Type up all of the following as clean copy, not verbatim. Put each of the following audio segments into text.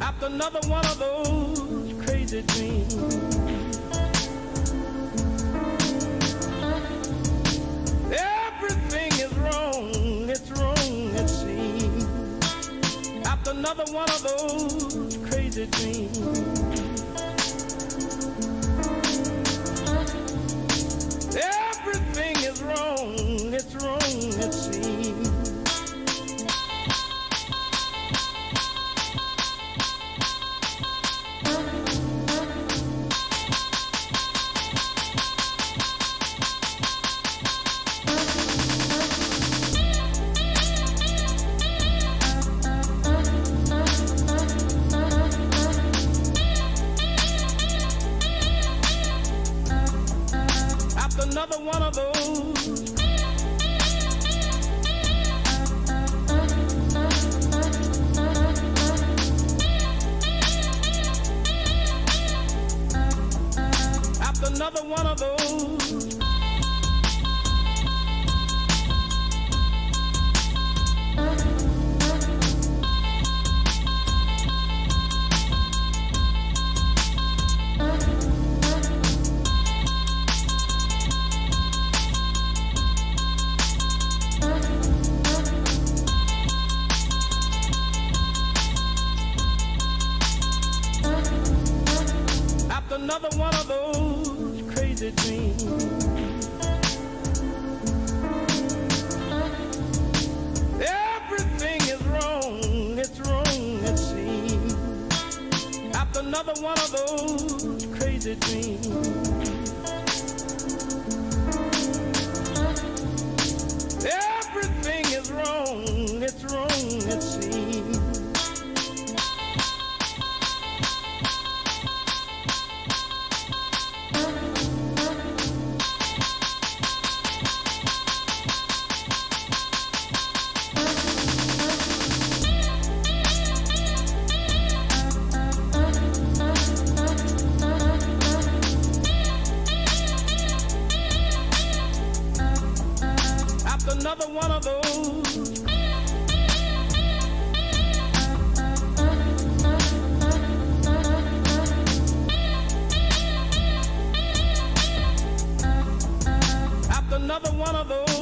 After another one of those crazy dreams. Everything is wrong, it's wrong, it seems. After another one of those crazy dreams. Everything is wrong, it's wrong, it seems. Another one of those. After another one of those. Another one of those crazy dreams. Everything is wrong, it's wrong, it seems. After another one of those crazy dreams. Everything is wrong, it's wrong, it seems. Another one of those. After another one of those.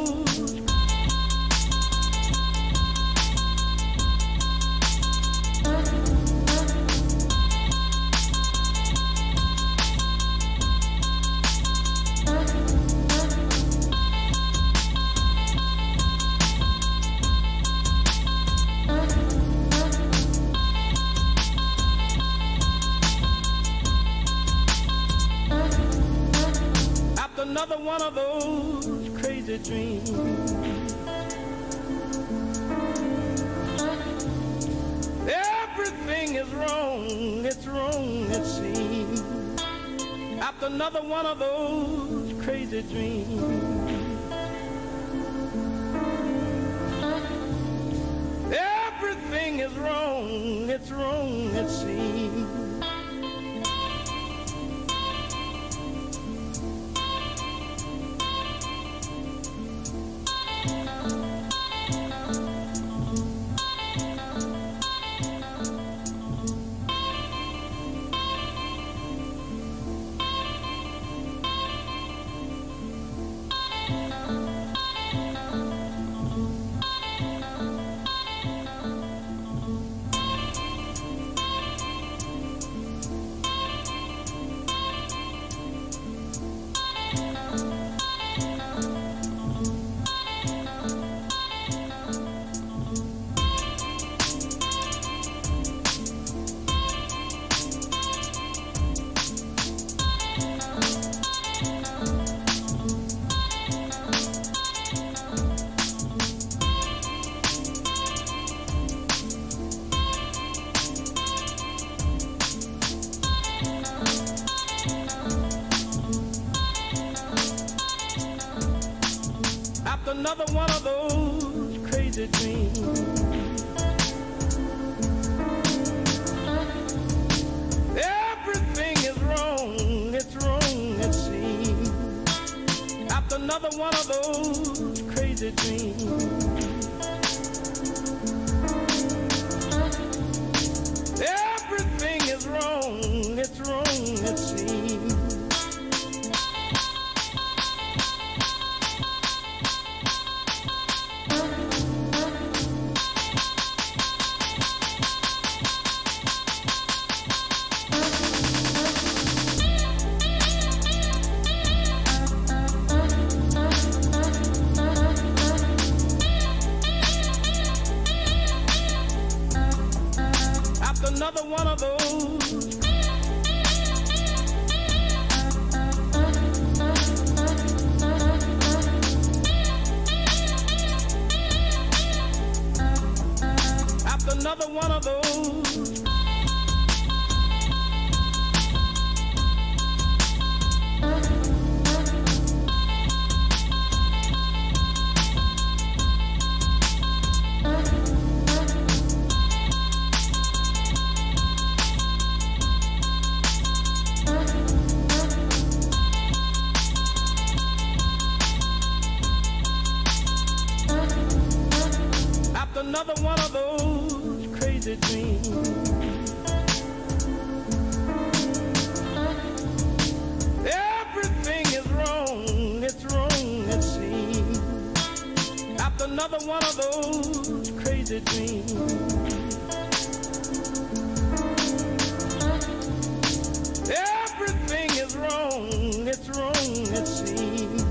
Another one of those crazy dreams. Everything is wrong, it's wrong, it seems. After another one of those crazy dreams. Everything is wrong, it's wrong, it seems. Another one of those crazy dreams. Everything is wrong, it's wrong, it seems. After another one of those crazy dreams. After another one of those. After another one of those. Another one of those crazy dreams. Everything is wrong, it's wrong, it seems. After another one of those crazy dreams. Everything is wrong, it's wrong, it seems.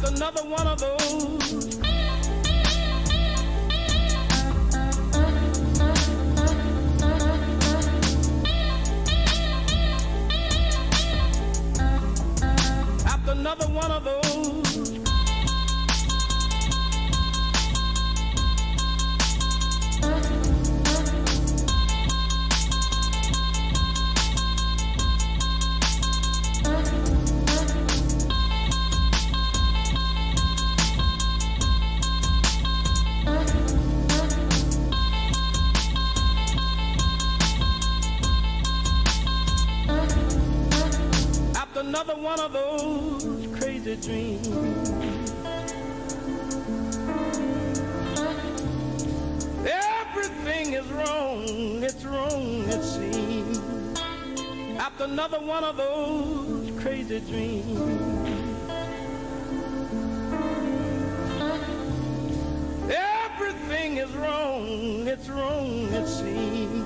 Another one of those. After another one of those. Another one of those crazy dreams. Everything is wrong, it's wrong, it seems. After another one of those crazy dreams. Everything is wrong, it's wrong, it seems.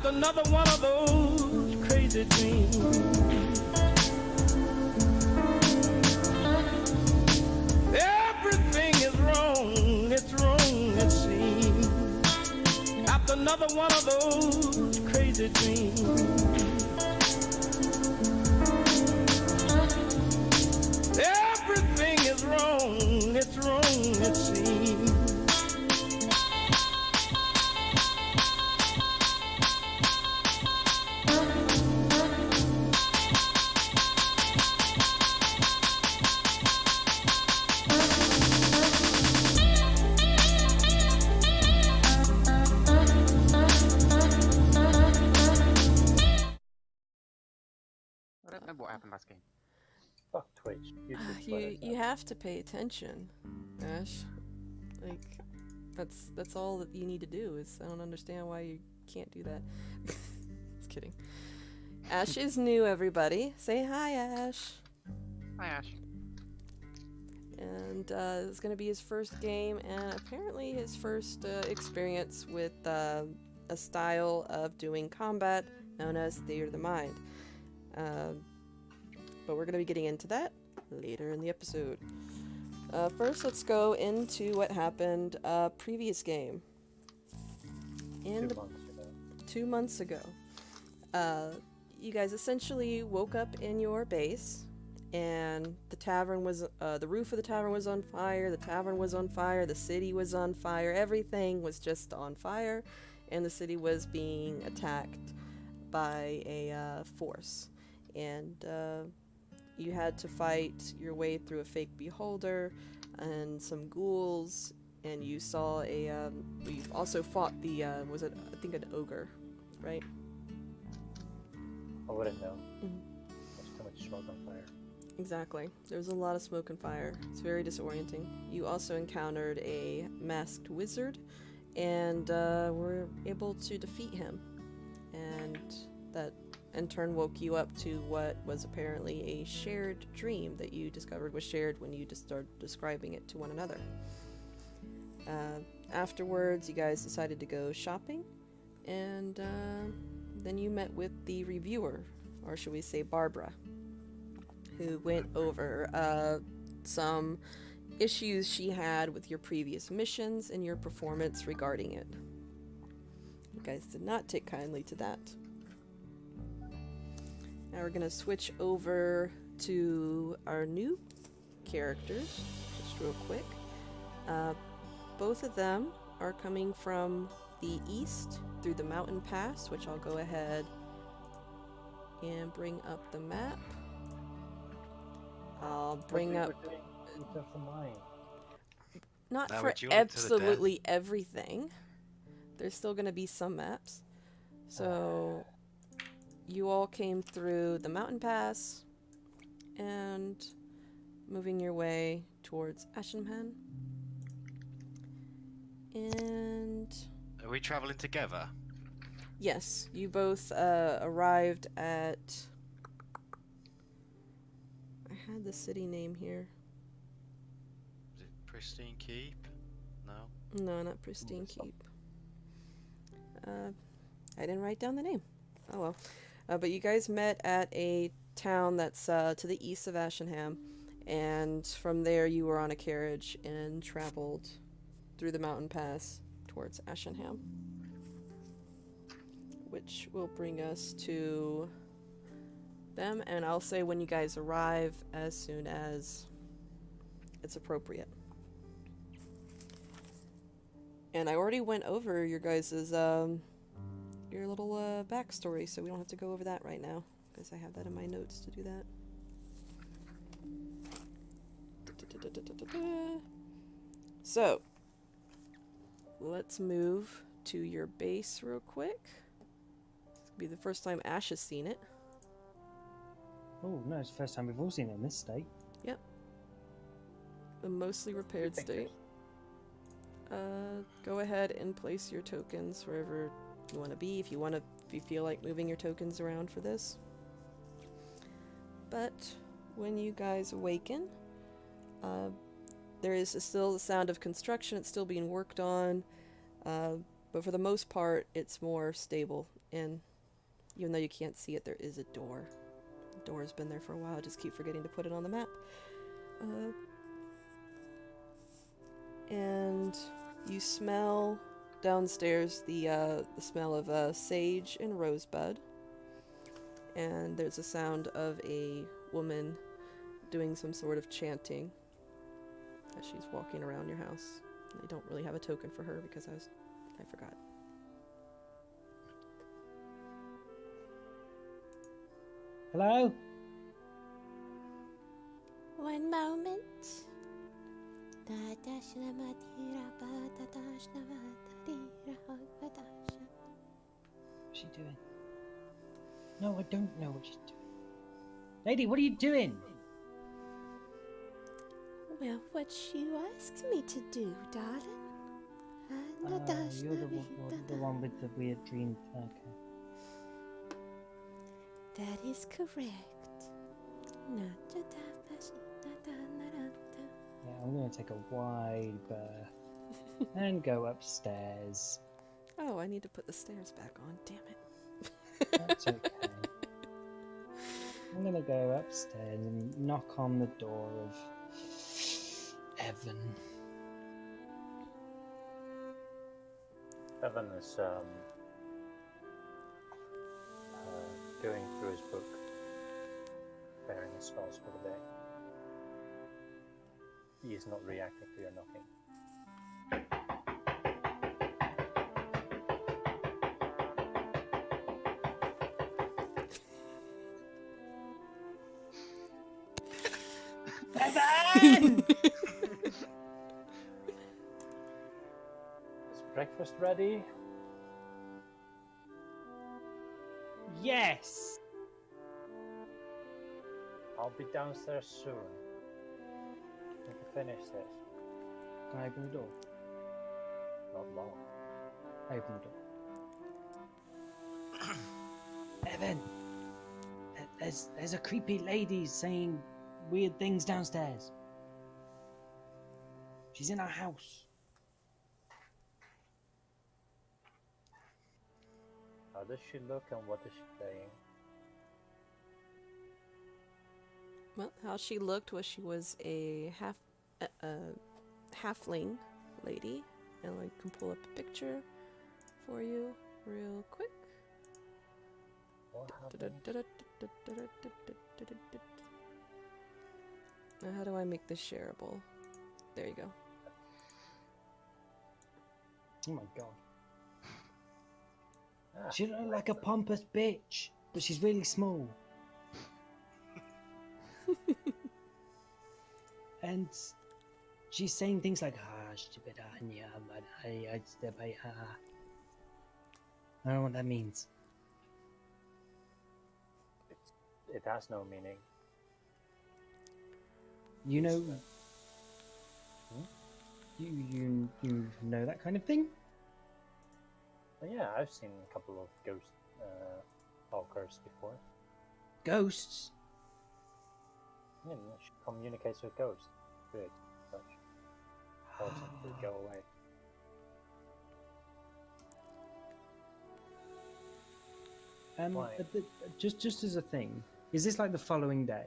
Another one of those crazy dreams. Everything is wrong, it's wrong, it seems. After another one of those crazy dreams. Everything is wrong, it's wrong, it seems. What happened last game? Fuck Twitch. You have to pay attention, Ash. Like, that's all that you need to do. Is I don't understand why you can't do that. Just kidding. Ash is new, everybody. Say hi, Ash. Hi, Ash. and it's going to be his first game, and apparently his first experience with a style of doing combat known as Theater of the Mind. But we're going to be getting into that later in the episode. First, let's go into what happened previous game. In 2 months ago. 2 months ago, you guys essentially woke up in your base, and the tavern was, the roof of the tavern was on fire, the tavern was on fire, the city was on fire, everything was just on fire, and the city was being attacked by a force. And you had to fight your way through a fake beholder and some ghouls, and you saw you also fought the, was it, I think, an ogre, right? I wouldn't know. Mhm. There's too much smoke on fire. Exactly. There's a lot of smoke and fire. It's very disorienting. You also encountered a masked wizard, and were able to defeat him. And that, in turn, woke you up to what was apparently a shared dream that you discovered was shared when you just started describing it to one another. Afterwards, you guys decided to go shopping, and then you met with the reviewer, or should we say Barbara, who went over some issues she had with your previous missions and your performance regarding it. You guys did not take kindly to that. Now we're going to switch over to our new characters, just real quick. Both of them are coming from the east through the mountain pass, which I'll go ahead and bring up the map. I'll bring up... Theater of the Mind. Not Now for would you like to the death? absolutely everything. There's still going to be some maps. So, you all came through the mountain pass and moving your way towards Ashenham. And Are we travelling together? yes, you both arrived at... I had the city name here. Is it Pristine Keep? No. No, not Pristine Keep. I didn't write down the name. Oh well. But you guys met at a town that's to the east of Ashenham, and from there you were on a carriage and traveled through the mountain pass towards Ashenham, which will bring us to them, and I'll say when you guys arrive as soon as it's appropriate. And I already went over your guys' your little backstory, so we don't have to go over that right now, because I have that in my notes to do that. So, let's move to your base real quick. This will be the first time Ash has seen it. Oh, no, it's the first time we've all seen it in this state. A mostly repaired state. Go ahead and place your tokens wherever you want to be, if you feel like moving your tokens around for this. But when you guys awaken, there is still the sound of construction. It's still being worked on, but for the most part, it's more stable. And even though you can't see it, there is a door. The door's been there for a while. I just keep forgetting to put it on the map. And you smell downstairs the smell of sage and rosebud, and there's a sound of a woman doing some sort of chanting as she's walking around your house. I don't really have a token for her because I forgot. Hello? One moment. What's she doing? No, I don't know what she's doing. Lady, what are you doing? Well, what you asked me to do, darling. You're the one with the weird dream. Okay. That is correct. Yeah, I'm gonna take a wide berth and go upstairs. Oh, I need to put the stairs back on. Damn it. That's okay. I'm gonna go upstairs and knock on the door of Evan. Evan is going through his book, preparing his spells for the day. He is not reacting to your knocking. Evan! Is breakfast ready? Yes! I'll be downstairs soon. We can finish this. Can I open the door? Not long. I open the door. Evan! There's a creepy lady saying weird things downstairs. She's in our house. How does she look and what is she saying? Well, how she looked was she was a halfling lady, and I can pull up a picture for you real quick. What happened? Now, how do I make this shareable? There you go. Oh my god. Ah, She looks like a pompous bitch, but she's really small. And she's saying things like, I don't know what that means. it has no meaning. You know... You know that kind of thing? But yeah, I've seen a couple of ghost talkers before. Ghosts? Yeah, she communicates with ghosts. Good. Such. Tells them to go away. Why? Just as a thing, is this like the following day?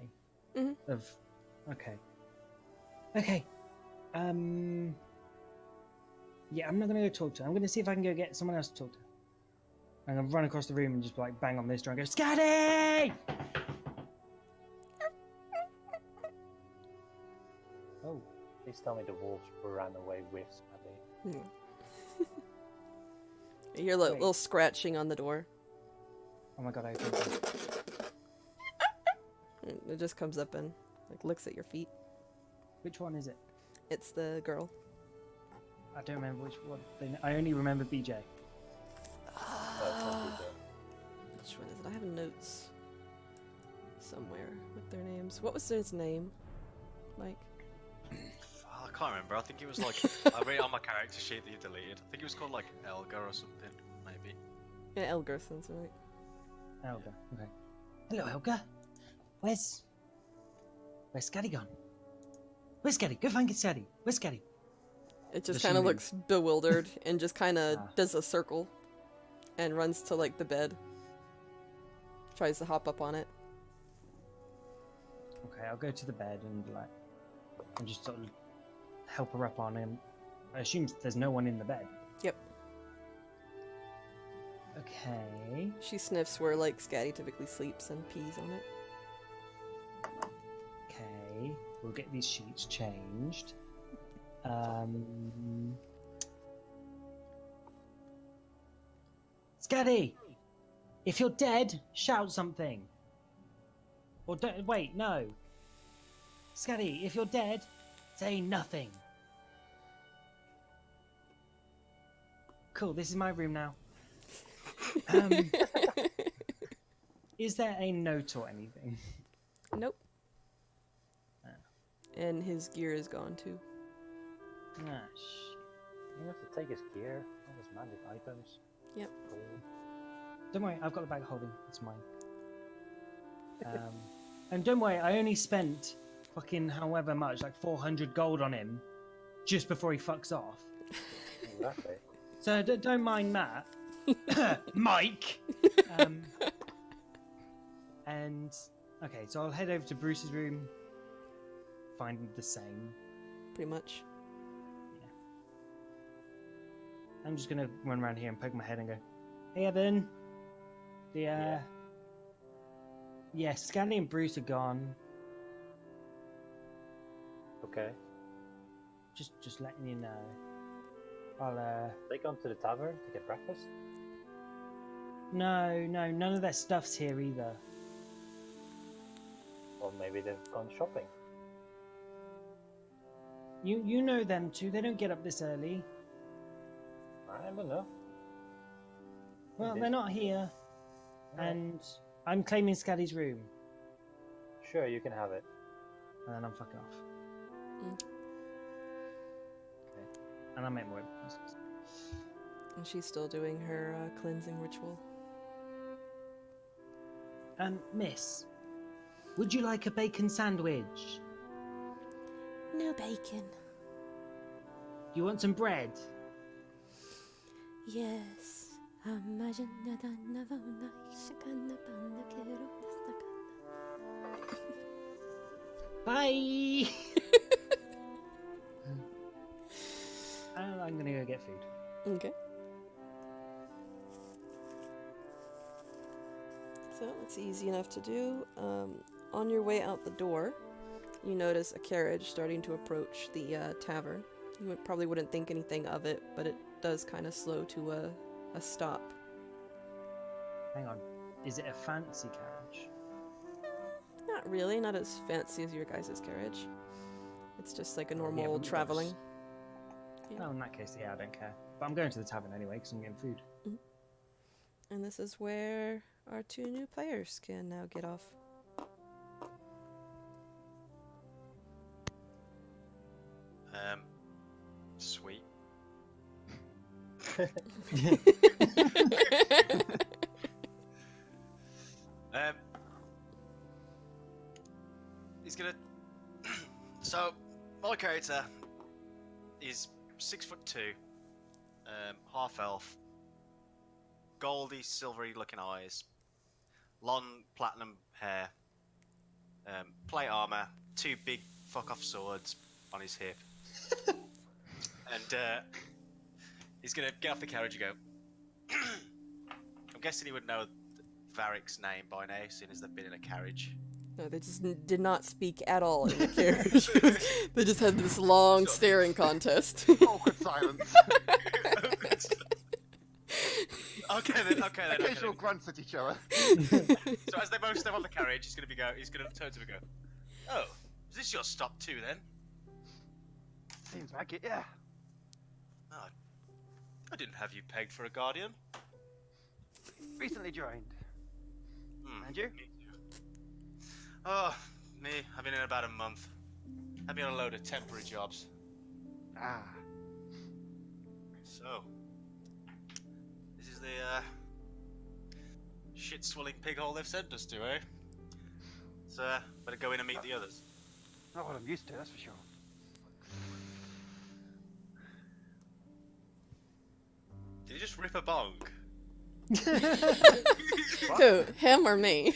Mhm. Of... Okay. Okay. Yeah, I'm not gonna go talk to her. I'm gonna see if I can go get someone else to talk to. I'm gonna run across the room and just like bang on this door and go, Scatty! Oh, Please tell me the wolves ran away with Sally. You hear a Wait. little scratching on the door. oh my god, I opened it. And it just comes up and like looks at your feet. Which one is it? It's the girl. I don't remember which one. I only remember BJ. That's not good. Which one is it? I have notes somewhere with their names. What was his name? Like, I can't remember. I think it was like I read it on my character sheet that you deleted. I think it was called like Elgar or something, maybe. yeah, Elgar sounds right. Elga. Okay. Hello, Elga. Where's Scatty gone? Where's Scatty? Go find Scatty. Where's Scatty? It just Does she kind of move? looks bewildered and just kind of Ah. does a circle and runs to like the bed. Tries to hop up on it. Okay, I'll go to the bed and just sort of help her up on him. I assume there's no one in the bed. Yep. Okay. She sniffs where like Scatty typically sleeps and pees on it. Okay. We'll get these sheets changed. Scatty! If you're dead, shout something. Or don't wait, no. Scatty, if you're dead, say nothing. Cool, this is my room now. Is there a note or anything? Nope. Ah. And his gear is gone too. Ah, shit. You have to take his gear, all his magic items. Yep. Gold. Don't worry, I've got the bag of holding. It's mine. And don't worry, I only spent fucking however much, like 400 gold on him, just before he fucks off. Exactly. So don't mind Matt, Mike. And okay, so I'll head over to Bruce's room, find the same. Pretty much. I'm just gonna run around here and poke my head and go, "Hey, Evan." Yeah, Scanley and Bruce are gone. Okay. Just letting you know. I'll They gone to the tavern to get breakfast? No, none of their stuff's here either. Or maybe they've gone shopping. You know them too. They don't get up this early. I don't know. Well, Maybe. they're not here, and I'm claiming Scally's room, Sure, you can have it. and then I'm fucking off. Mm. Okay. And I make more. And she's still doing her cleansing ritual. Miss, would you like a bacon sandwich? No bacon. You want some bread? Yes. Bye. I'm gonna go get food. Okay. So it's easy enough to do. On your way out the door, you notice a carriage starting to approach the tavern. You probably wouldn't think anything of it, but it does kind of slow to a stop. Hang on. Is it a fancy carriage? Not really, not as fancy as your guys' carriage. It's just like a Yeah, normal but traveling. Oh, in that case, yeah, I don't care. But I'm going to the tavern anyway because I'm getting food. And this is where our two new players can now get off. Sweet. He's gonna. So, my character is 6'2", half elf, goldy, silvery looking eyes, long platinum hair, plate armor, two big fuck off swords on his hip, and he's gonna get off the carriage and go. I'm guessing he would know Varric's name by now, seeing as they've been in a carriage. No, they just did not speak at all in the carriage. They just had this long staring contest. Awkward silence. Okay then. Occasional grunts at each other. So as they both step on the carriage, he's gonna turn to him and go, "Oh, is this your stop too then?" Seems like it, yeah. Oh, I didn't have you pegged for a guardian. Recently joined. Hmm. And you? Oh, me. I've been in about a month. I've been on a load of temporary jobs. Ah. So, this is the shit-swilling pig hole they've sent us to, eh? So, better go in and meet the others. Not what I'm used to, that's for sure. Did you just rip a bong? Who? Him or me?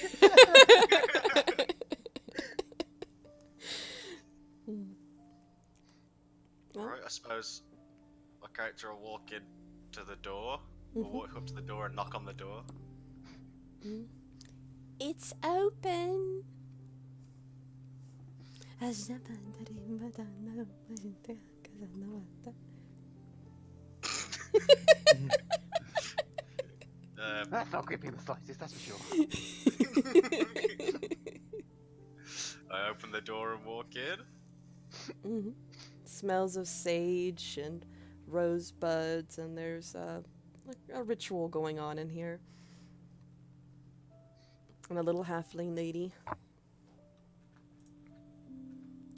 Alright, I suppose my character will walk in to the door, or walk up to the door and knock on the door. It's open. That's not creepy in the slightest, that's for sure. I open the door and walk in. Mm-hmm. Smells of sage and rosebuds, and there's like a ritual going on in here. And a little halfling lady,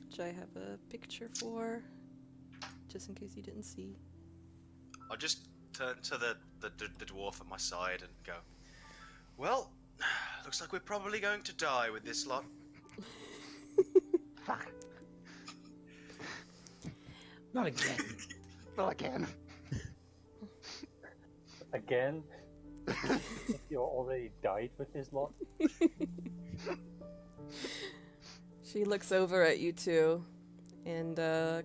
which I have a picture for, just in case you didn't see. I'll just turn to the dwarf at my side and go, "Well, looks like we're probably going to die with this lot." Fuck. Not again. Not again. Again? If you already died with this lot? She looks over at you two and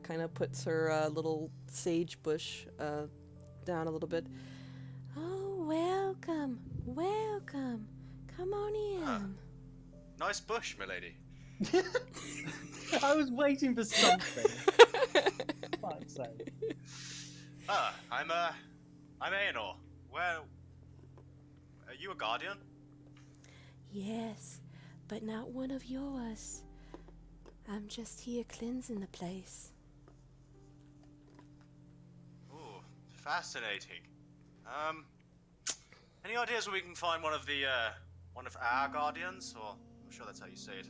kind of puts her little sage bush down a little bit. Oh, welcome, welcome. Come on in. Nice bush, milady. I was waiting for something. Fuck's sake. I'm Aenor. Where... Are you a guardian? Yes, but not one of yours. I'm just here cleansing the place. Ooh, fascinating. Any ideas where we can find one of our guardians, or I'm sure that's how you say it.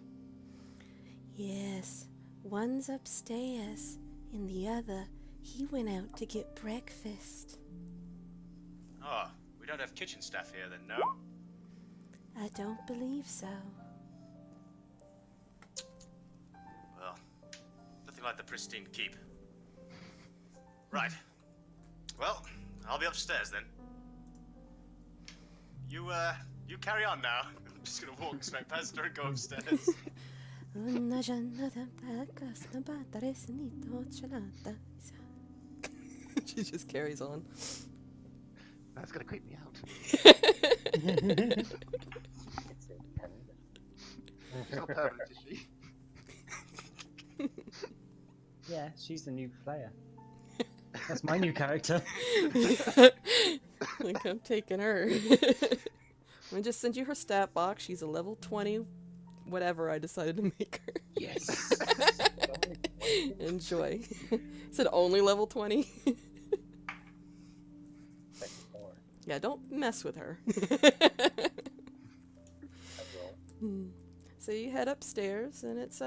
Yes, one's upstairs, and the other, he went out to get breakfast. Oh, we don't have kitchen staff here then, no? I don't believe so. Well, nothing like the pristine keep. Right. Well, I'll be upstairs then. You carry on now. I'm just gonna walk straight past her and go upstairs. She just carries on. That's gonna creep me out. It's independent. She's not permanent, is she? Yeah, she's the new player. That's my new character. Like, I'm taking her. I'm gonna just send you her stat box. She's a level 20, whatever I decided to make her. Yes. Enjoy. Said only level 20. Yeah, don't mess with her. So you head upstairs, and it's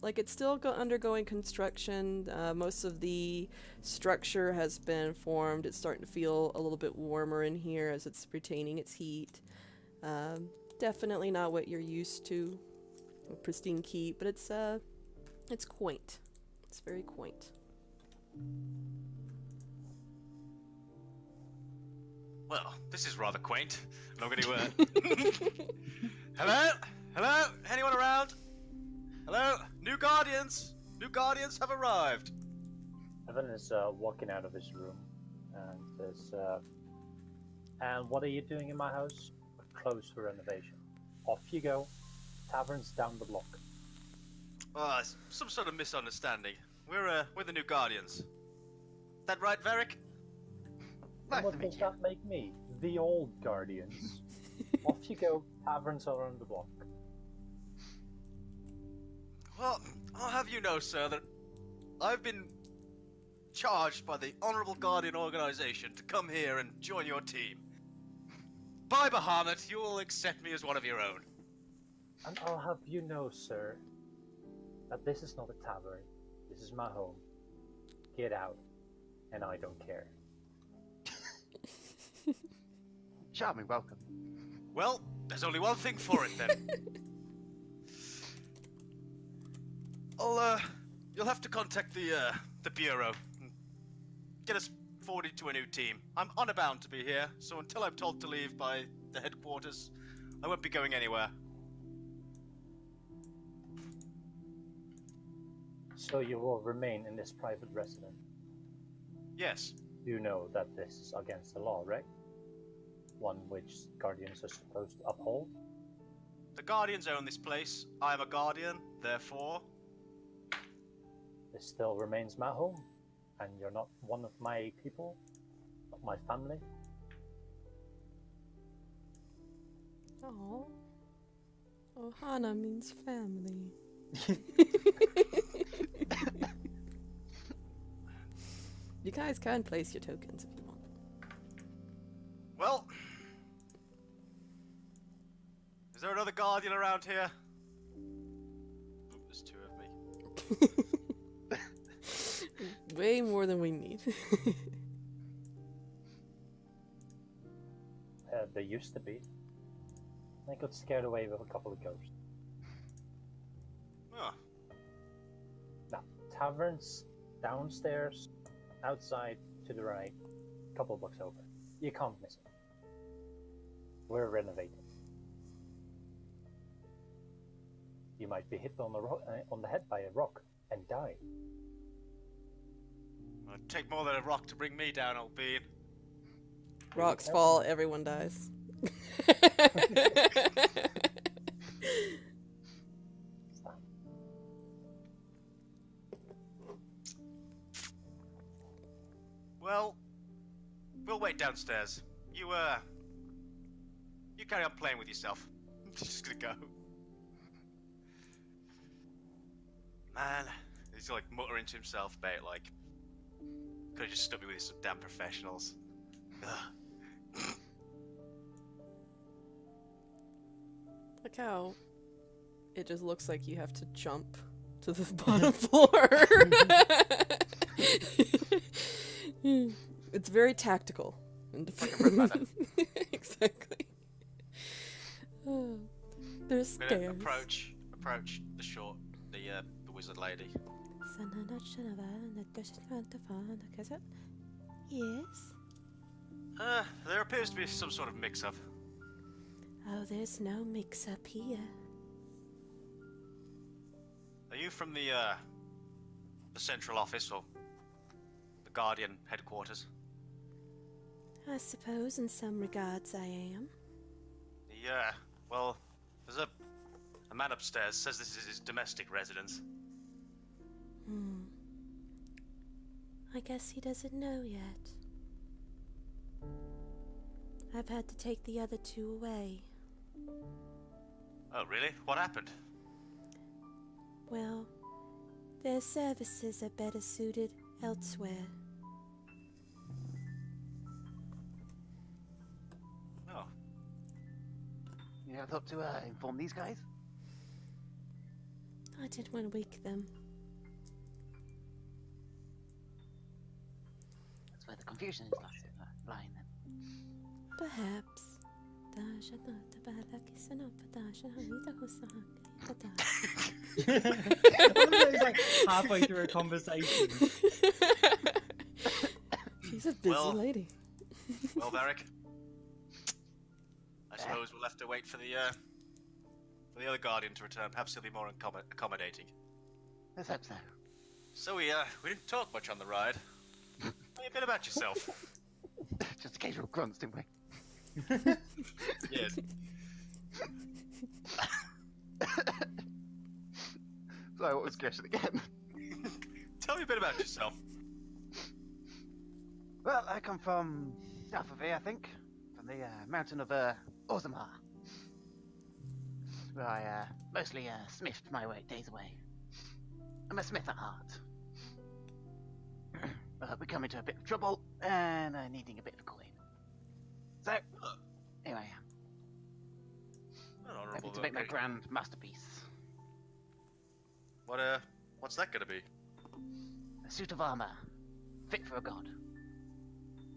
it's still undergoing construction. Most of the structure has been formed. It's starting to feel a little bit warmer in here as it's retaining its heat. Definitely not what you're used to, a pristine keep, but it's quaint. It's very quaint. Well, this is rather quaint. I'm not gonna Hello? Hello? Anyone around? Hello? New guardians? New guardians have arrived. Evan is walking out of his room and says, and what are you doing in my house? We're closed for renovation. Off you go. Tavern's down the block. It's some sort of misunderstanding. We're the new guardians. That right, Varric? Nice What to does meet you. that make me? The old guardians. Off you go. Taverns are on the block. Well, I'll have you know, sir, that I've been charged by the Honorable Guardian Organization to come here and join your team. By Bahamut, you will accept me as one of your own. And I'll have you know, sir, that this is not a tavern. This is my home. Get out, and I don't care. Charming welcome. Well, there's only one thing for it then. You'll have to contact the bureau. And get us forwarded to a new team. I'm unbound to be here, so until I'm told to leave by the headquarters, I won't be going anywhere. So you will remain in this private residence. Yes. You know that this is against the law, right? One which guardians are supposed to uphold. The Guardians own this place. I'm a Guardian, therefore... This still remains my home, and you're not one of my people, not my family. Oh. Ohana means family. You guys can place your tokens if you want. Well... Is there another Guardian around here? Oh, there's two of me. Way more than we need. They used to be. They got scared away with a couple of ghosts. Oh. tavern's downstairs, outside to the right, a couple of blocks over. You can't miss it. We're renovating. You might be hit on the head by a rock and die. It'd take more than a rock to bring me down, old bean. Rocks fall, everyone dies. Well, we'll wait downstairs. You carry on playing with yourself. I'm just gonna go. Man, he's like muttering to himself about like, could've just stuck me with some damn professionals. Ugh. Look how it just looks like you have to jump to the bottom floor. It's very tactical. Like a rip runner. Exactly. Oh, there's I'm gonna stairs. approach the wizard lady. Yes? There appears to be some sort of mix-up. Oh, there's no mix-up here. Are you from the central office or the Guardian headquarters? I suppose in some regards I am. Yeah. Well, there's a man upstairs says this is his domestic residence. I guess he doesn't know yet. I've had to take the other two away. Oh, really? What happened? Well, their services are better suited elsewhere. Oh. You ever thought to inform these guys? I didn't want to wake them. That's where the confusion is lying then. Perhaps. It's like halfway through a conversation. She's a busy Well- lady. Well, Varric. I suppose we'll have to wait for the other Guardian to return. Perhaps he'll be more accommodating. Let's hope so. So we didn't talk much on the ride. Tell me a bit about yourself. Just occasional grunts, didn't we? Yes. So, what was the question again? Tell me a bit about yourself. Well, I come from south of here, I think. From the mountain of Ozamar. Where I mostly smithed my days away. I'm a smith at heart. We come into a bit of trouble, and needing a bit of coin. So, here I am. An honourable Hoping to make my vocation. grand masterpiece. What's that gonna be? A suit of armor, fit for a god.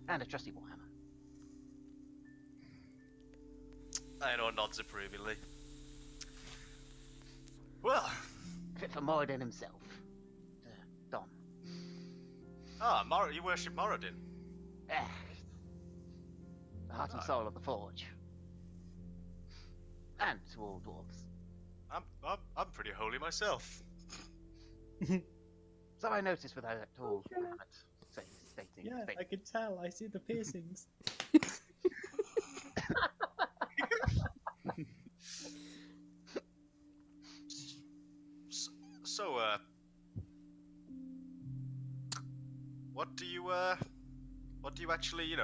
And a trusty warhammer. Aenor nods approvingly. Well, Fit for Moradin himself. Don. You worship Moradin. Eh. The heart and soul of the forge. And to all dwarves. I'm pretty holy myself. So I noticed without all stating. Yeah, I could tell. I see the piercings. So, what do you actually,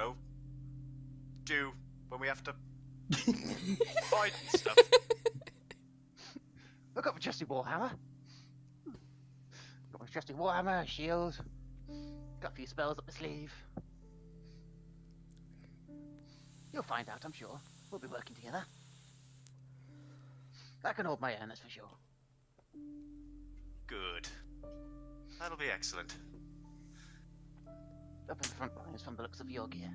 do when we have to fight and stuff? I've got my trusty warhammer. Got my trusty warhammer, shield. Got a few spells up my sleeve. You'll find out, I'm sure. We'll be working together. I can hold my own, that's for sure. Good. That'll be excellent. Up in the front lines from the looks of your gear.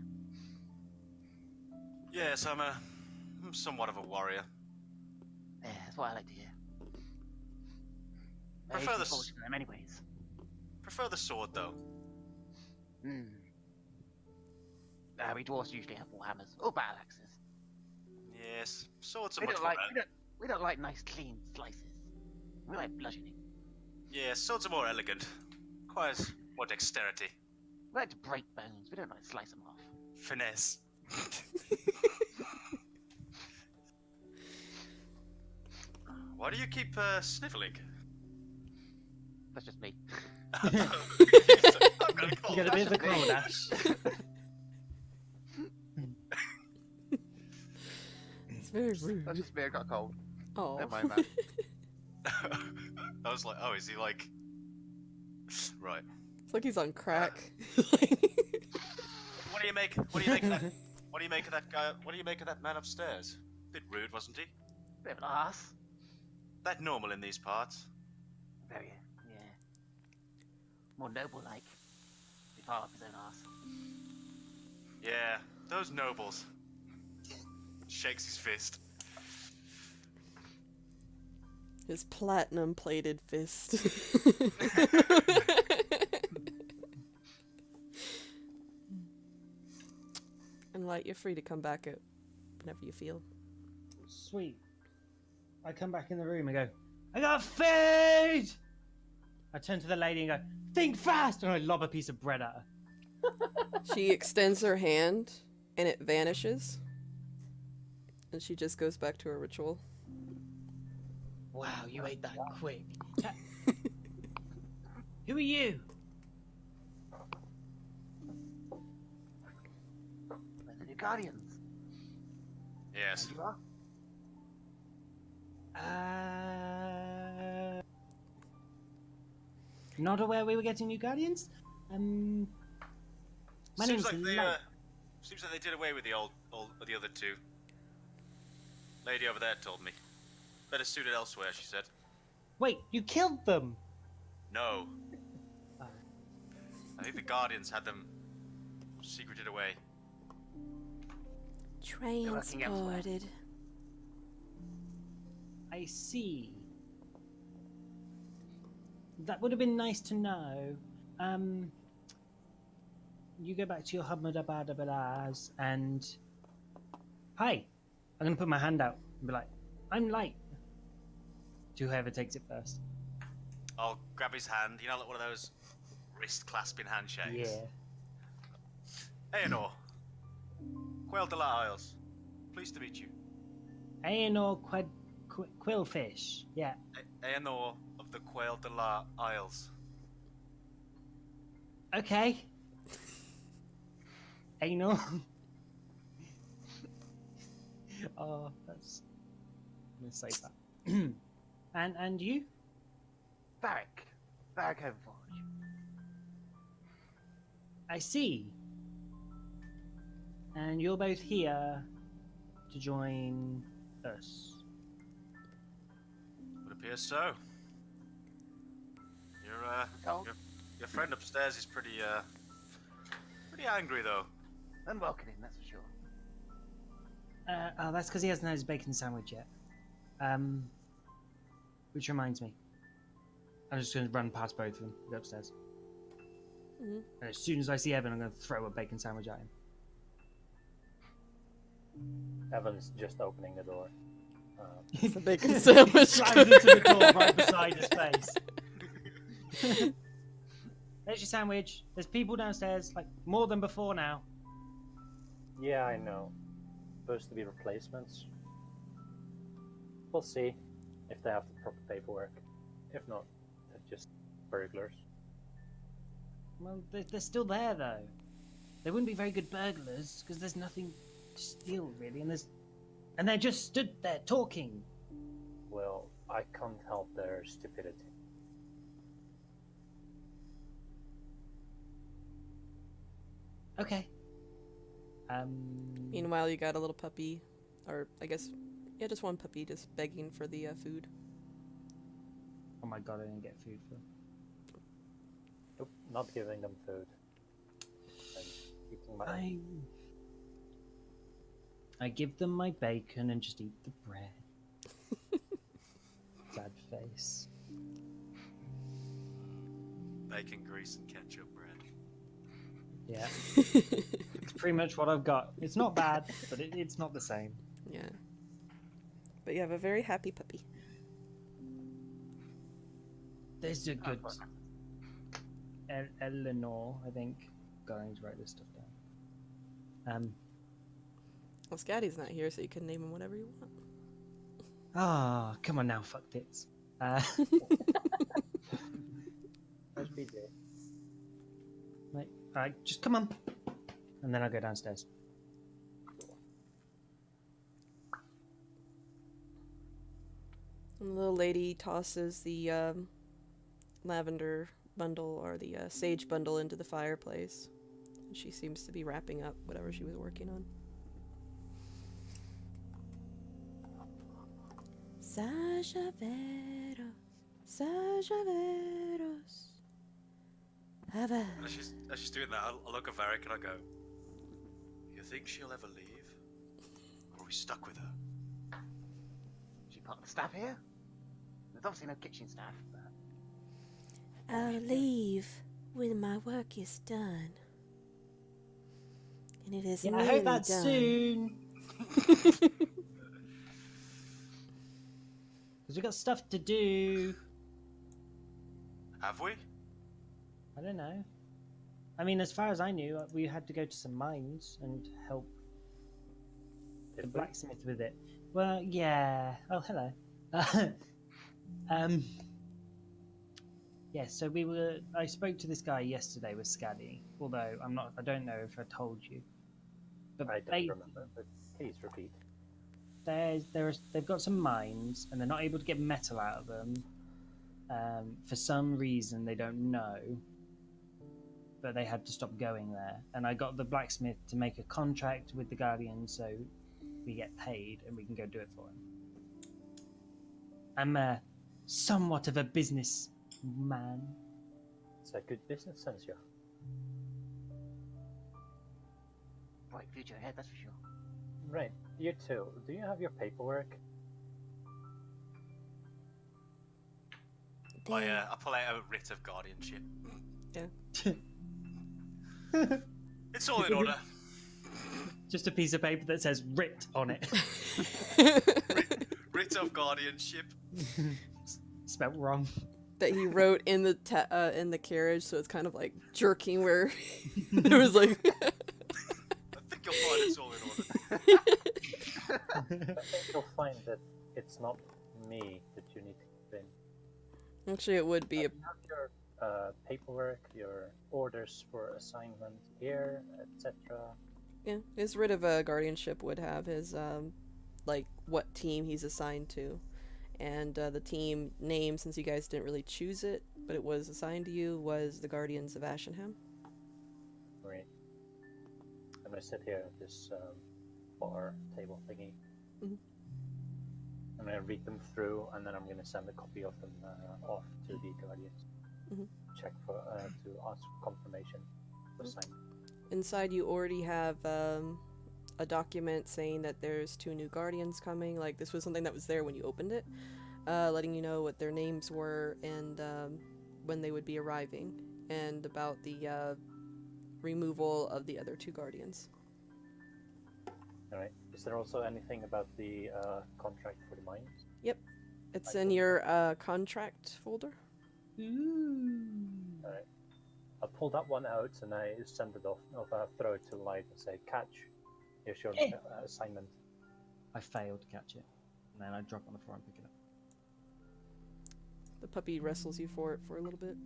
Yes, I'm somewhat of a warrior. Yeah, that's what I like to hear. I Prefer used to the forge for them anyways. prefer the sword, though. Hmm. We dwarves usually have warhammers or battle axes. Yes, swords are We much don't more. like we don't like nice clean slices. We like bludgeoning. Yeah, swords are more elegant. Requires more dexterity. We like to break bones. We don't like to slice them off. Finesse. Why do you keep sniffling? That's just me. I'm gonna call You got a bit of a That's cold, okay. Ash. It's very rude. That's just me. I got a cold. Oh. Never mind that. I was like, oh, is he like... Right. It's like he's on crack. What do you make? What do you make of that? What do you make of that guy? What do you make of that man upstairs? Bit rude, wasn't he? Bit of an ass. That normal in these parts. Very, yeah. More noble-like. Be part of his own ass. Yeah, those nobles. Shakes his fist. His platinum plated fist. And Light, you're free to come back out whenever you feel. Sweet. I come back in the room and go, I got food! I turn to the lady and go, think fast! And I lob a piece of bread at her. She extends her hand and it vanishes. And she just goes back to her ritual. Wow, you ate that quick. Who are you? We're the new guardians. Yes. And you are? Not aware we were getting new guardians. My Seems name's like they Light. seems like they did away with the the other two. Lady over there told me. Better suited elsewhere, she said. Wait, you killed them? No. Oh. I think the Guardians had them secreted away. working elsewhere. Transported. I see. That would have been nice to know. You go back to your hubmadabadabadas and... Hi! I'm gonna put my hand out and be like, I'm Light. To whoever takes it first. I'll grab his hand, you know, like one of those wrist clasping handshakes. Aenor. Quail de la Isles. Pleased to meet you. Aenor Quillfish. Yeah. Aenor of the Quail de la Isles. Okay. Aenor. Oh, that's... I'm gonna save that. And you? Varric. Varric Overforge. I see. And you're both here to join us. Would appear so. Oh, Your friend upstairs is pretty angry though. unwelcoming, that's for sure. Oh, that's because he hasn't had his bacon sandwich yet. Which reminds me. I'm just going to run past both of them, go upstairs. Mhm. And as soon as I see Evan, I'm going to throw a bacon sandwich at him. Evan's just opening the door. It's a bacon sandwich. Slides into the door right beside his face. There's your sandwich. There's people downstairs, like more than before now. Yeah, I know. Supposed to be replacements. We'll see if they have the proper paperwork. If not, they're just burglars. Well, they're still there though. They wouldn't be very good burglars because there's nothing to steal really, and they're just stood there talking. Well, I can't help their stupidity. Okay. Meanwhile, you got a little puppy, or I guess, yeah, just one puppy, just begging for the food. Oh my god, I didn't get food for them. Nope, not giving them food. I'm eating my own. I give them my bacon and just eat the bread. Sad face. bacon grease and ketchup bread. Yeah. It's pretty much what I've got. It's not bad, but it's not the same. Yeah. But you have a very happy puppy. There's a good Eleanor, I think. Going to write this stuff down. Well, Scatty's not here, so you can name him whatever you want. Ah, come on now, fuck tits. Where's BJ? Right, just come on. And then I'll go downstairs. And the little lady tosses the lavender bundle or the sage bundle into the fireplace. She seems to be wrapping up whatever she was working on. Sajaveros, Sajaveros. Have a... And as she's doing that, I look at Varric and I go, "You think she'll ever leave? Or are we stuck with her?" Is she part of the staff here? There's obviously no kitchen staff. But... I'll leave when my work is done. And it is Yeah, I nearly hope that's done. soon. Because we've got stuff to do. Have we? I don't know. I mean, as far as I knew, we had to go to some mines and help the Did we? blacksmith with it. Well, yeah. Oh, hello. Yeah, so I spoke to this guy yesterday with Scaddy, although I don't know if I told you. But I don't remember, but please repeat. they've got some mines, and they're not able to get metal out of them. For some reason, they don't know. But they had to stop going there. And I got the blacksmith to make a contract with the Guardian so we get paid and we can go do it for him. I'm somewhat of a businessman. It's a good business sense, yeah. Bright future ahead, that's for sure. Right, you two, do you have your paperwork? I pull out a writ of guardianship. Yeah. It's all in order. Just a piece of paper that says "writ" on it. Writ of guardianship. Spelt wrong. That he wrote in the carriage, so it's kind of like jerking where it was like. I think you'll find it's all in order. I think you'll find that it's not me that you need to keep in. Actually, it would be a. You have your paperwork, your orders for assignment here, etc. Yeah, his writ of guardianship would have his like what team he's assigned to, and the team name, since you guys didn't really choose it, but it was assigned to you, was the Guardians of Ashenham. Right. I'm gonna sit here at this bar table thingy. Mhm. I'm gonna read them through, and then I'm gonna send a copy of them off to the Guardians. Mhm. Check for to ask for confirmation for signing. Inside, you already have a document saying that there's 2 new Guardians coming. Like, this was something that was there when you opened it, letting you know what their names were and when they would be arriving, and about the removal of the other 2 Guardians. All right. Is there also anything about the contract for the mines? It's in your contract folder. All right. I'll pull that one out and I send it off. I'll throw it to Light and say, "Catch. Here's your assignment." I failed to catch it, and then I drop on the floor and pick it up. The puppy wrestles you for it for a little bit.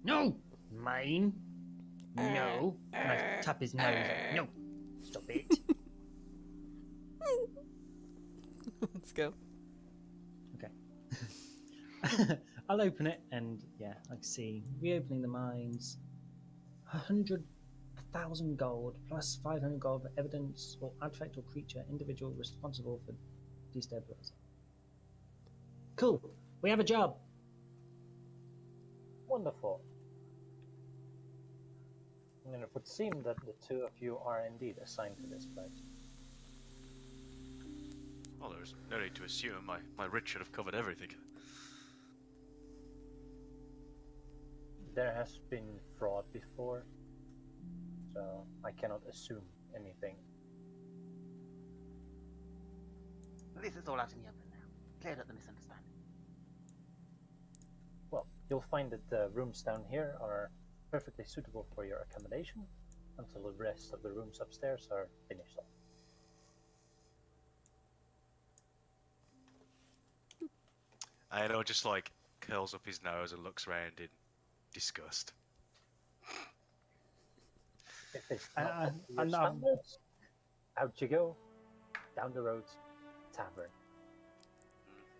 No, mine. No. And I tap his nose. No, stop it. Let's go. I'll open it, and yeah, I can see reopening the mines. 1,000 gold plus 500 gold for evidence or artifact or creature individual responsible for destabilizing. Cool. We have a job. Wonderful. And it would seem that the 2 of you are indeed assigned to this place. Well, there's no need to assume. My writ should have covered everything. there has been fraud before, so I cannot assume anything. This is all out in the open now. Cleared up the misunderstanding. Well, you'll find that the rooms down here are perfectly suitable for your accommodation until the rest of the rooms upstairs are finished off. Aelor just like curls up his nose and looks around in disgust. If it's I- not I- up to your I'm not- standards, out you go, down the road, tavern.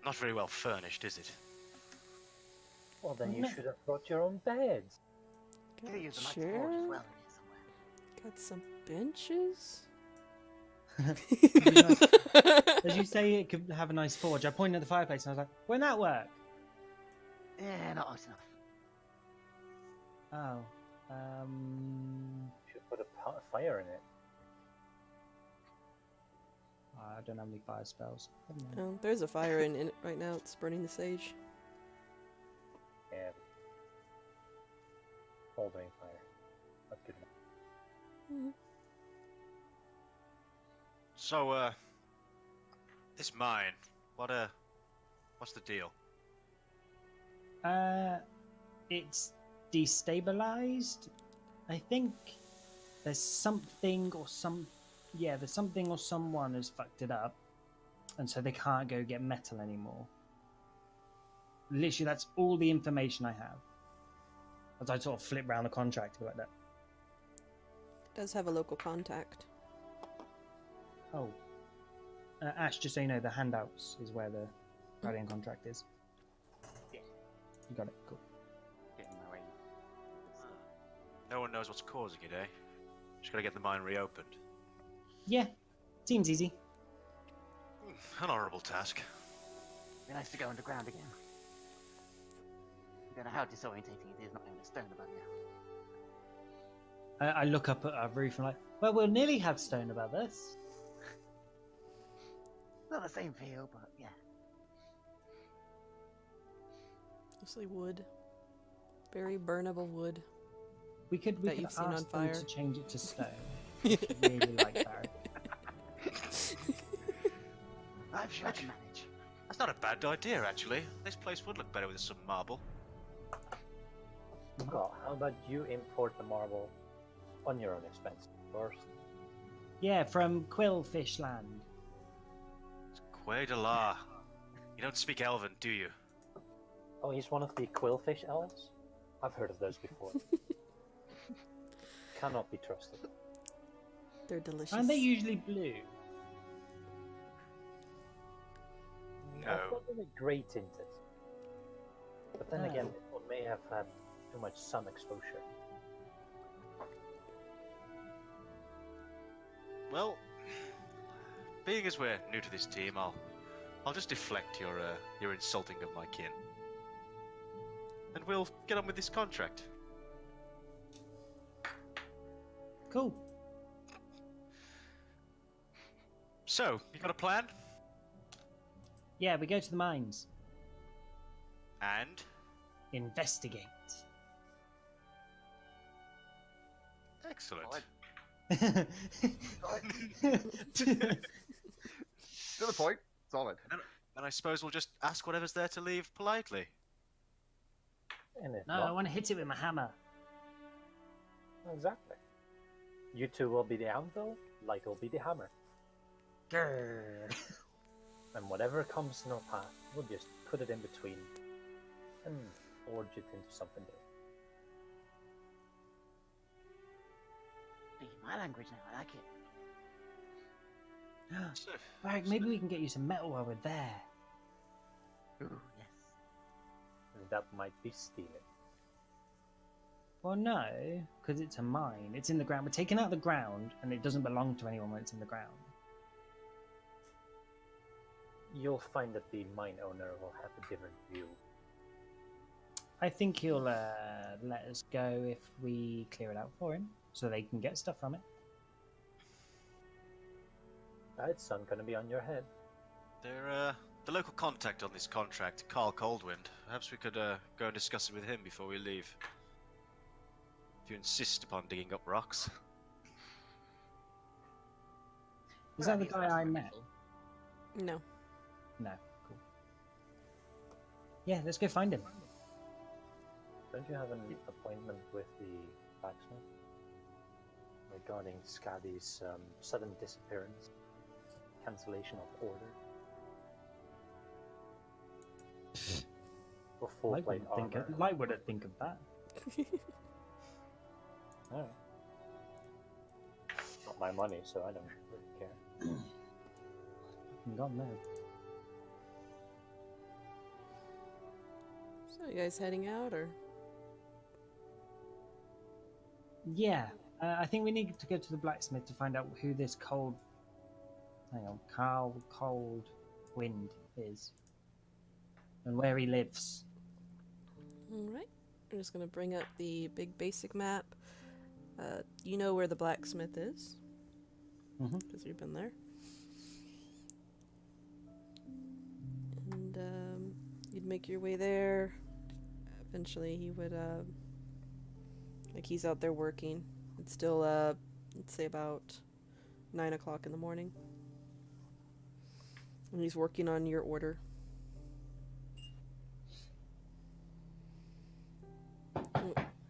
Not very well furnished, is it? Well, then you No. should have brought your own bed. Could have used a nice Chair? forge as well in here somewhere. Got some benches. As you say, it could have a nice forge. I pointed at the fireplace and I was like, "Won't that work?" Yeah, not nice enough. Oh, You should put a fire in it. I don't have any fire spells. Never mind. There's a fire in it right now. It's burning the sage. Yeah. Holding fire. Not good enough. Mhm. So, this mine, what's the deal? It's destabilized. I think there's something or there's something or someone has fucked it up, and so they can't go get metal anymore. Literally, that's all the information I have. As I sort of flip around the contract like that. It does have a local contact. Oh, Ash, just so you know, the handouts is where the Guardian contract is. Yeah. You got it. Cool. Getting my way. No one knows what's causing it, eh? Just gotta get the mine reopened. Yeah, seems easy. An honourable task. Be nice to go underground again. I don't know how disorientating it is not having a stone above you. I look up at our roof and like, well, we'll nearly have stone above us. Not the same feel, but yeah. Mostly wood. Very burnable wood. We could That ask you've seen on them fire. to change it to stone. I really like that. I'm sure I can manage. That's not a bad idea, actually. This place would look better with some marble. Well, how about you import the marble on your own expense first? Yeah, from Quillfish Land. Quay de la. You don't speak Elven, do you? Oh, he's one of the quillfish elves? I've heard of those before. Cannot be trusted. They're delicious. Aren't they usually blue? No. Not really grey tinted. But then again, Oh. one may have had too much sun exposure. Well, being as we're new to this team, I'll just deflect your insulting of my kin. And we'll get on with this contract. Cool. So, you got a plan? Yeah, we go to the mines. And? Investigate. Excellent. Solid. To the point. Solid. And I suppose we'll just ask whatever's there to leave politely. And if No, I not, want to hit it with my hammer. exactly. You two will be the anvil, Light will be the hammer. Grrr. And whatever comes in our path, we'll just put it in between and forge it into something new. Speaking my language now, I like it. So, Right, maybe we can get you some metal while we're there. Ooh, yes. And that might be stealing. Well, no, because it's a mine. It's in the ground. We're taking out the ground, and it doesn't belong to anyone when it's in the ground. You'll find that the mine owner will have a different view. I think he'll let us go if we clear it out for him, so they can get stuff from it. Right, sun gonna be on your head. they're the local contact on this contract, Carl Coldwind. Perhaps we could go and discuss it with him before we leave. If you insist upon digging up rocks. Is that the guy I met? No. No. Cool. Yeah, let's go find him. Don't you have an appointment with the blacksmith regarding Scabby's sudden disappearance, cancellation of order? For full plate armor. Light wouldn't think of that. Alright. Not my money, so I don't really care. God no. So you guys heading out or? Yeah, I think we need to go to the blacksmith to find out who this cold wind is, and where he lives. Alright. I'm just gonna bring up the big basic map. You know where the blacksmith is? Mhm. Because you've been there. And you'd make your way there. Eventually he would, like he's out there working. It's still, let's say about 9 o'clock in the morning. And he's working on your order.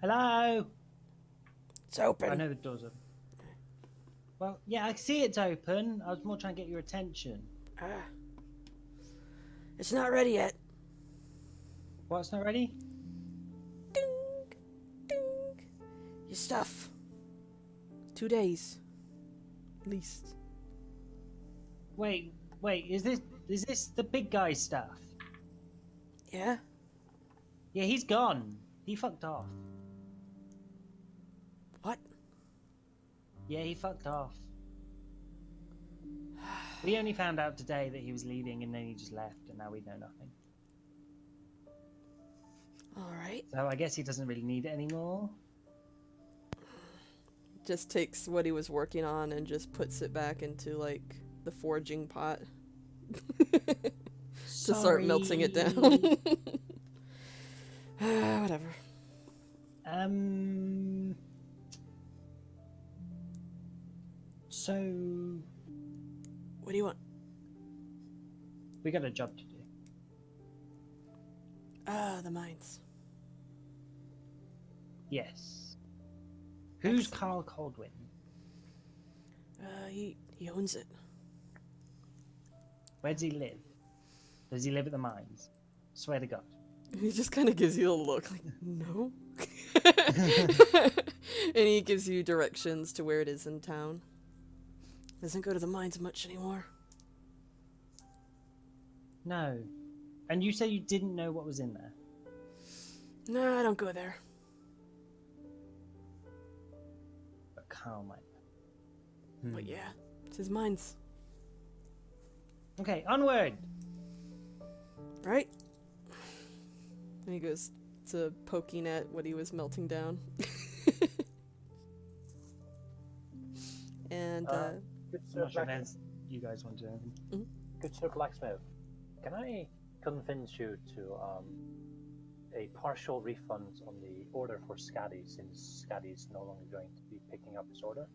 Hello. It's open! I know the door's open. Well, yeah, I see it's open. I was more trying to get your attention. It's not ready yet. What's not ready? Ding! Ding! Your stuff. 2 days. At least. Wait, is this the big guy stuff? Yeah? Yeah, he's gone. He fucked off. What? Yeah, he fucked off. We only found out today that he was leaving and then he just left and now we know nothing. Alright. So I guess he doesn't really need it anymore. Just takes what he was working on and just puts it back into, like, the forging pot. To start melting it down. Whatever. So What do you want? we got a job to do. The mines. Yes. Who's Carl Coldwin? He owns it. Where does he live? Does he live at the mines? Swear to God. He just kind of gives you a look like, no. And he gives you directions to where it is in town. Doesn't go to the mines much anymore. No. And you say you didn't know what was in there? No, I don't go there. But Carl might. But yeah, it's his mines. Okay, onward! Right? And he goes to poking at what he was melting down. And, Good I'm sir, not sure blacksmith. you guys want to do anything. Good sir, blacksmith. Can I convince you to a partial refund on the order for Scaddy, since Scaddy is no longer going to be picking up his order?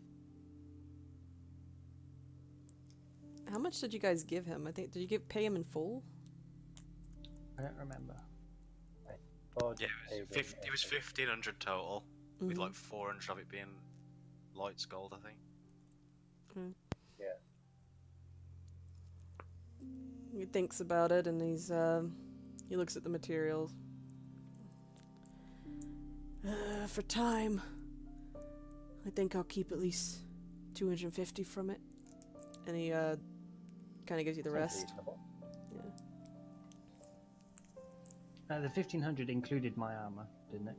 how much did you guys give him? I think, did you pay him in full? I don't remember. Oh, Yeah, it was 1,500 total, with like 400 of it being lights gold, I think. Yeah. He thinks about it and he looks at the materials. For time, I think I'll keep at least 250 from it. And he kind of gives you the Sounds rest. reasonable. The 1,500 included my armor, didn't it?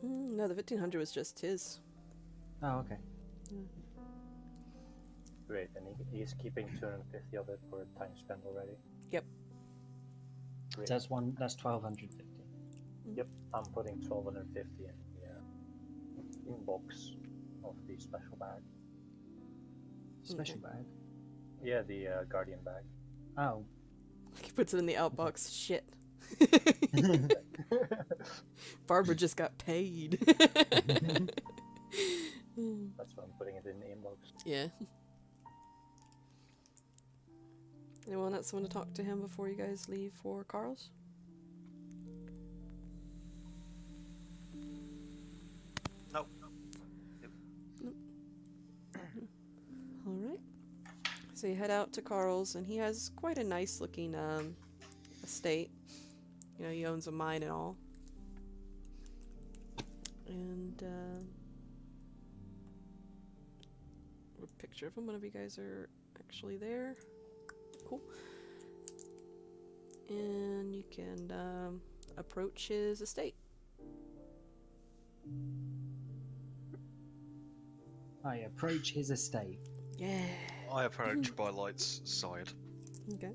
No, the 1,500 was just his. Oh, okay. Great, and he's keeping 250 of it for time spent already. Yep. Great. That's 1,250. Yep, I'm putting 1,250 in the inbox of the special bag. Special bag. Yeah, the Guardian bag. Oh. He puts it in the outbox. Shit. Barbara just got paid. That's why I'm putting it in the inbox. Yeah. Anyone else want to talk to him before you guys leave for Carl's? Nope. Alright. So you head out to Carl's, and he has quite a nice looking estate. You know, he owns a mine and all. And a picture of him. One of you guys are actually there. Cool. And you can approach his estate. I approach his estate. Yeah. I approach by Light's side. Okay.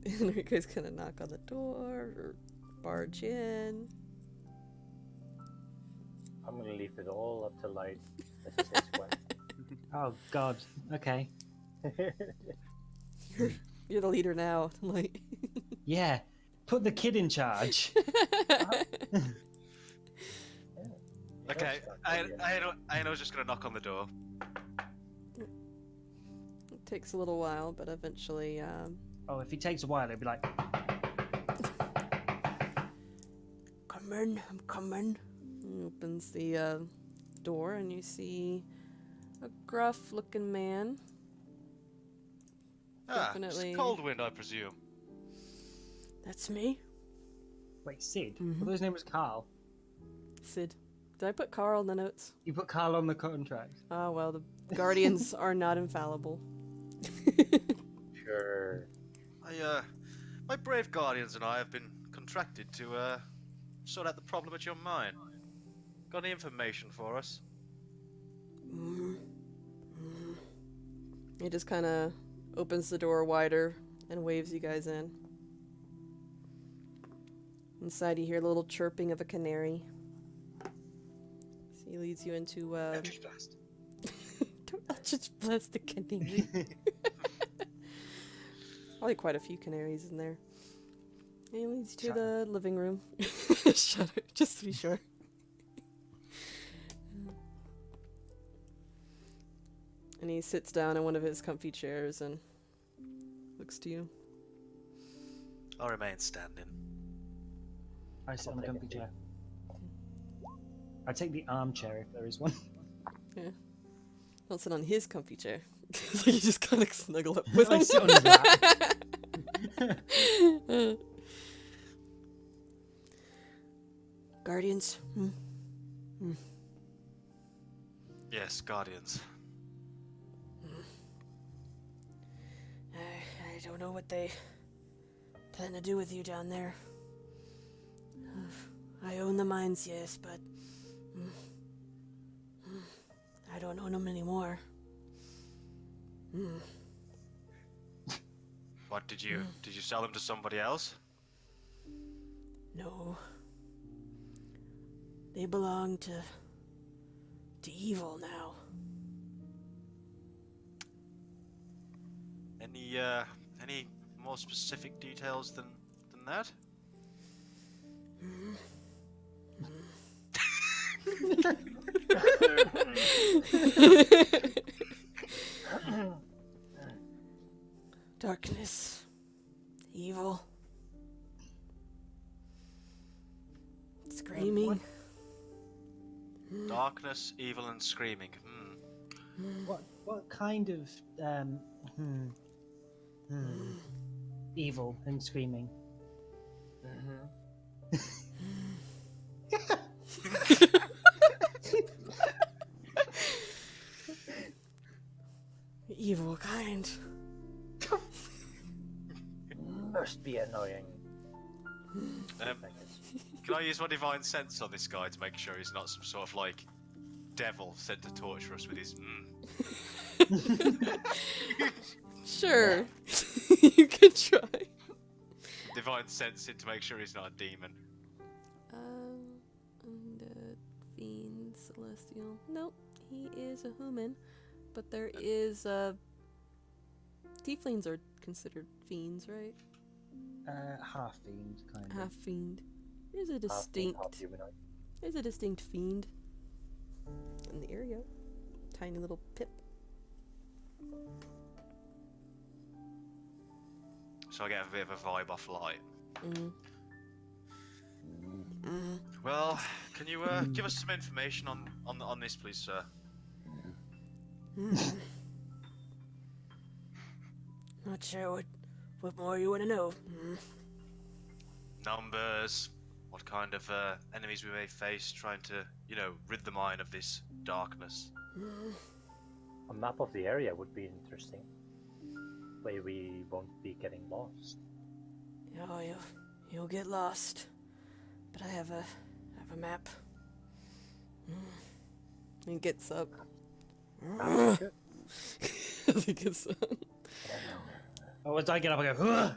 And you guys gonna knock on the door or barge in. I'm gonna leave it all up to Light. This is his way. Oh God. Okay. You're the leader now. Like. Yeah. Put the kid in charge. Okay, I was just gonna knock on the door. It takes a little while, but eventually, Oh, if he takes a while, it'll be like, Coming, I'm coming. He opens the door, and you see a gruff-looking man. Definitely. It's Coldwind, I presume. That's me, wait, Sid? Mhm. I thought his name was Carl. Sid. Did I put Carl in the notes? You put Carl on the contract. Oh, well, the Guardians are not infallible. Sure. My brave guardians and I have been contracted to sort out the problem at your mine. Got any information for us? He just kind of opens the door wider and waves you guys in. Inside, you hear the little chirping of a canary. So he leads you into. Eldritch Blast. Don't Eldritch Blast the canary. Probably quite a few canaries in there. And he leads you to the living room. Shut it, just to be sure. And he sits down in one of his comfy chairs and looks to you. I'll remain standing. I sit on the comfy chair. I take the armchair if there is one. Yeah. Don't sit on his comfy chair. So you just kind of snuggle up with I him. sit on his lap. Guardians. Yes, guardians. I don't know what they plan to do with you down there. I own the mines, yes, but I don't own them anymore. What did you sell them to somebody else? No. They belong to evil now. Any more specific details than that? Darkness. Evil. Screaming. Darkness, evil, and screaming. What kind of evil and screaming? Evil kind. Must be annoying. Can I use my divine sense on this guy to make sure he's not some sort of like devil sent to torture us with his Sure. You could try. divine sense it to make sure he's not a demon? Undead, fiend, celestial. Nope, he is a human. But there is tieflings are considered fiends, right? Half fiend, kind of. Half fiend. There's a Half fiend, distinct. half humanoid. There's a distinct fiend in the area. Tiny little pip. So I get a bit of a vibe off light. Mm. Well, can you give us some information on this, please, sir? Not sure what more you want to know. Numbers, what kind of enemies we may face, trying to, rid the mine of this darkness. A map of the area would be interesting. Way we won't be getting lost. Oh, you'll get lost. But I have a map. He gets up. Map is good. He gets up. Oh, as I get up, I go,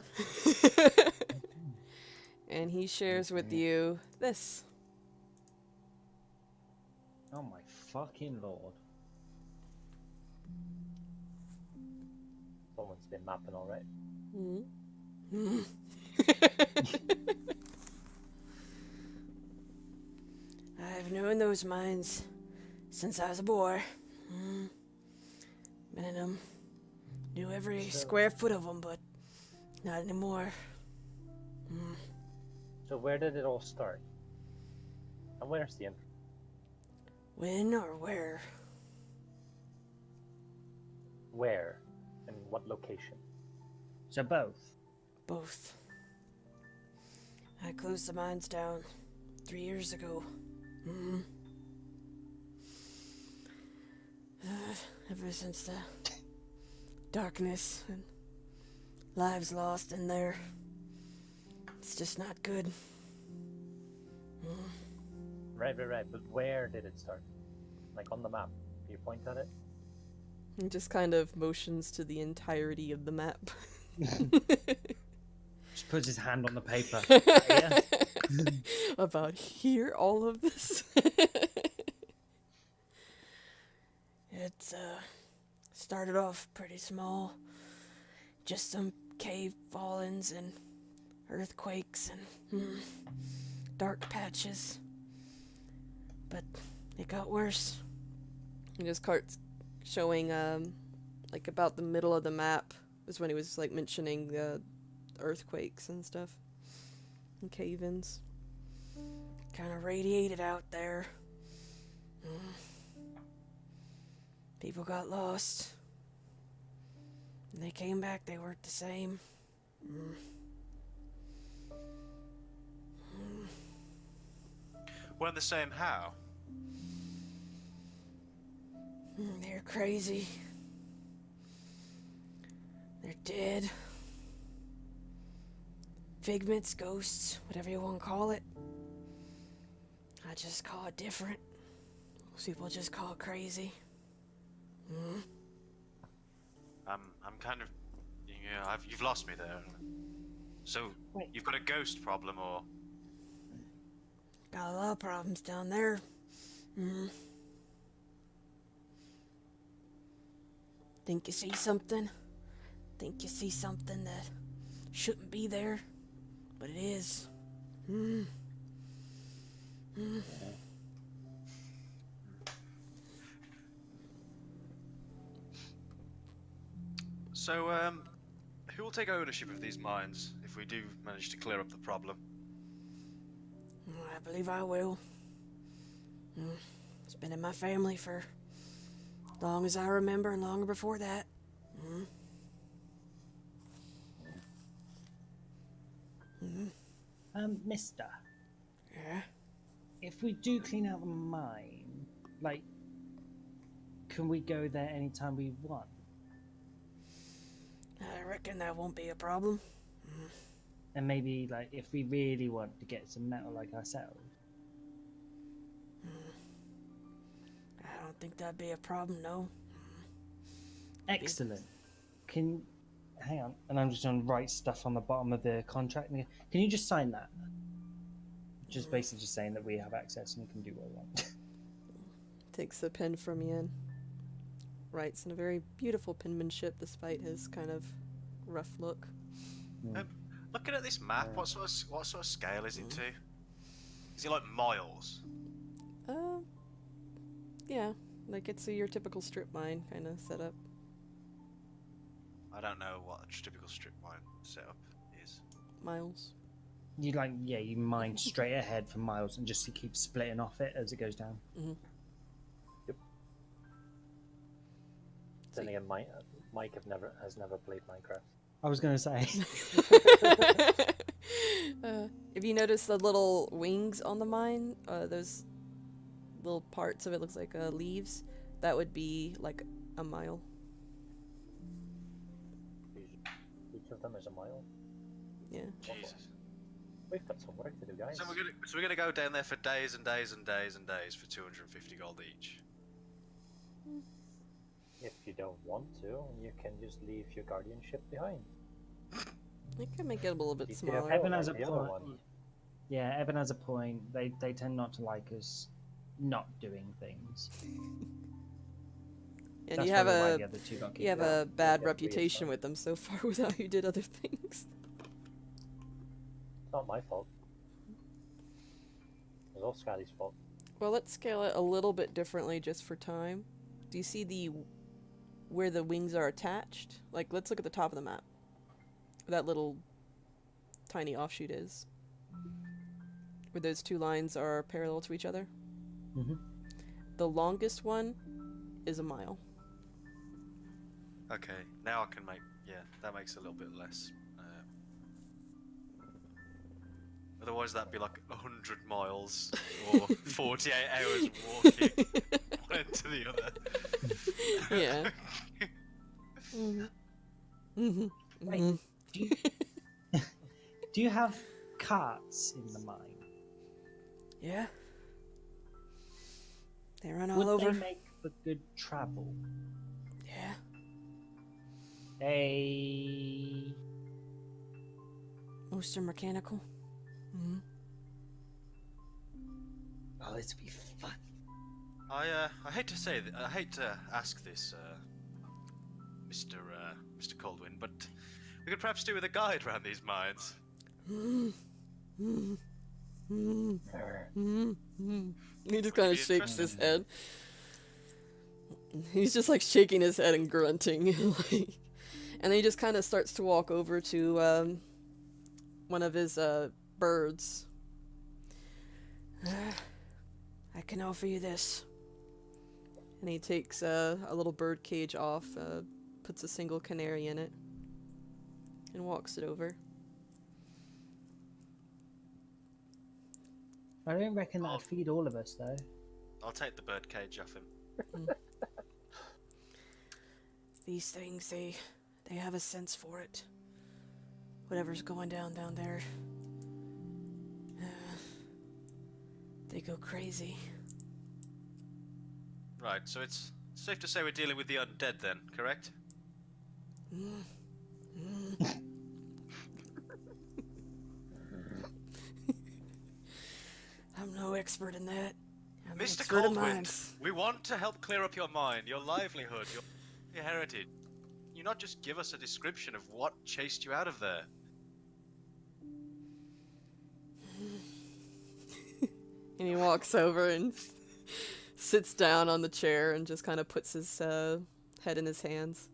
And he shares with you this. oh my fucking lord. Someone's been mapping alright. I've known those mines since I was a boy. Been in them. Knew every square foot of them, but not anymore. So where did it all start? And where's the end? When or where? Where? And what location? So both. Both. I closed the mines down 3 years ago. Ever since the darkness and lives lost in there, it's just not good. Right. But where did it start? Like on the map. Can you point at it? He just kind of motions to the entirety of the map. Just puts his hand on the paper. About here, all of this. It's started off pretty small. Just some cave fallings and earthquakes and dark patches. But it got worse. He just starts showing, like about the middle of the map was when he was like mentioning the earthquakes and stuff and cave-ins. Kind of radiated out there. People got lost. When they came back, they weren't the same. Weren't the same how? They're crazy. They're dead. Figments, ghosts, whatever you want to call it. I just call it different. Most people just call it crazy. I'm kind of, you've lost me there. So Wait. you've got a ghost problem, or Got a lot of problems down there. Think you see something? Think you see something that shouldn't be there, but it is. so who will take ownership of these mines if we do manage to clear up the problem? I believe I will. It's been in my family for as long as I remember and longer before that. Mister, Yeah? if we do clean out the mine, like, can we go there anytime we want? I reckon that won't be a problem. And maybe, like, if we really want to get some metal like ourselves. I don't think that'd be a problem, no. Excellent. Hang on, and I'm just going to write stuff on the bottom of the contract. Can you just sign that? Just basically just saying that we have access and can do what we want. Takes the pen from Ian. Writes in a very beautiful penmanship despite his kind of rough look. Looking at this map, what sort of scale is it to? Is it like miles? Yeah, like it's your typical strip mine kind of setup. I don't know what a typical strip mine setup is. Miles. You you mine straight ahead for miles and just keep splitting off it as it goes down. Then again, Mike has never played Minecraft. I was going to say. If you notice the little wings on the mine, those little parts of it looks like leaves, that would be like a mile. Each of them is a mile. Yeah. Jesus. We've got some work to do, guys. So we're gonna go down there for days and days and days and days for 250 gold each. If you don't want to, you can just leave your guardianship behind. It can make it a little bit GTA smaller. Evan has a the other point. one. Yeah, Evan has a point. They tend not to like us not doing things. And That's you have probably why a the other two got you have kicked out. a bad Yeah, reputation weird with them so far with how you did other things. It's not my fault. It's all Scotty's fault. Well, let's scale it a little bit differently just for time. Do you see where the wings are attached? Like, let's look at the top of the map. Where that little tiny offshoot is. Where those two lines are parallel to each other. Mhm. The longest one is a mile. Okay, now I can make. Yeah, that makes a little bit less. Otherwise, that'd be like 100 miles or 48 hours walking one end to the other. Yeah. Wait, do you have carts in the mine? Yeah. They run all Would over. they make for good travel? Yeah. They... Most are mechanical. Mm-hmm. Oh, this would be fun. I hate to say I hate to ask this, Mr. Coldwind, but we could perhaps do with a guide around these mines. He just kind of shakes his head. He's just like shaking his head and grunting. Like, and then he just kind of starts to walk over to one of his birds. I can offer you this. And he takes a little bird cage off, puts a single canary in it, and walks it over. I don't reckon that'd feed all of us, though. I'll take the bird cage off him. These things, they have a sense for it. Whatever's going down there. They go crazy. Right, so it's safe to say we're dealing with the undead then, correct? I'm no expert in that. I'm an Mr. expert in Coldwind, mines. we want to help clear up your mind, your livelihood, your heritage. You not just give us a description of what chased you out of there. And he walks over and sits down on the chair and just kind of puts his head in his hands.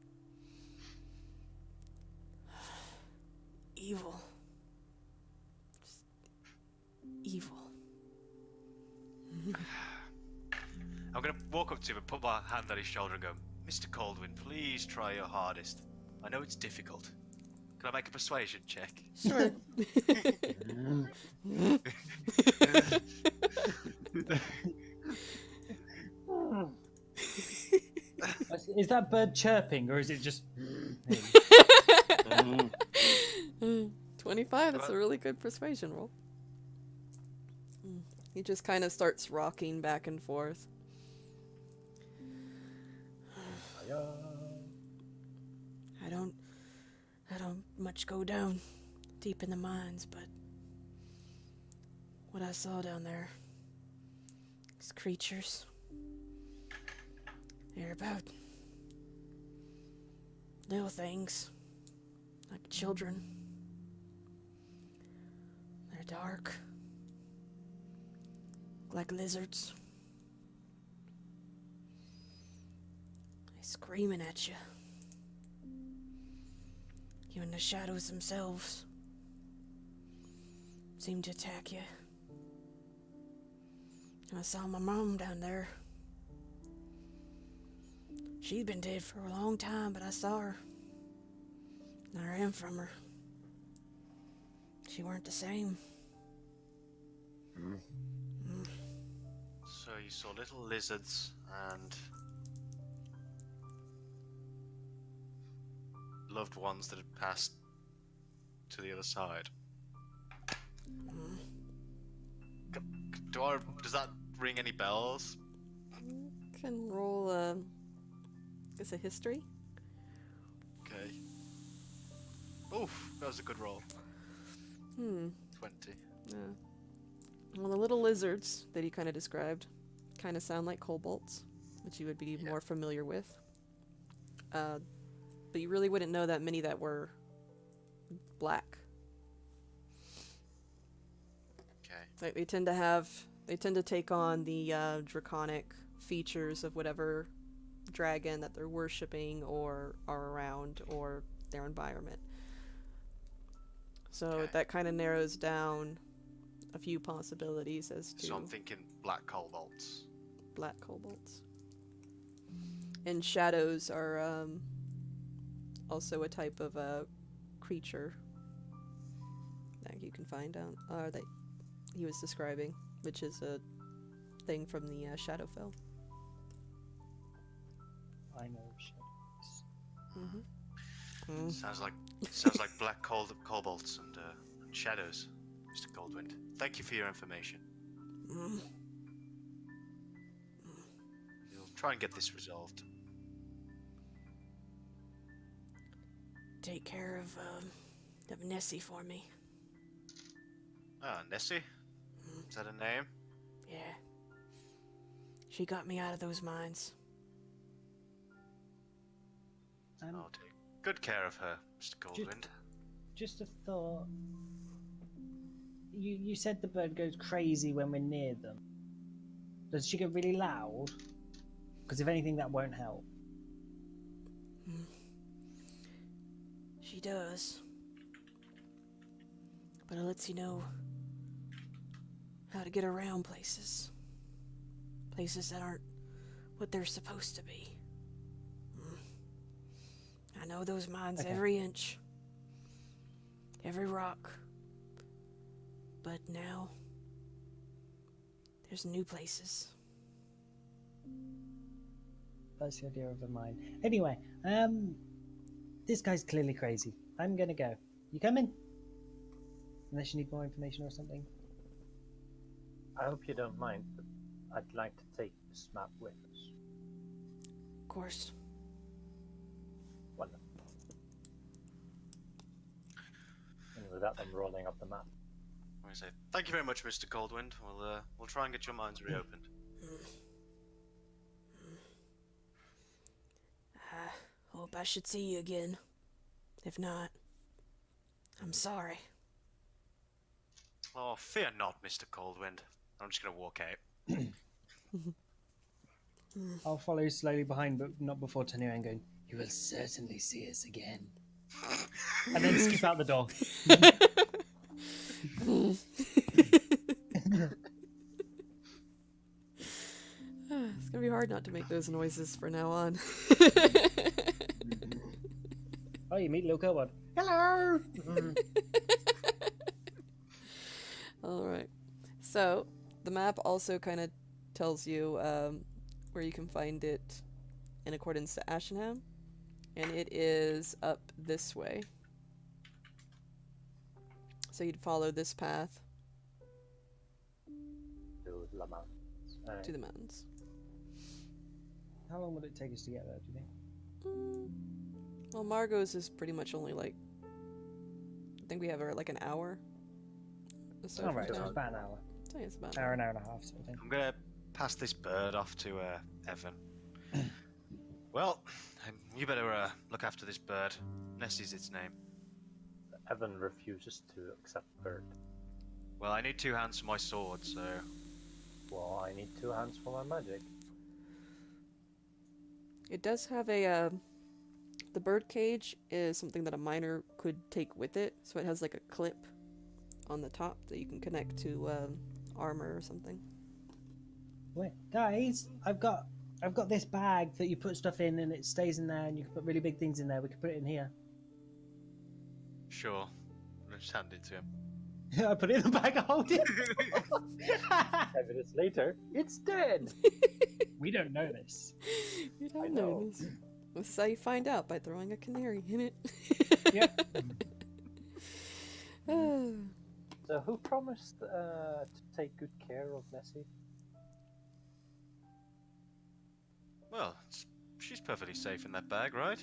Evil. Just evil. I'm gonna walk up to him and put my hand on his shoulder and go, Mr. Coldwind, please try your hardest. I know it's difficult. Can I make a persuasion check? Sure. Is that bird chirping, or is it just... 25, that's a really good persuasion roll. He just kind of starts rocking back and forth. I don't much go down deep in the mines, but what I saw down there, these creatures, they're about little things, like children. dark. Like lizards. They're screaming at you. Even the shadows themselves seem to attack you. I saw my mom down there. She'd been dead for a long time, but I saw her. And I ran from her. She weren't the same. So you saw little lizards and loved ones that had passed to the other side. Does that ring any bells? Can roll I guess a history. Okay. Oof, that was a good roll. 20. Yeah. Well, the little lizards that he kind of described kind of sound like kobolds, which you would be more familiar with. But you really wouldn't know that many that were black. Okay. Like they tend to take on the draconic features of whatever dragon that they're worshipping or are around or their environment. So Okay. that kind of narrows down a few possibilities as to So I'm thinking black kobolds. black kobolds. And shadows are also a type of creature that you can find out, that he was describing, which is a thing from the Shadowfell. I know shadows. Mm-hmm. Sounds like black kobolds and shadows, Mr. Goldwind. Thank you for your information. We'll try and get this resolved. Take care of Nessie for me. Ah, Nessie? Is that a name? Yeah. She got me out of those mines. I'll take good care of her, Mr. Goldwind. Just a thought. You said the bird goes crazy when we're near them. Does she get really loud? Because if anything, that won't help. She does. But it lets you know how to get around places. Places that aren't what they're supposed to be. I know those mines every inch. Every rock. But now there's new places. That's the idea of a mine. Anyway, this guy's clearly crazy. I'm gonna go. You coming? Unless you need more information or something. I hope you don't mind, but I'd like to take this map with us. Of course. Wonderful. And with that, I'm rolling up the map. I say thank you very much, Mr. Goldwind. We'll try and get your minds reopened. I hope I should see you again. If not, I'm sorry. Oh, fear not, Mr. Goldwind. I'm just gonna walk out. I'll follow slowly behind, but not before turning around and going, "You will certainly see us again." And then skip out the door. It's gonna be hard not to make those noises from now on. Oh, you meet Luca, what? Hello! Alright. So, the map also kind of tells you where you can find it in accordance to Ashenham. And it is up this way. So you'd follow this path To La Mountains. to the mountains. How long would it take us to get there, do you think? Well, Margot's is pretty much only like... I think we have like an hour. Or so Oh, from right, so town. it's about an hour. So yeah, it's about Hour and a half, sort of thing. I'm gonna pass this bird off to Evan. Well, you better look after this bird. Nessie's its name. Evan refuses to accept bird. Well, I need 2 hands for my sword, so... Well, I need 2 hands for my magic. It does have a, the bird cage is something that a miner could take with it, so it has like a clip on the top that you can connect to armor or something. Wait, guys, I've got this bag that you put stuff in and it stays in there, and you can put really big things in there. We can put it in here. Sure. I'll just hand it to him. I put it in the bag. I hold it. 10 minutes later, it's dead! We don't know this. You I don't know. know this. This is how you find out, by throwing a canary in it. Yep. So who promised to take good care of Nessie? Well, she's perfectly safe in that bag, right?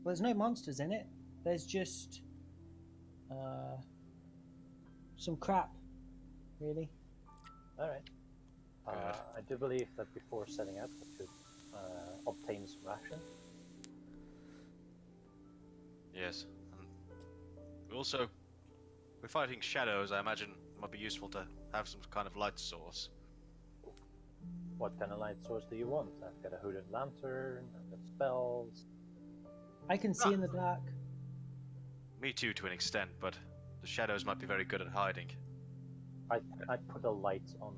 Well, there's no monsters in it. There's just some crap, really. Alright. Good. I do believe that before setting out, we should obtain some ration. Yes. And also, we're fighting shadows. I imagine it might be useful to have some kind of light source. What kind of light source do you want? I've got a hooded lantern, I've got spells. I can see in the dark. Me too, to an extent, but the shadows might be very good at hiding. I put a light on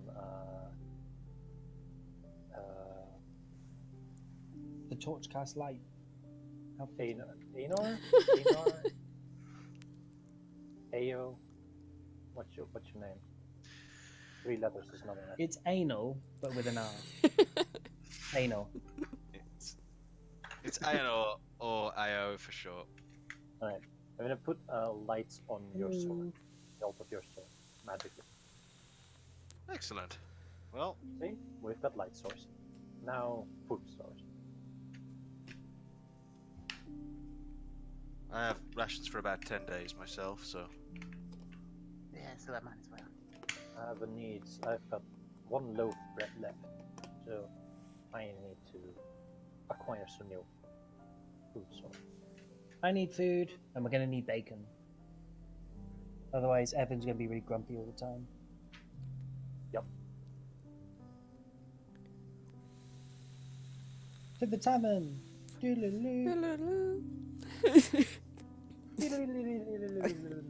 The torch cast light. How Anor? Anor? Ao? What's your name? 3 letters is not enough. It's anal, but with an R. Anal. It's Aon or Io for sure. Alright, I'm gonna put lights on your sword. Hilt of your sword. Magically. Excellent. Well, See? We've got light source. Now, food source. I have rations for about 10 days myself, so... Yeah, so I might as well. I have a needs. I've got 1 loaf bread left. So, I need to acquire some new food source. I need food, and we're gonna need bacon. Otherwise, Evan's gonna be really grumpy all the time. Yep. To the tavern. Doodaloo.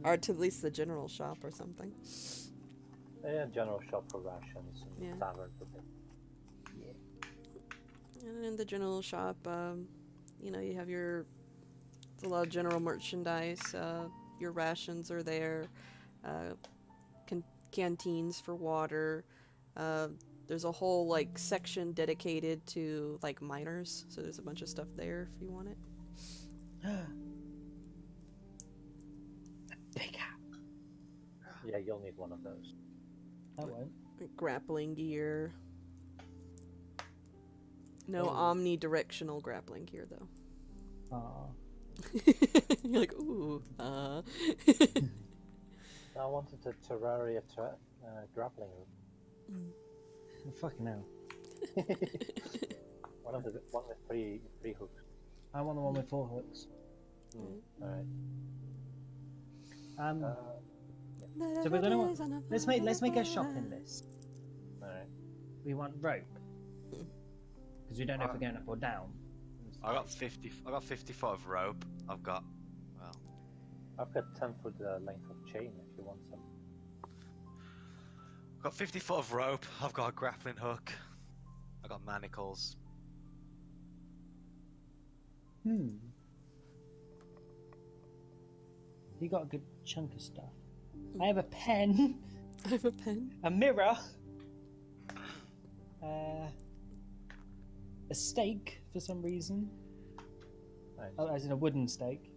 Or to at least the general shop or something. Yeah, general shop for rations and Yeah. tavern for bit. And in the general shop, you know, you have a lot of general merchandise. Your rations are there. Canteens for water. There's a whole like section dedicated to like miners. So there's a bunch of stuff there if you want it. Big hat. Yeah, you'll need one of those. I won't. Like grappling gear. No Oh. omnidirectional grappling gear though. Aw. You're like, ooh, I wanted a Terraria grappling hook. Fucking hell. One with 3 hooks. I want the one with 4 hooks. Alright. So we're gonna let's make a shopping list. Alright. We want rope because we don't know if we're going up or down. I got 54 of rope. I've got, well, I've got 10 foot length of chain if you want some. I've got 54 of rope. I've got a grappling hook. I got manacles. You got a good chunk of stuff. I have a pen, I have a pen. a mirror, a stake for some reason. Nice. Oh, as in a wooden stake.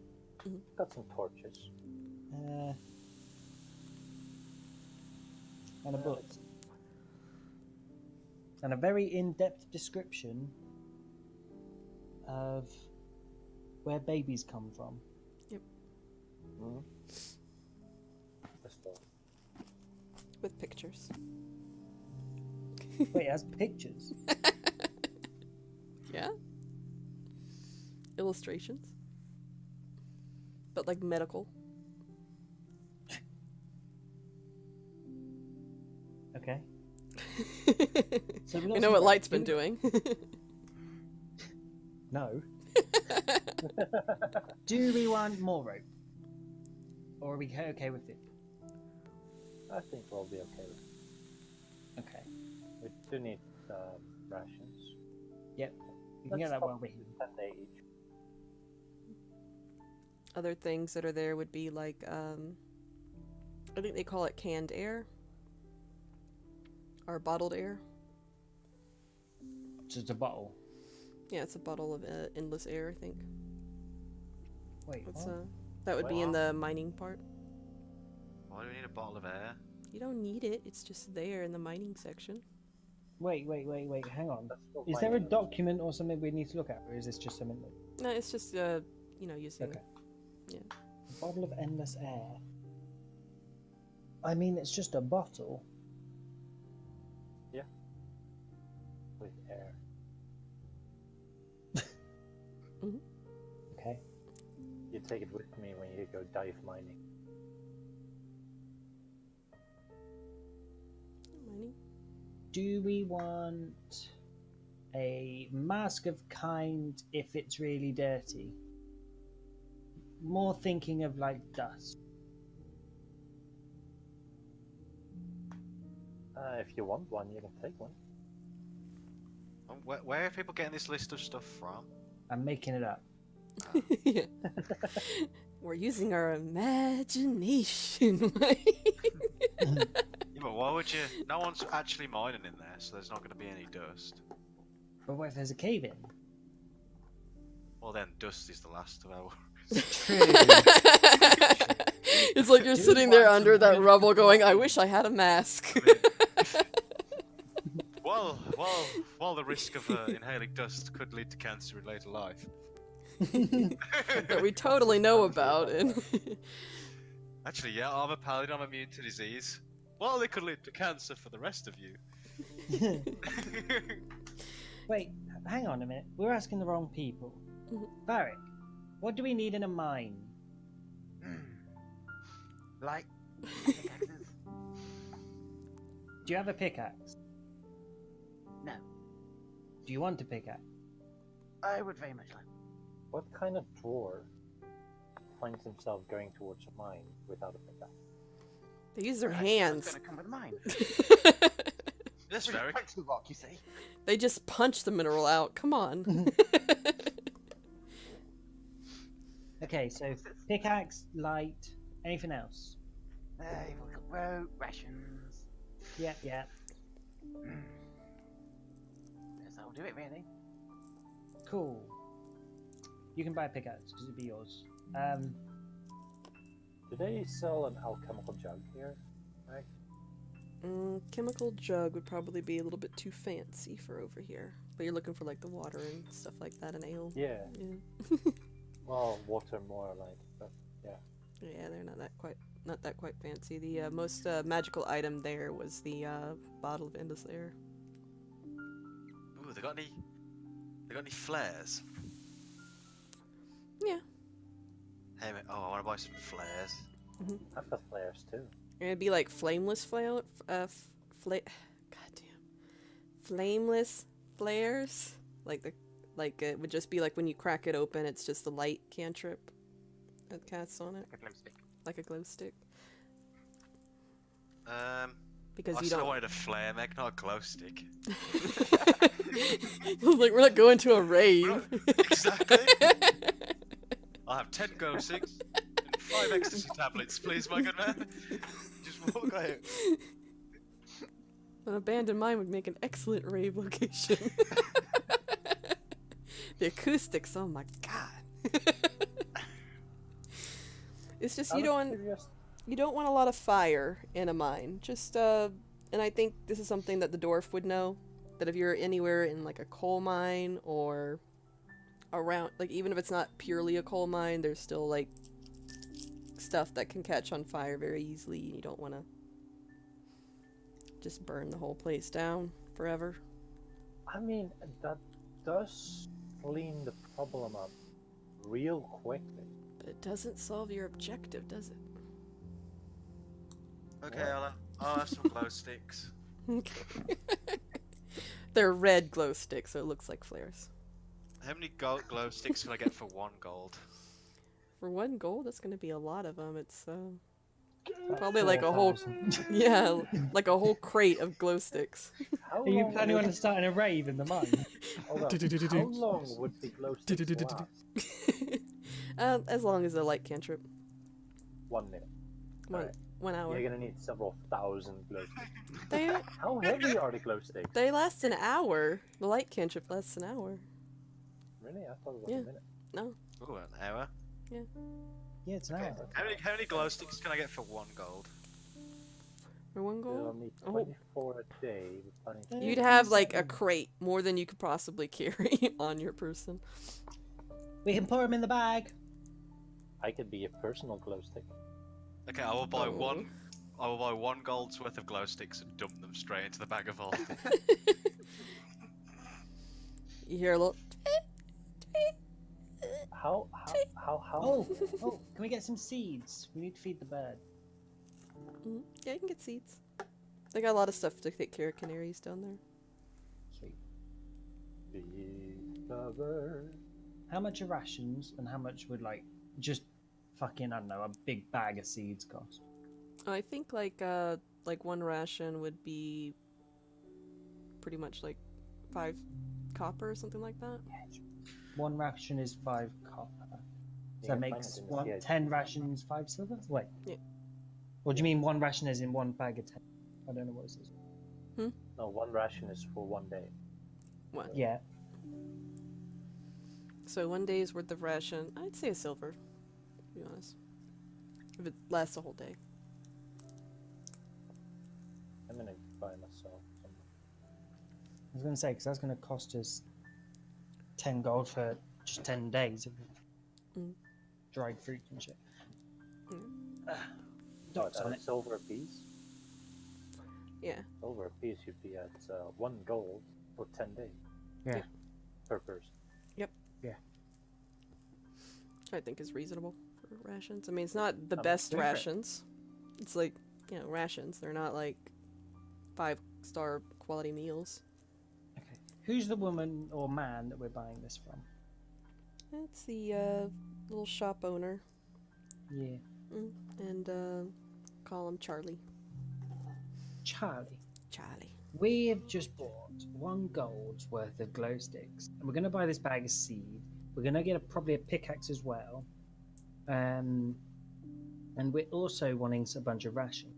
Got some torches. And a book. And a very in-depth description of where babies come from. Pistol. With pictures. Wait, it has pictures. Yeah? Illustrations. But like medical. Okay. So we we got know some what rope. Light's been doing. No. Do we want more rope? Or are we okay with it? I think we'll be okay with it. Okay. We do need rations. Yep. You can get that while we're here. 10 day each. Other things that are there would be like, I think they call it canned air. Or bottled air. Just a bottle. Yeah, it's a bottle of endless air, I think. Wait, It's, what? that would be in the mining part. Why do we need a bottle of air? You don't need it, it's just there in the mining section. Wait, hang on. That's still Is there a mining. document or something we need to look at, or is this just something that... No, it's just, using... Okay. Yeah. A bottle of endless air. I mean, it's just a bottle. With air. Okay. You take it with me when you go dive mining. Mining? Do we want a mask of kind if it's really dirty? More thinking of like dust. If you want one, you can take one. Where are people getting this list of stuff from? I'm making it up. Yeah. We're using our imagination. Yeah, but why would you? No one's actually mining in there, so there's not going to be any dust. But what if there's a cave in? Well, then dust is the last of our. It's like you're sitting there under that rubble going, I wish I had a mask. While the risk of inhaling dust could lead to cancer in later life. That we totally know about. And Actually, yeah, I'm a paladin, I'm immune to disease. Well, it could lead to cancer for the rest of you. Wait, hang on a minute. We're asking the wrong people. Mhm. Varric, what do we need in a mine? Like pickaxes? Do you have a pickaxe? No. Do you want a pickaxe? I would very much like. What kind of dwarf finds himself going towards a mine without a pickaxe? they use their That's hands. gonna come with mine. That's Really very. punch the rock, you see. They just punch the mineral out. Come on. Okay, so pickaxe, light, anything else? We've got rope, rations. Yeah. Yes, that'll do it, really. Cool. You can buy a pickaxe because it'd be yours. Do they sell an alchemical jug here? Chemical jug would probably be a little bit too fancy for over here. But you're looking for like the water and stuff like that, and ale. Yeah. Yeah. Well, water more like, but yeah. Yeah, they're not that quite fancy. The most magical item there was the bottle of endless air. Ooh, they got any flares? Yeah. Hey, mate, I want to buy some flares. I've got flares too. It'd be like flameless flameless flares. Like it would just be like when you crack it open, it's just a light cantrip that casts on it, Like a glow stick. like a glow stick. I Because you still don't. wanted a flare, Meg, not a glow stick. Like we're not going to a rave. Exactly. I'll have 10 glow sticks and 5 ecstasy tablets, please, my good man. Just walk out. An abandoned mine would make an excellent rave location. The acoustics, oh my god. It's just you don't want a lot of fire in a mine. Just and I think this is something that the dwarf would know, that if you're anywhere in like a coal mine or around, like even if it's not purely a coal mine, there's still like stuff that can catch on fire very easily. You don't want to just burn the whole place down forever. I mean, that does clean the problem up real quickly. But it doesn't solve your objective, does it? Okay, I'll have some glow sticks. Okay. They're red glow sticks, so it looks like flares. How many glow sticks can I get for 1 gold? For 1 gold, that's gonna be a lot of them. It's About probably like a whole 4,000. yeah, like a whole crate of glow sticks. How Are you long planning would- on starting a rave in the mine? Hold on. How long would the glow sticks last? As long as they're light cantrip. 1 minute. One, Alright. 1 hour. You're gonna need several thousand glow sticks. They How heavy are the glow sticks? they last an hour. The light cantrip lasts an hour. Really? I thought it was Yeah. a minute. No. Ooh, an hour. Yeah, it's an hour. How many glow sticks can I get for 1 gold? For 1 You'll gold? need Oh. 24 a day. with plenty- You'd have like a crate, more than you could possibly carry on your person. We can pour them in the bag. I could be a personal glow stick. Okay, I will buy Oh. one. I will buy 1 gold's worth of glow sticks and dump them straight into the bag of holding. You hear a little. How? Oh, oh, can we get some seeds? We need to feed the bird. Yeah, you can get seeds. They got a lot of stuff to take care of canaries down there. Sweet. Feed the bird. How much are rations and how much would just fucking, I don't know, a big bag of seeds cost? I think like 1 ration would be pretty much like 5 copper or something like that. 1 ration is 5 copper. So Yeah, that mine makes is in the CIG. 10 rations 5 silver? Wait. Yeah. What do you mean 1 ration is in 1 bag of 10? I don't know what this is. No, 1 ration is for 1 day. What? Yeah. So 1 day's worth of ration, I'd say a silver, to be honest. If it lasts a whole day. I'm gonna buy myself some. I was going to say, because that's going to cost us 10 gold for just 10 days of dried fruit and shit. Dots What, on at it. silver a piece? Yeah. Silver a piece should be at 1 gold for 10 days. Yeah. Per person. I think is reasonable for rations. I mean, it's not the I'm best go for it. rations. It's like, rations. They're not like 5-star quality meals. Okay. Who's the woman or man that we're buying this from? That's the little shop owner. Yeah. And call him Charlie. Charlie. Charlie. We have just bought 1 gold's worth of glow sticks, and we're going to buy this bag of seed. We're going to get probably a pickaxe as well, and we're also wanting a bunch of ration.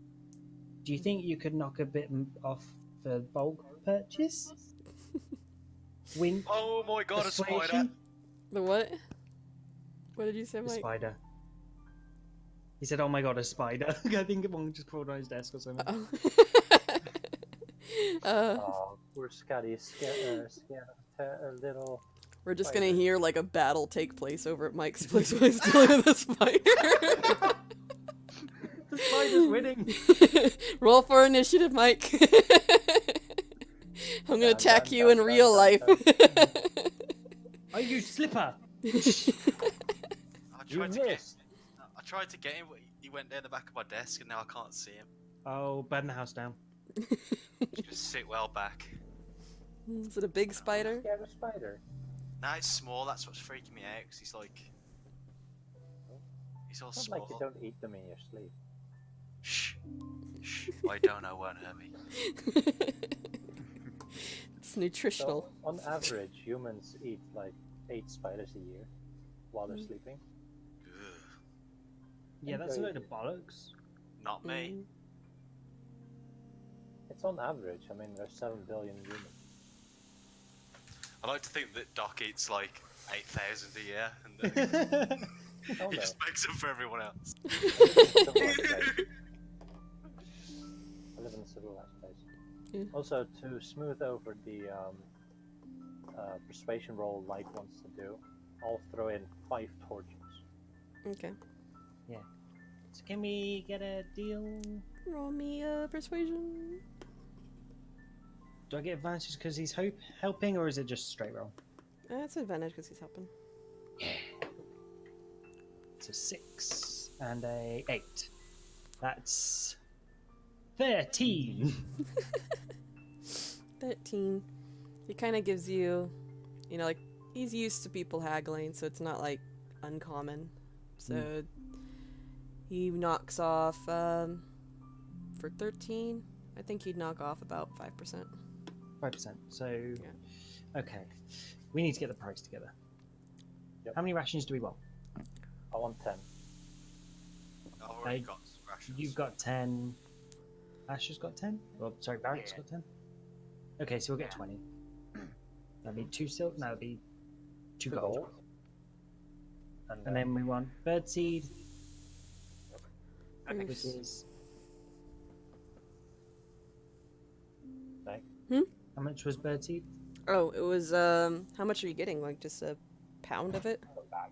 Do you think you could knock a bit off for bulk purchase? Wink. Oh my god, a spider! persuasion? The what? What did you say, A Mike? spider. He said, "Oh my god, a spider!" I think one just crawled on his desk or something. Oh, poor Scotty is a little. We're just Spider. gonna hear like a battle take place over at Mike's place while he's dealing with a spider. The spider's winning. Roll for initiative, Mike. I'm gonna attack you in real life. Oh, you slipper! I You tried to get. missed. I tried to get him. But he went down the back of my desk, and now I can't see him. Oh, burn the house down. Just sit well back. Is it a big spider? Scared of spider. Nah, it's small. That's what's freaking me out. Cause he's like. He's all It's not small. like you don't eat them in your sleep. Shh. Shh. I don't know what hurt me. It's nutritional. So, on average, humans eat like 8 spiders a year while they're sleeping. Ugh, Yeah, that's a load of bollocks. not me. Mm. It's on average. I mean, there's 7 billion humans. I like to think that Doc eats like 8,000 a year, and Oh he no. just makes them for everyone else. Civilized place. I live in a civilized place. Yeah. Also, to smooth over the persuasion roll Light wants to do, I'll throw in 5 torches. Okay. So can we get a deal? Roll me a persuasion. Do I get advantage because he's helping, or is it just straight roll? That's an advantage because he's helping. It's a 6 and a 8. That's 13. 13. He kind of gives you, you know, like, he's used to people haggling, so it's not, like, uncommon. So he knocks off, for 13, I think he'd knock off about 5%. 5%. So, okay. We need to get the price together. Yep. How many rations do we want? I want 10. I've already Hey, got rations. You've got 10. Ash has got 10? Well, sorry, Barrett's Yeah. got 10. Okay, so we'll get Yeah. 20. That'd be 2 silver. No, that'd be 2 2 gold. gold. And then we want birdseed, Okay. which is. Like, How much was birdseed? Oh, it was, how much are you getting? Like, just a pound of it? a bag.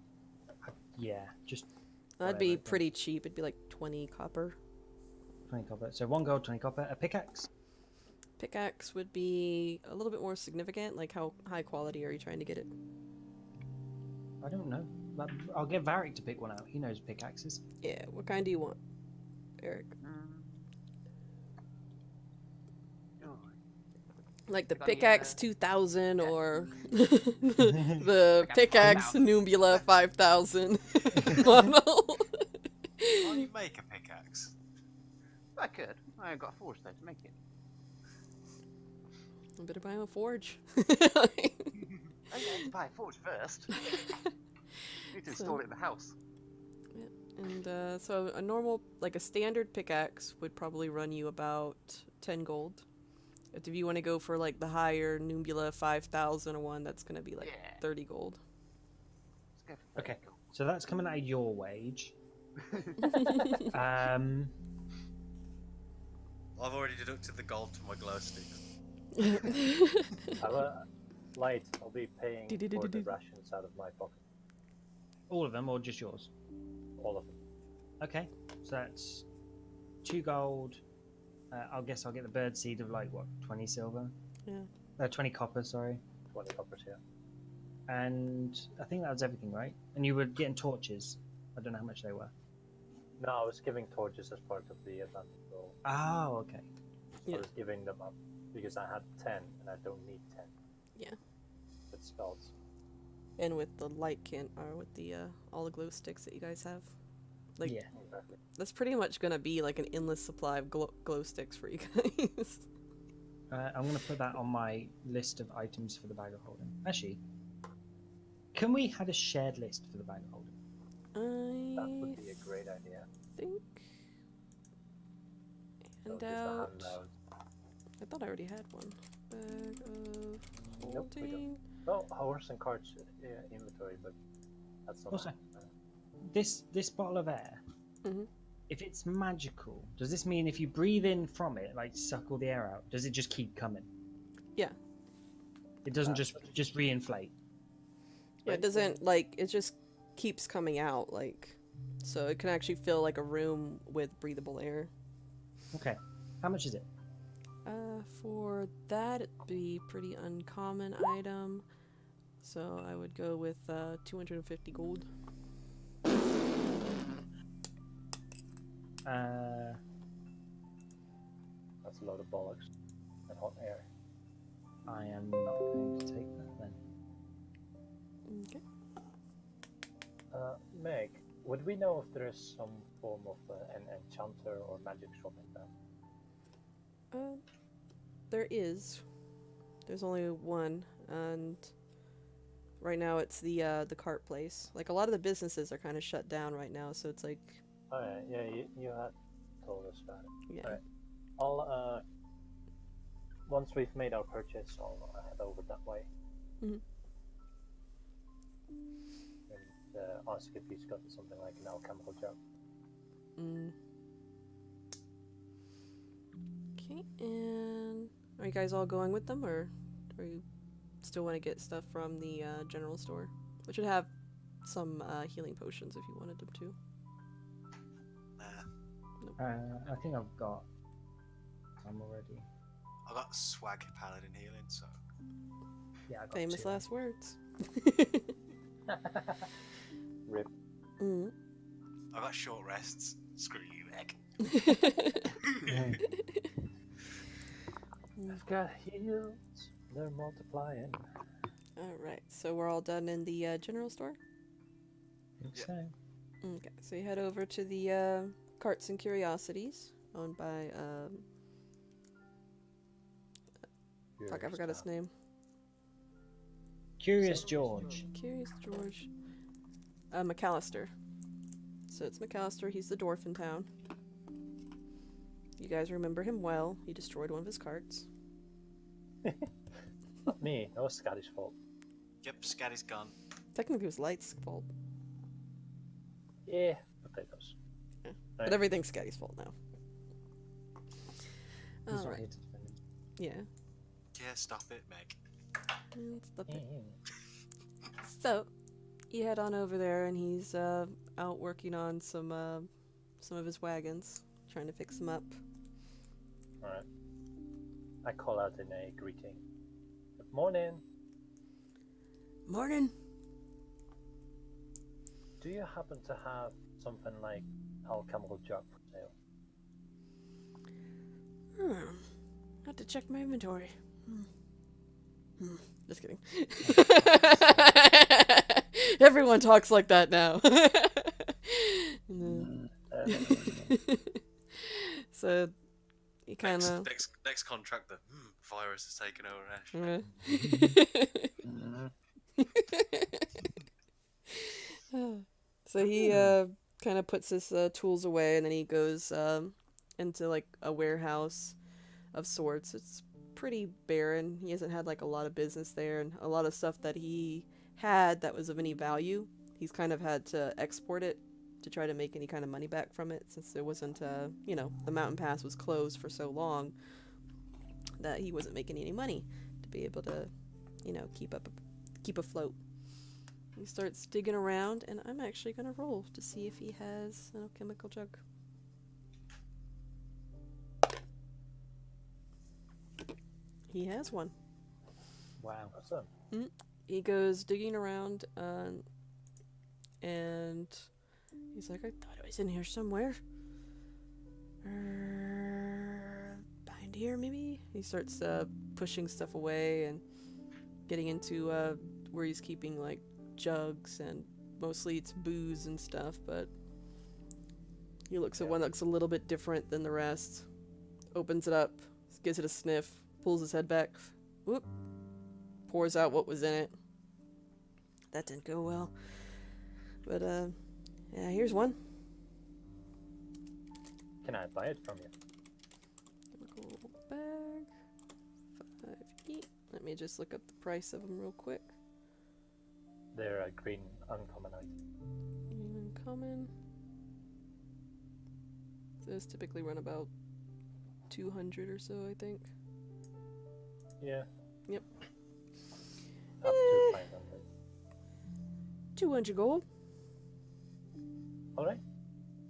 Yeah, just That'd be Whatever, yeah. pretty cheap. It'd be like 20 copper. 20 copper. So 1 gold, 20 copper. A pickaxe? Pickaxe would be a little bit more significant. Like, how high quality are you trying to get it? I don't know. But I'll get Varric to pick one out. He knows pickaxes. Yeah, what kind do you want, Eric? Oh, Like the Got any, pickaxe 2000 yeah. or the Pickaxe pickaxe 5000. Numbula 5000 model? Why don't you make a pickaxe? I could. I got a forge though to make it. I better buy him a forge. I need to buy a forge first. Need to install So- it in the house. And so a normal, like a standard pickaxe would probably run you about 10 gold. If you want to go for like the higher Numbula 5000 one, that's going to be like Yeah. 30 gold. Let's go for Okay. 30 So that's coming out of your wage. gold. Um, I've already deducted the gold from my glow sticks. Light, I'll be paying for the rations out of my pocket. all of them or just yours? All of them. Okay. So that's 2 gold. I'll guess I'll get the birdseed of like, what, 20 silver? Yeah. 20 copper, sorry. 20 coppers here. And I think that was everything, right? And you were getting torches. I don't know how much they were. No, I was giving torches as part of the Atlantic roll. Oh, okay. Yeah. I was giving them up because I had 10 and I don't need 10. Yeah. With spells. And with the light can, or with the all the glow sticks that you guys have, like Yeah. Exactly. that's pretty much gonna be like an endless supply of glow sticks for you guys. I'm going to put that on my list of items for the bag of holding. Actually, can we have a shared list for the bag of holding? That would be a great idea. think So hand just a out. handout. I thought I already had one. Bag of Nope, we don't. holding. Oh, horse and carts inventory, but that's not. Also, this bottle of air, Mhm. if it's magical, does this mean if you breathe in from it, like suck all the air out, does it just keep coming? Yeah. It doesn't just reinflate. Yeah, it doesn't like it just keeps coming out like, so it can actually fill like a room with breathable air. Okay. How much is it? For that it'd be pretty uncommon item, so I would go with 250 gold. That's a load of bollocks and hot air. I am not going to take that then. Okay. Meg, would we know if there is some form of an enchanter or magic shop in town? There is. There's only one, and right now it's the cart place. Like a lot of the businesses are kind of shut down right now, so it's like, Oh yeah, you had told us about it. yeah. Alright. I'll once we've made our purchase, I'll head over that way. Mhm. And ask if he's got something like an alchemical jug. Mm. Okay, and are you guys all going with them, or you still want to get stuff from the general store, which would have some healing potions if you wanted them to? Nah. I think I've got some already. I got swag paladin healing, so Yeah, I got Famous 2. last words. Rip. Mm. I got short rests. Screw you, egg. I've got heals. They're multiplying. Alright, so we're all done in the general store? Think Yeah. so. Okay, so you head over to the Carts and Curiosities, owned by, fuck, I forgot his name. Curious George. Curious George. McAllister. So it's McAllister, he's the dwarf in town. You guys remember him well. He destroyed one of his carts. Not me. That was Scotty's fault. Yep, Scatty's gone. Technically it was Light's fault, Yeah, potatoes. Yeah. Right. but everything's Scatty's fault now. He's not Alright, here to defend him. yeah. Yeah, stop it, Meg. It's the Yeah, thing. yeah. So, you head on over there, and he's out working on some of his wagons, trying to fix them up. Alright. I call out in a greeting. Good morning. Morning. Do you happen to have something like alchemical jug for sale? Have to check my inventory. Just kidding. Everyone talks like that now. No. So, you kind of. Next contract, the virus has taken over Ash. So he kind of puts his tools away, and then he goes into like a warehouse of sorts. It's pretty barren. He hasn't had like a lot of business there, and a lot of stuff that he had that was of any value, he's kind of had to export it to try to make any kind of money back from it, since there wasn't the mountain pass was closed for so long that he wasn't making any money to be able to keep afloat. He starts digging around, and I'm actually gonna roll to see if he has an alchemical jug. He has one. Wow. Awesome. He goes digging around, and he's like, I thought it was in here somewhere. Behind here, maybe? He starts pushing stuff away and getting into where he's keeping like jugs, and mostly it's booze and stuff, but he looks at one that looks a little bit different than the rest, opens it up, gives it a sniff, pulls his head back, whoop, pours out what was in it. That didn't go well. But yeah, here's one. Can I buy it from you? Chemical bag, 5 each. Let me just look up the price of them real quick. They're a green uncommon item. Uncommon. Those typically run about 200 or so, I think. Yeah. Yep. Up to 500. 200 gold. Alright.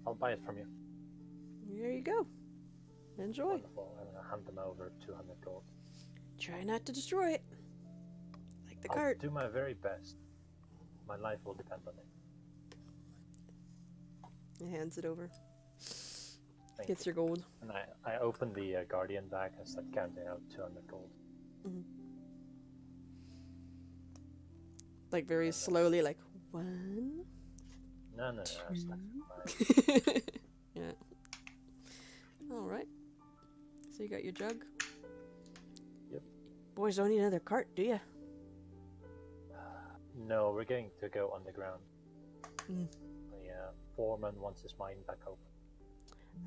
I'll buy it from you. There you go. Enjoy. Wonderful. I'm gonna hand them over 200 gold. Try not to destroy it. Like the I'll cart. do my very best. My life will depend on it. He hands it over. Thank Gets you. your gold. And I open the Guardian bag and start counting out 200 gold. Like very slowly, like 1. No. It's not fine. Yeah. Alright. So you got your jug? Boys don't need another cart, do ya? No, we're going to go underground. Mm. The foreman wants his mine back open.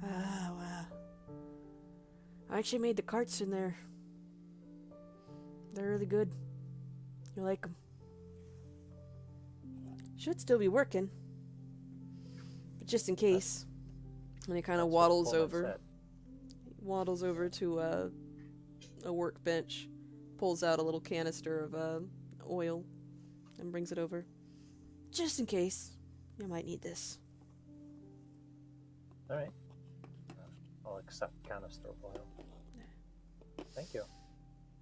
Ah, wow. I actually made the carts in there. They're really good. You like them? Should still be working. But just in case. And he kind of That's what waddles foreman over. said. Waddles over to a workbench, pulls out a little canister of oil, and brings it over. Just in case. You might need this. Alright. I'll accept canister of oil. Thank you.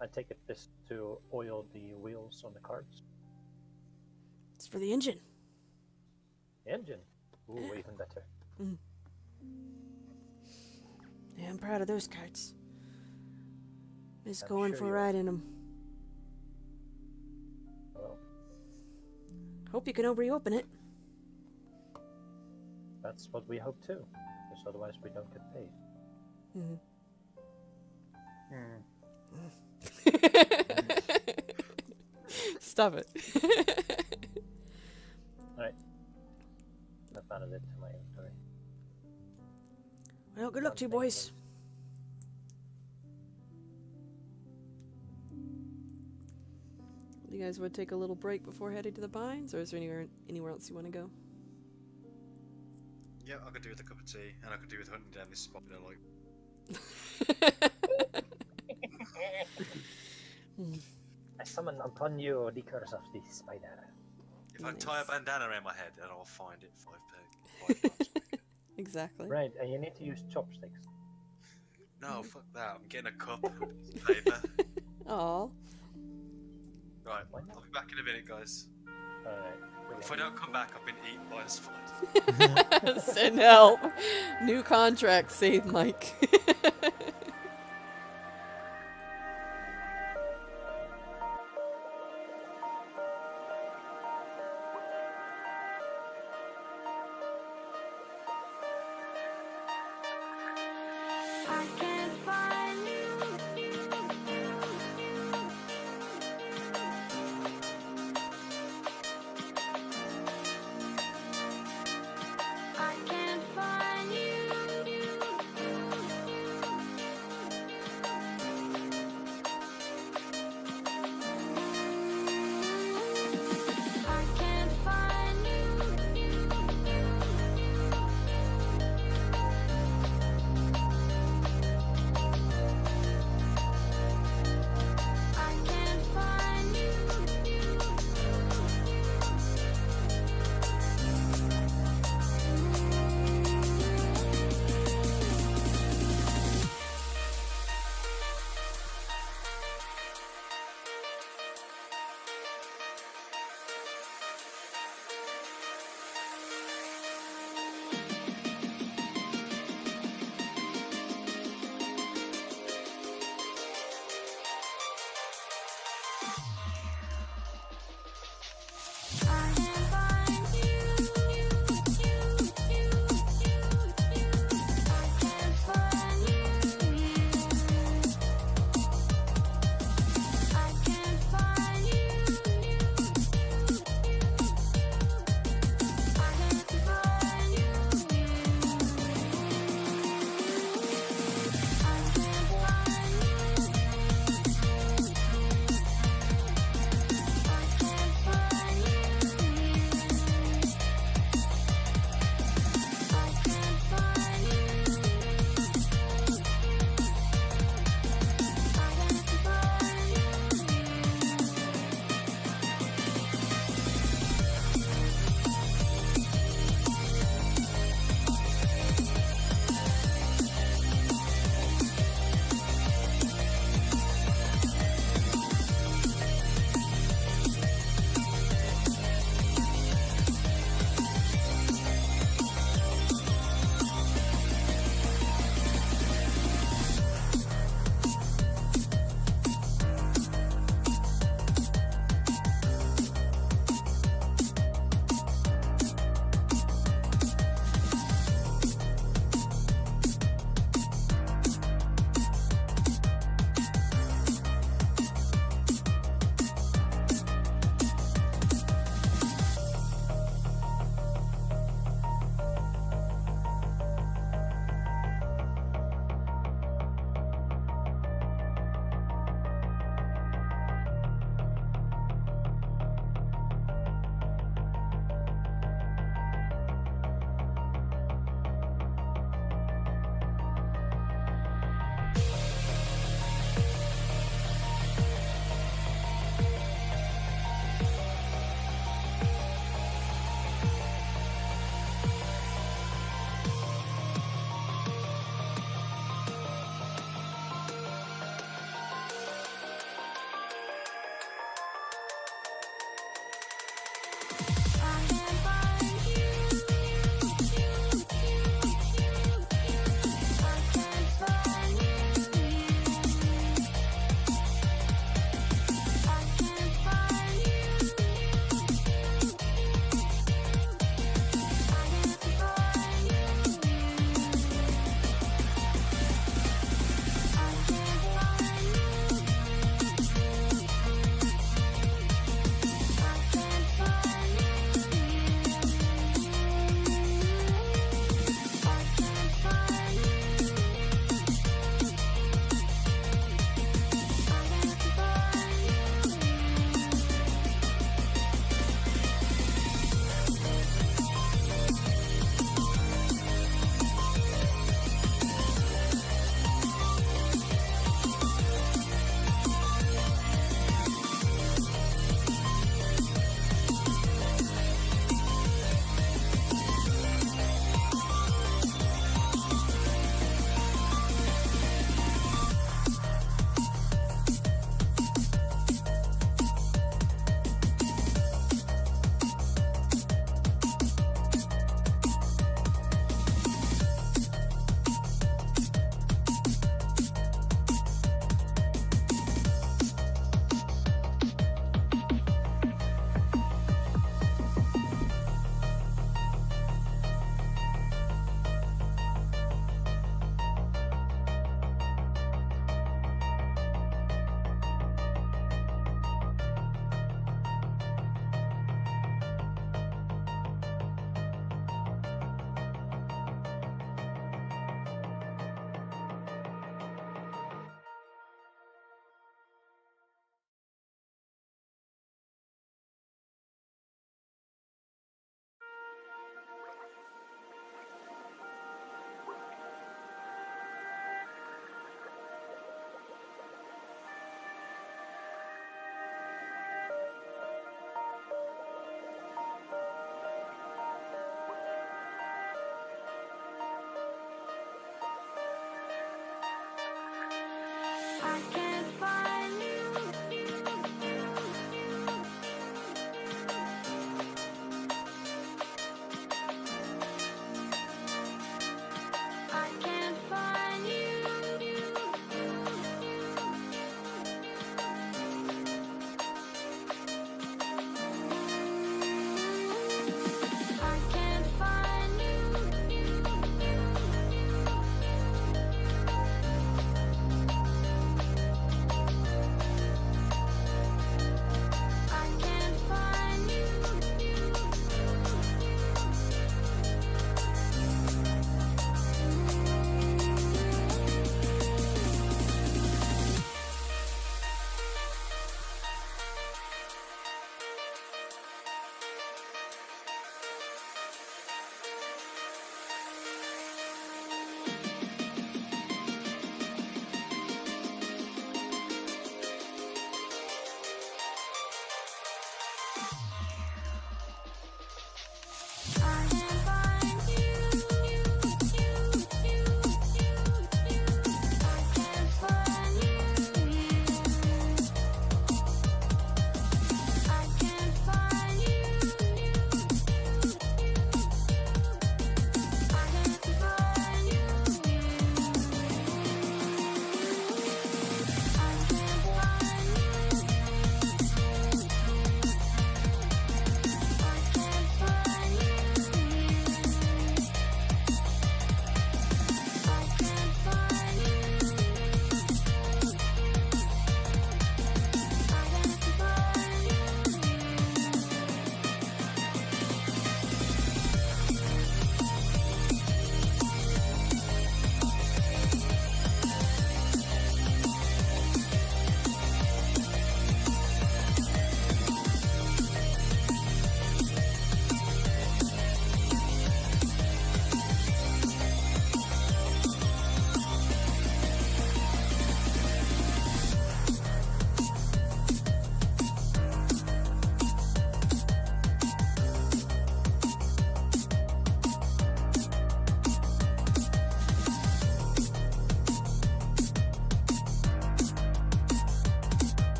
I take it this to oil the wheels on the carts. It's for the engine. The engine. Ooh, even better. Yeah, I'm proud of those carts. is I'm going sure for you are. riding them. Well, Hope you can reopen it. that's what we hope too, because otherwise we don't get paid. Mhm. Stop it. Alright. I've added it to my inventory. Well, good luck to you, One thing boys. You guys would take a little break before heading to the Pines, or is there anywhere else you want to go? Yeah, I could do with a cup of tea, and I could do with hunting down this spot that I like. I summon upon you the curse of the spider. If I tie a Nice. bandana around my head, then I'll find it 5 pounds. Exactly. Right, and you need to use chopsticks. No, fuck that. I'm getting a cup, paper. Aw. Right, Why not? I'll be back in a minute, guys. Alright. If I don't come back, I've been eaten by a spider. Send help. New contract. Save Mike. I can't find you. I can't find you. I can't find you. I can't find you. I can't find you.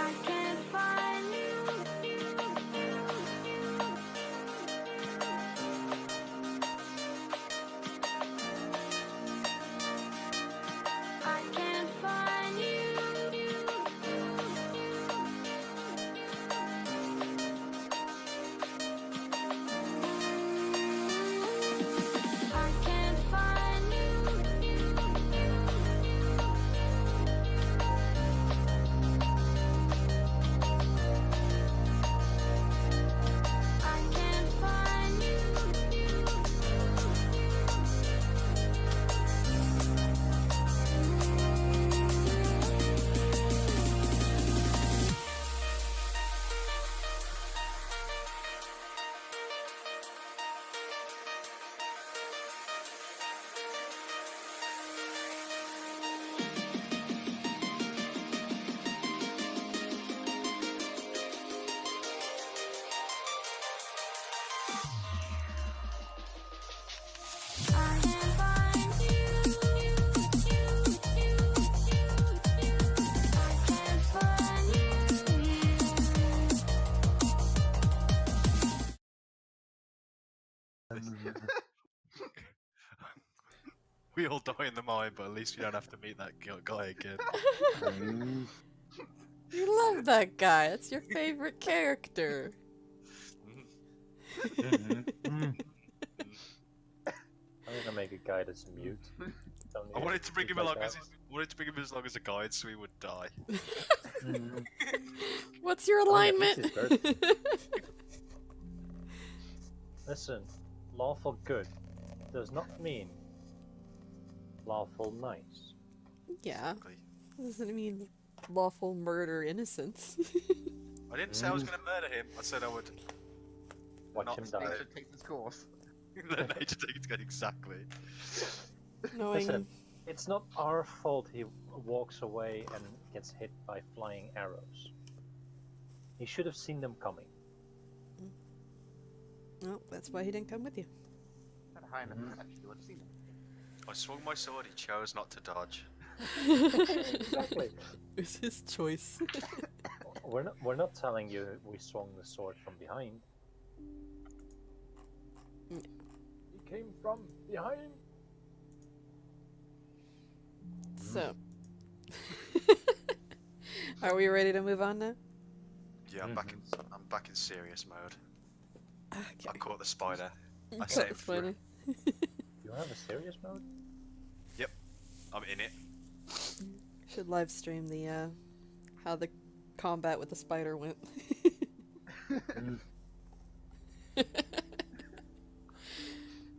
I can't find you. I can't find you. I can't find I can't find I can't find you. I can't find We all die in the mine, but at least we don't have to meet that guy again. You love that guy. That's your favorite character. I'm gonna make a guy that's mute. Don't I need wanted to bring speak him like along as that. wanted to bring him as long as a guide, so he would die. What's your Oh, yeah, alignment? this is good. Listen, lawful good does not mean lawful nice. Yeah. Exactly. Doesn't mean lawful murder innocence. I didn't say I was going to murder him. I said I would. Watch Not him today. die. Nature takes its course. Let nature take its good. Exactly. Knowing Listen, it's not our fault he walks away and gets hit by flying arrows. He should have seen them coming. well, that's why he didn't come with you. At a high enough perception, you would have seen it. I swung my sword. He chose not to dodge. Exactly. It's his choice. We're not telling you we swung the sword from behind. Mm. He came from behind. So, are we ready to move on now? Yeah, I'm back in serious mode. Okay. I caught the spider. I Cut set the him free. spider. You have a serious mode? I'm in it. Should live stream the how the combat with the spider went.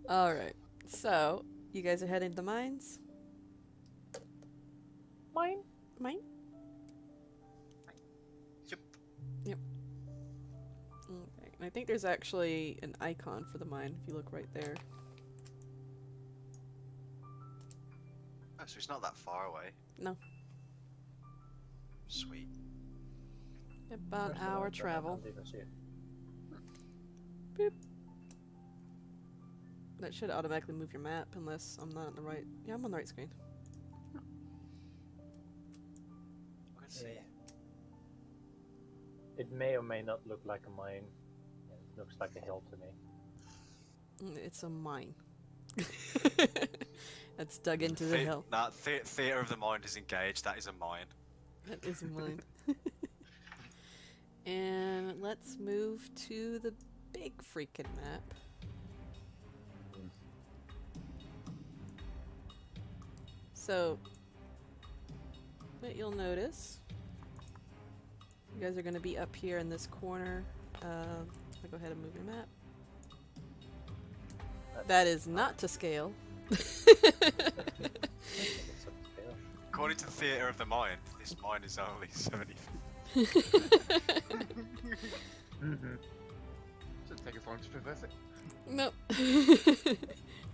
All right. So, you guys are heading to the mines? Mine? Mine? Yep. Yep. Okay. And I think there's actually an icon for the mine if you look right there. Oh, so it's not that far away. No. Sweet. About Where's an the hour light? I travel. can't even see it. That should automatically move your map unless I'm not on the right. Yeah, I'm on the right screen. Let's see. It may or may not look like a mine. It looks like a hill to me. It's a mine. That's dug into the hill. Nah, theatre of the mind is engaged. That is a mine. That is a mine. And let's move to the big freaking map. So, what you'll notice, you guys are going to be up here in this corner. I'll go ahead and move your map. That is not to scale. It's up scale. According to the theatre of the mind, this mine is only 70 feet. Shouldn't take us long to traverse it. Nope.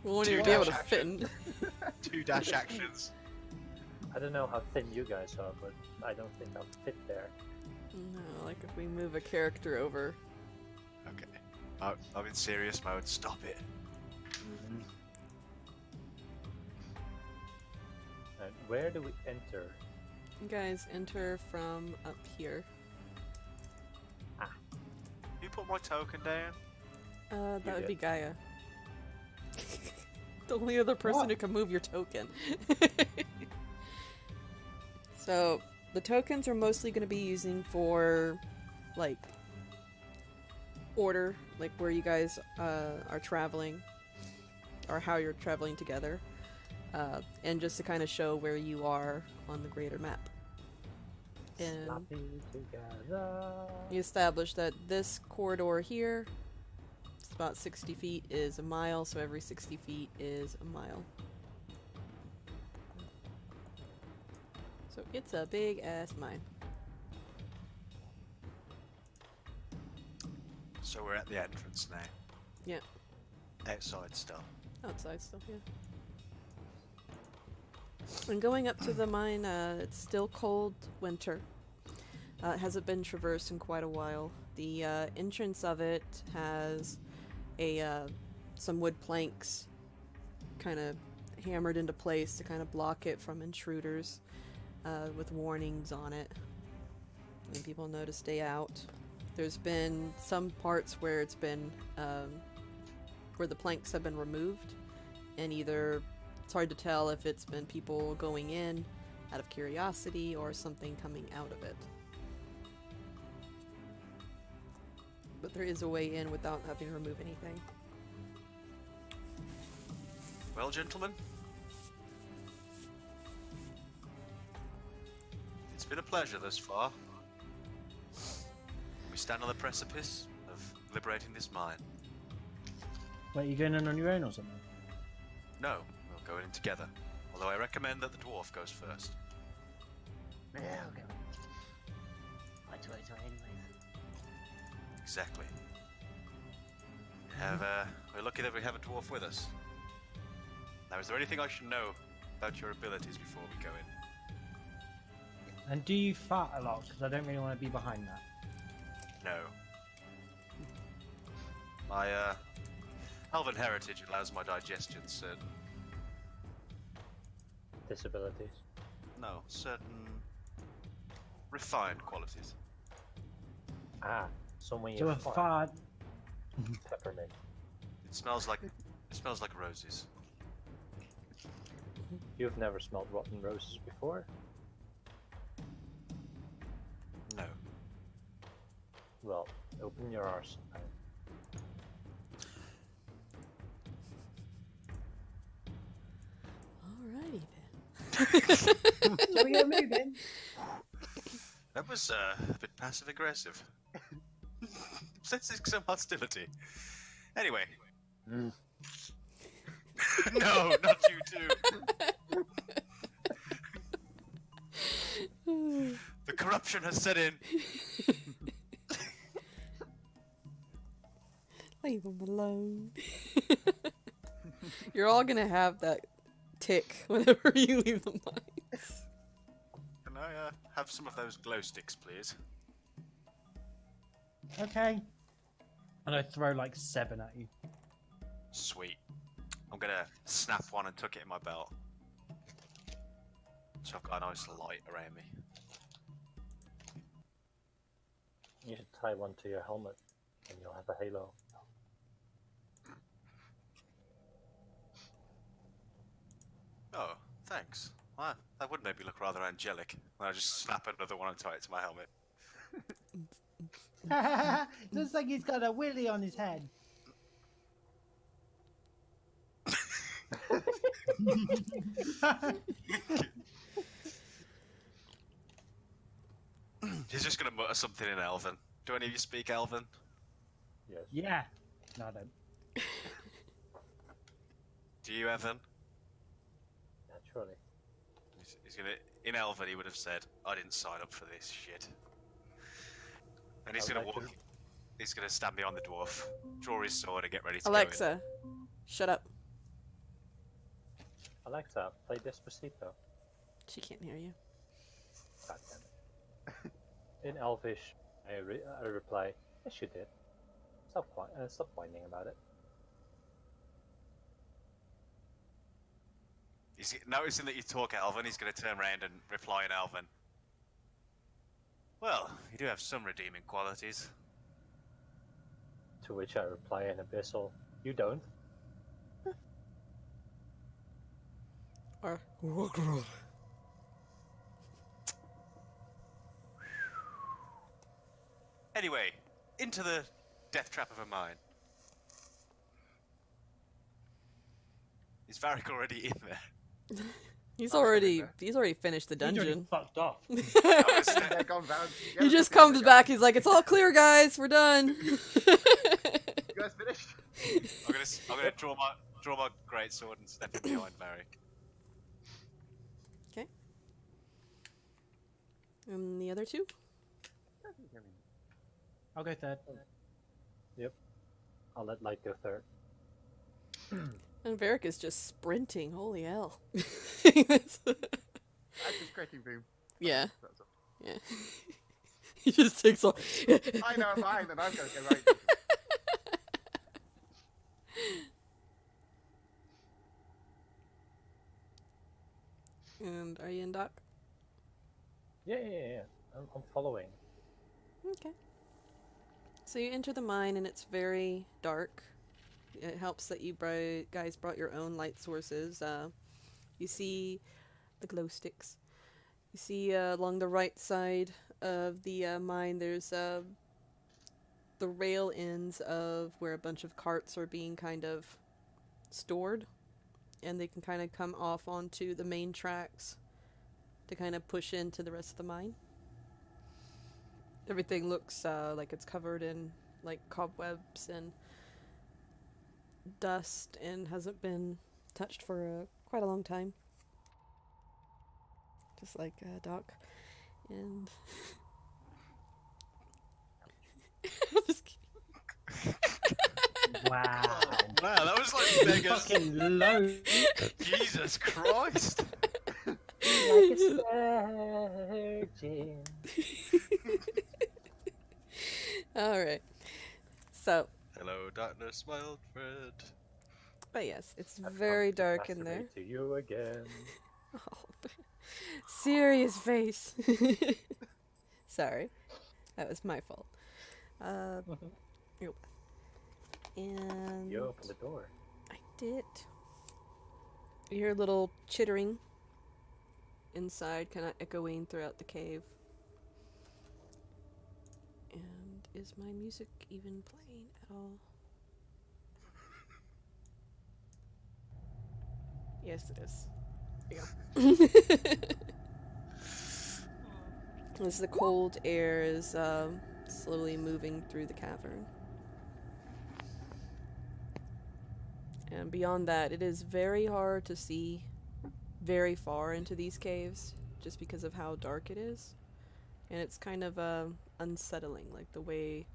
We won't Two even be able to dash fit in. 2 dash actions. I don't know how thin you guys are, but I don't think I'll fit there. No, like if we move a character over. Okay. I'm in serious mode. Stop it. And where do we enter? You guys enter from up here. my token down? That would did. be Gaia. The only other person who can move your token. So, the tokens are mostly going to be using for, like, order, like where you guys are traveling, or how you're traveling together, and just to kind of show where you are on the greater map. And Happy together. you establish that this corridor here, it's about 60 feet, is a mile, so every 60 feet is a mile. So it's a big ass mine. So we're at the entrance now. Yeah. Outside still. Outside still, yeah. And going up to the mine, it's still cold winter. It hasn't been traversed in quite a while. The entrance of it has some wood planks kind of hammered into place to kind of block it from intruders, with warnings on it. And people know to stay out. There's been some parts where it's been where the planks have been removed, and either it's hard to tell if it's been people going in out of curiosity or something coming out of it. But there is a way in without having to remove anything. Well, gentlemen, it's been a pleasure thus far. We stand on the precipice of liberating this mine. Wait, you going in on your own or something? No, we'll go in together. Although I recommend that the dwarf goes first. Yeah, okay. Right anyways. Exactly. We're lucky that we have a dwarf with us. Now, is there anything I should know about your abilities before we go in? And do you fart a lot? Because I don't really want to be behind that. No. My elven heritage allows my digestion certain Disabilities. certain refined qualities. Ah, so when So you a fart. peppermint. It smells like roses. You've never smelled rotten roses before? No. Well, open your arse. Alrighty then. So we are moving. That was a bit passive aggressive. Sensing some hostility. Anyway. Mm. No, not you too. The corruption has set in. Leave them alone. You're all gonna have that tick whenever you leave the mines. Can I have some of those glow sticks, please? Okay. And I throw like 7 at you. Sweet. I'm gonna snap one and tuck it in my belt. So I've got a nice light around me. You should tie one to your helmet, and you'll have a halo. Oh, thanks. Well, that would make me look rather angelic. When I just snap another one and tie it to my helmet. Looks like he's got a willy on his head. He's just gonna mutter something in Elven. Do any of you speak Elven? Yes. Yeah. No, I don't. Do you, Evan? Naturally. He's gonna, in Elven, he would have said, "I didn't sign up for this shit." And he's I would gonna like walk. to- He's gonna stand behind the dwarf, draw his sword, and get ready to Alexa, shut up. Alexa, play Despacito. She can't hear you. God damn it. In Elvish, I reply, yes you did. Stop whining about it. He's noticing that you talk Elven. He's gonna turn around and reply in Elven. Well, you do have some redeeming qualities. To which I reply in Abyssal, you don't. Or Anyway, into the death trap of a mine. Is Varric already in there? he's Oh, already okay. he's already finished the He's already dungeon. fucked off. Yeah, gone down. He just comes back. He's like, "It's all clear, guys. We're done." You guys finished? I'm gonna draw my great sword and step in behind Varric. Okay. And the other two? I'll go third. I'll let Light go third. And Varric is just sprinting. Holy hell. I'm just creating boom. Yeah. That's all. Yeah. He just takes off. I know mine, and I'm going to go right. And are you in, Doc? Yeah. I'm following. Okay. So you enter the mine and it's very dark. It helps that you guys brought your own light sources. You see the glow sticks. You see along the right side of the mine there's the rail ends of where a bunch of carts are being kind of stored. And they can kind of come off onto the main tracks to kind of push into the rest of the mine. Everything looks like it's covered in like cobwebs and dust and hasn't been touched for quite a long time. Just like Doc. And just kidding. Wow. Wow, that was like mega. Fucking low. Jesus Christ! Like a surgeon. Alright. So, Hello, darkness, my old friend. but yes, it's I've very come to dark in there. masturbate to you again. Oh, serious face. Sorry, that was my fault. Yep. And You open the door. I did. You hear a little chittering inside, kind of echoing throughout the cave. And is my music even playing at all? Yes, it is. There you go. As the cold air is slowly moving through the cavern. And beyond that, it is very hard to see very far into these caves just because of how dark it is. And it's kind of unsettling, like the way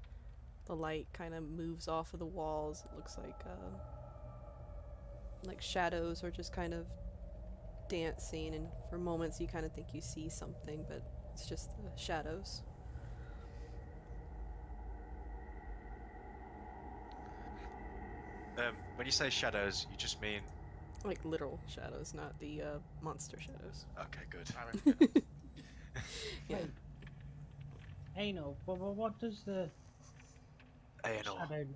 the light kind of moves off of the walls. It looks like shadows are just kind of dancing, and for moments you kind of think you see something, but it's just the shadows. When you say shadows, you just mean. Like literal shadows, not the monster shadows. Okay, good. Yeah. Anal. What does the Anal. shadow?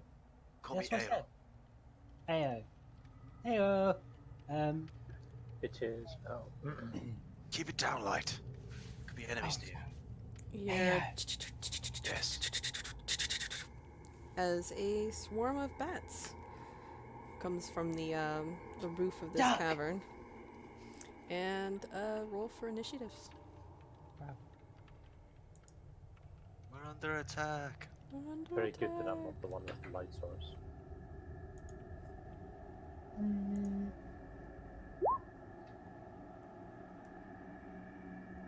Call me That's what I Anal. said. Ayo. Bitches. Oh. Keep it down, light. Could be enemies near. Yeah. Yes. As a swarm of bats comes from the roof of this Duck. cavern. And roll for initiatives. We're under attack. We're under Very good that I'm attack. not the one with the light source.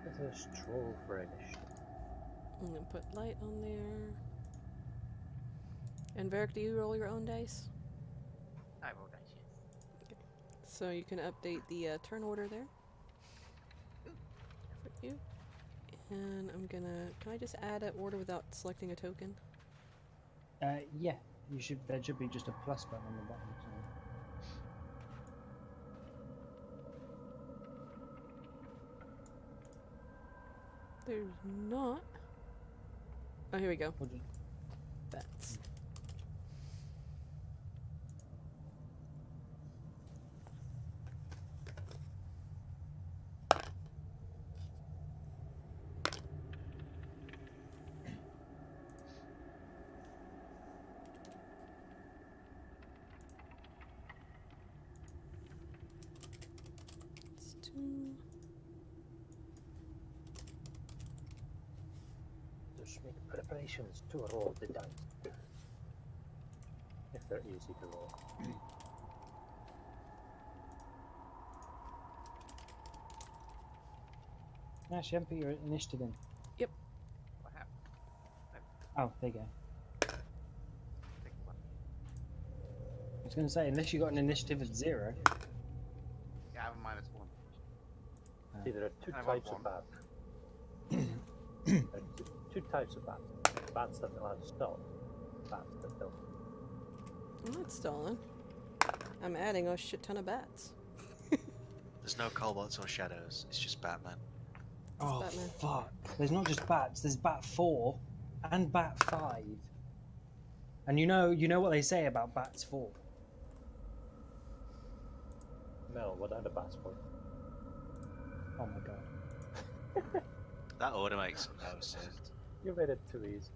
Let us troll for initiative. I'm gonna put light on there. And Varric, do you roll your own dice? I will that shit. So you can update the turn order there. For you. And I'm gonna... Can I just add an order without selecting a token? Yeah. You should. There should be just a plus button on the bottom. There's not. Oh, here we go. Or just, Bats. just make preparations to roll the dice. If they're easy to roll. Actually, haven't put your initiative in. What happened? Oh, there you go. Take one. I was going to say, unless you got an initiative of 0. Yeah, I have a -1. See, there are two I want types of one. bats. There are two types of bats. Bats that know how to stealth. Bats that don't. I'm not stalling. I'm adding a shit ton of bats. There's no cobots or shadows. It's just Batman. Oh, Batman. fuck. There's not just bats, there's Bat 4 and Bat 5. And you know what they say about Bats 4? No, what are the bats for? Oh my god. That order makes no sense. You made it too easy.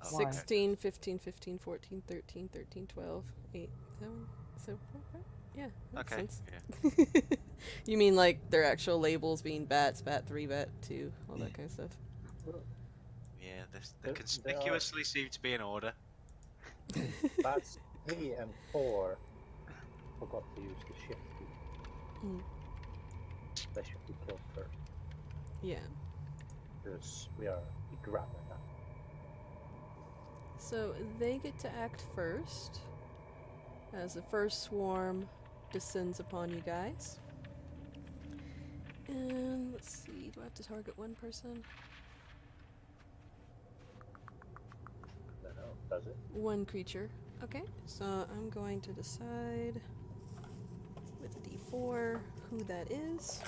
Oh, Why? 16, 15, 15, 14, 13, 13, 12, 8, 7, 7, 4, 5. Yeah, makes Okay. sense. Yeah. You mean like their actual labels being bats, bat 3, bat 2, all that kind of stuff? Yeah, they There are- conspicuously seem to be in order. Bats 3 and 4 forgot to use the shift key. Mm. They should be killed first. Yeah. Because we are grabbing them. So they get to act first as the first swarm descends upon you guys. And let's see, do I have to target one person? No, does it? One creature. Okay, so I'm going to decide with D4 who that is.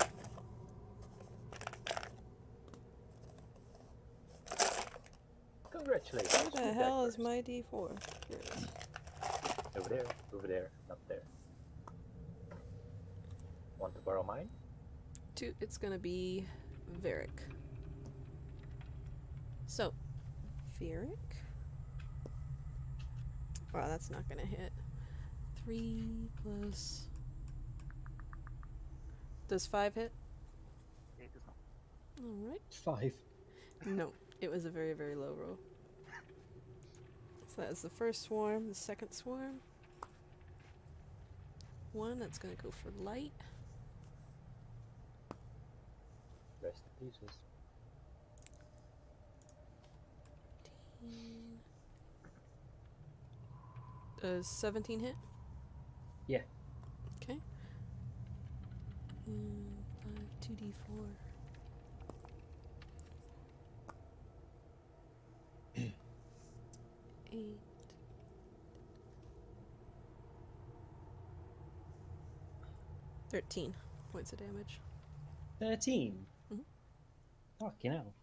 Congratulations. Who the you hell died is first. my D4? Here it is. Over there, not there. Want to borrow mine? It's gonna be Varric. So, Varric. Wow, that's not gonna hit. 3 plus. Does 5 hit? It does not. Alright. 5. No, it was a very, very low roll. So that is the first swarm, the second swarm. 1, that's gonna go for light. Rest in pieces. 15. Does 17 hit? Yeah. Okay. And 5, 2d4. Eight. 13 points of damage. 13? Mhm. Fucking hell.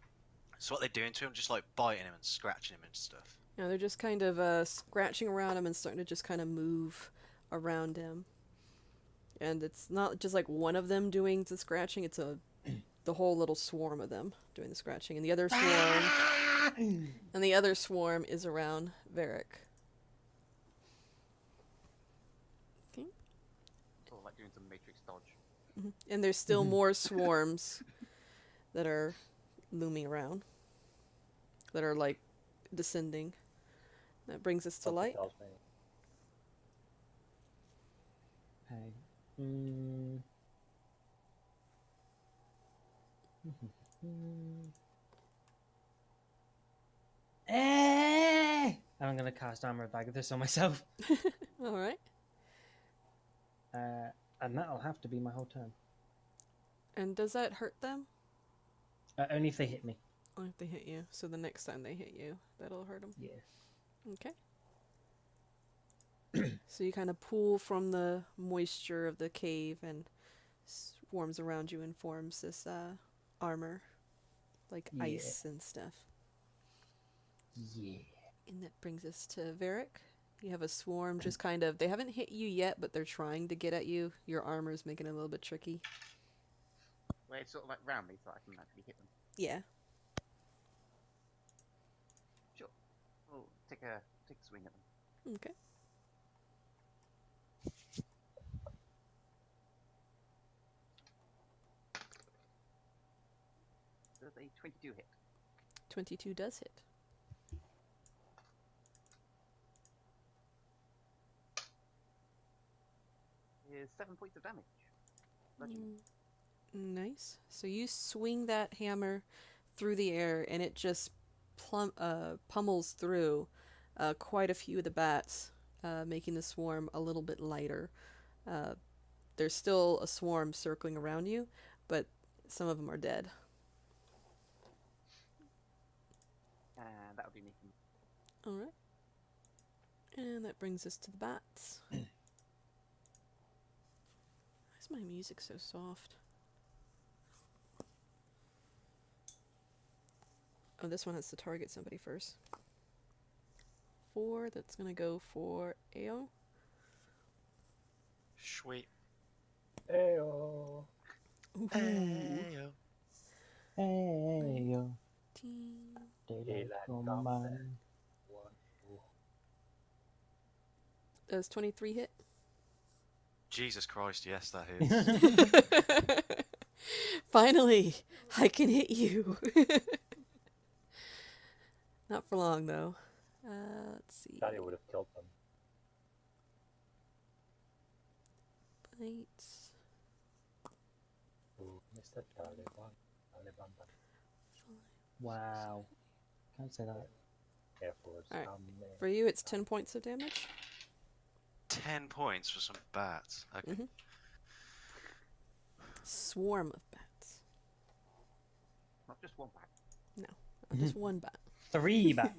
So what they're doing to him, just like biting him and scratching him and stuff. Yeah, they're just kind of scratching around him and starting to just kind of move around him. And it's not just like one of them doing the scratching, it's the whole little swarm of them doing the scratching. And the other swarm is around Varric. Okay. Sort of like doing some Matrix dodge. And there's still more swarms that are looming around. That are like descending. That brings us to Something light. tells me Hey. Mm. And I'm going to cast Armor of Agathis on myself. Alright. And that'll have to be my whole turn. And does that hurt them? Only if they hit me. Or if they hit you. So the next time they hit you, that'll hurt them. Yeah. Okay. So you kind of pull from the moisture of the cave and swarms around you and forms this armor. Like Yeah. ice and stuff. Yeah. And that brings us to Varric. You have a swarm just kind of... They haven't hit you yet, but they're trying to get at you. Your armor's making it a little bit tricky. Where it's sort of like round me so I can actually hit them. Yeah. Sure. We'll take a swing at them. Okay. Does a 22 hit? 22 does hit. is 7 points of damage. Bludgeoning. Nice. So you swing that hammer through the air, and it just pummels through quite a few of the bats, making the swarm a little bit lighter. There's still a swarm circling around you, but some of them are dead. And that would be me. All right. And that brings us to the bats. Why is my music so soft? Oh, this one has to target somebody first. 4, that's gonna go for Ao. Sweet. Ayo. Ayo. Hey, yo. Team. Daylight Daylight come come on. then. 1, 2. Does 23 hit? Jesus Christ, yes, that is. Finally, I can hit you. Not for long, though. Let's see. Daddy would have killed them. Bites. Ooh, Mr. Taliban. Taliban. Wow. Can't say that. Air Force. Alright. For you, it's 10 points of damage. 10 points for some bats. Okay. Mhm. Swarm of bats. Not just one back. Not just one bat. 3 back.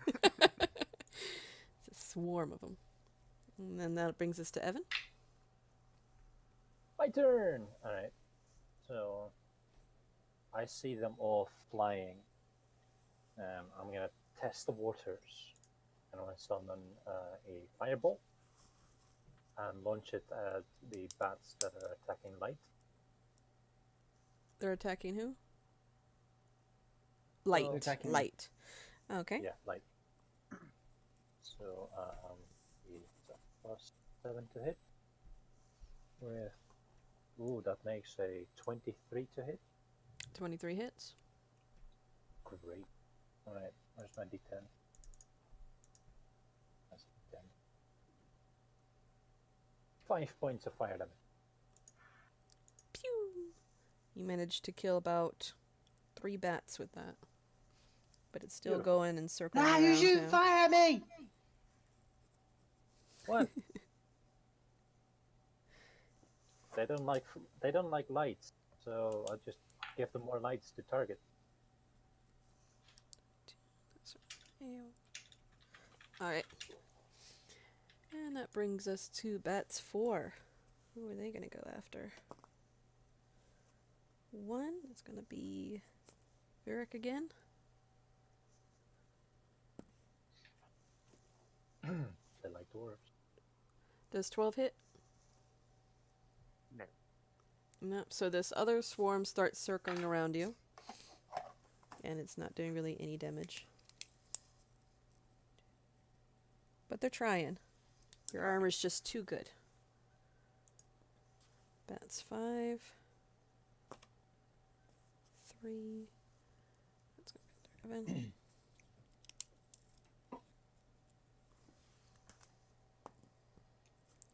It's a swarm of them. And then that brings us to Evan. My turn! Alright. So, I see them all flying. I'm gonna test the waters. And I'm gonna summon a fireball. And launch it at the bats that are attacking light. They're attacking who? Light. They're attacking- Light. Okay. Yeah, light. So, it's a +7 to hit. With, ooh, that makes a 23 to hit. 23 hits. Great. Alright, where's my d10? That's 10. 5 points of fire damage. Pew! You managed to kill about 3 bats with that. But it's still Beautiful. going and circling around him. fire at me! What? They don't like lights, so I'll just give them more lights to target. Alright. And that brings us to bats 4. Who are they going to go after? 1 is going to be Virik again. They like dwarves. Does 12 hit? No. No. So this other swarm starts circling around you. And it's not doing really any damage. But they're trying. Your armor's just too good. Bats 5. 3. That's gonna be 11.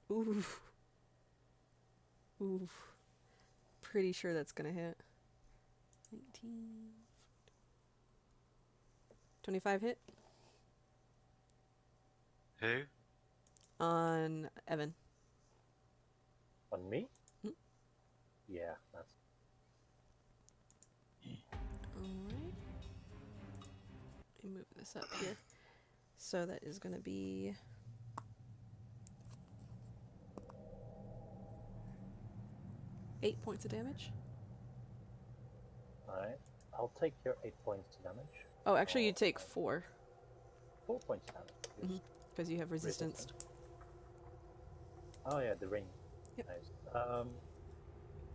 Ooh. Ooh. Pretty sure that's gonna hit. 19. 25 hit Who? on Evan. On me? Hmm. Yeah, that's Alright. Let me move this up here. So that is gonna be 8 points of damage. alright. I'll take your 8 points damage. Oh, actually, you take 4 4 points damage. Mhm. because you have resistance. Oh yeah, the ring. Yep. Nice.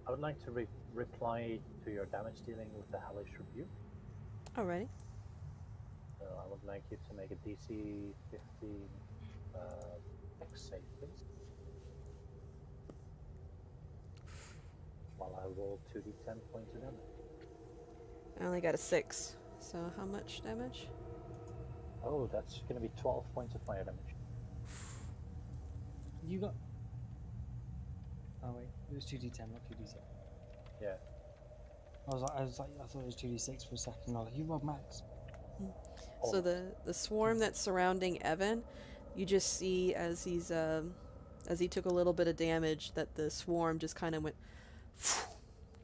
I would like to reply to your damage dealing with the Hellish Rebuke. Alrighty. So I would like you to make a DC 15 X save, please. While I roll 2d10 points of damage. I only got a 6. So how much damage? Oh, that's going to be 12 points of fire damage. You got. Oh wait, it was 2d10, not 2d6. Yeah. I thought it was 2d6 for a second. I was like, you rolled max. So Oh. the swarm that's surrounding Evan, you just see as he took a little bit of damage that the swarm just kind of went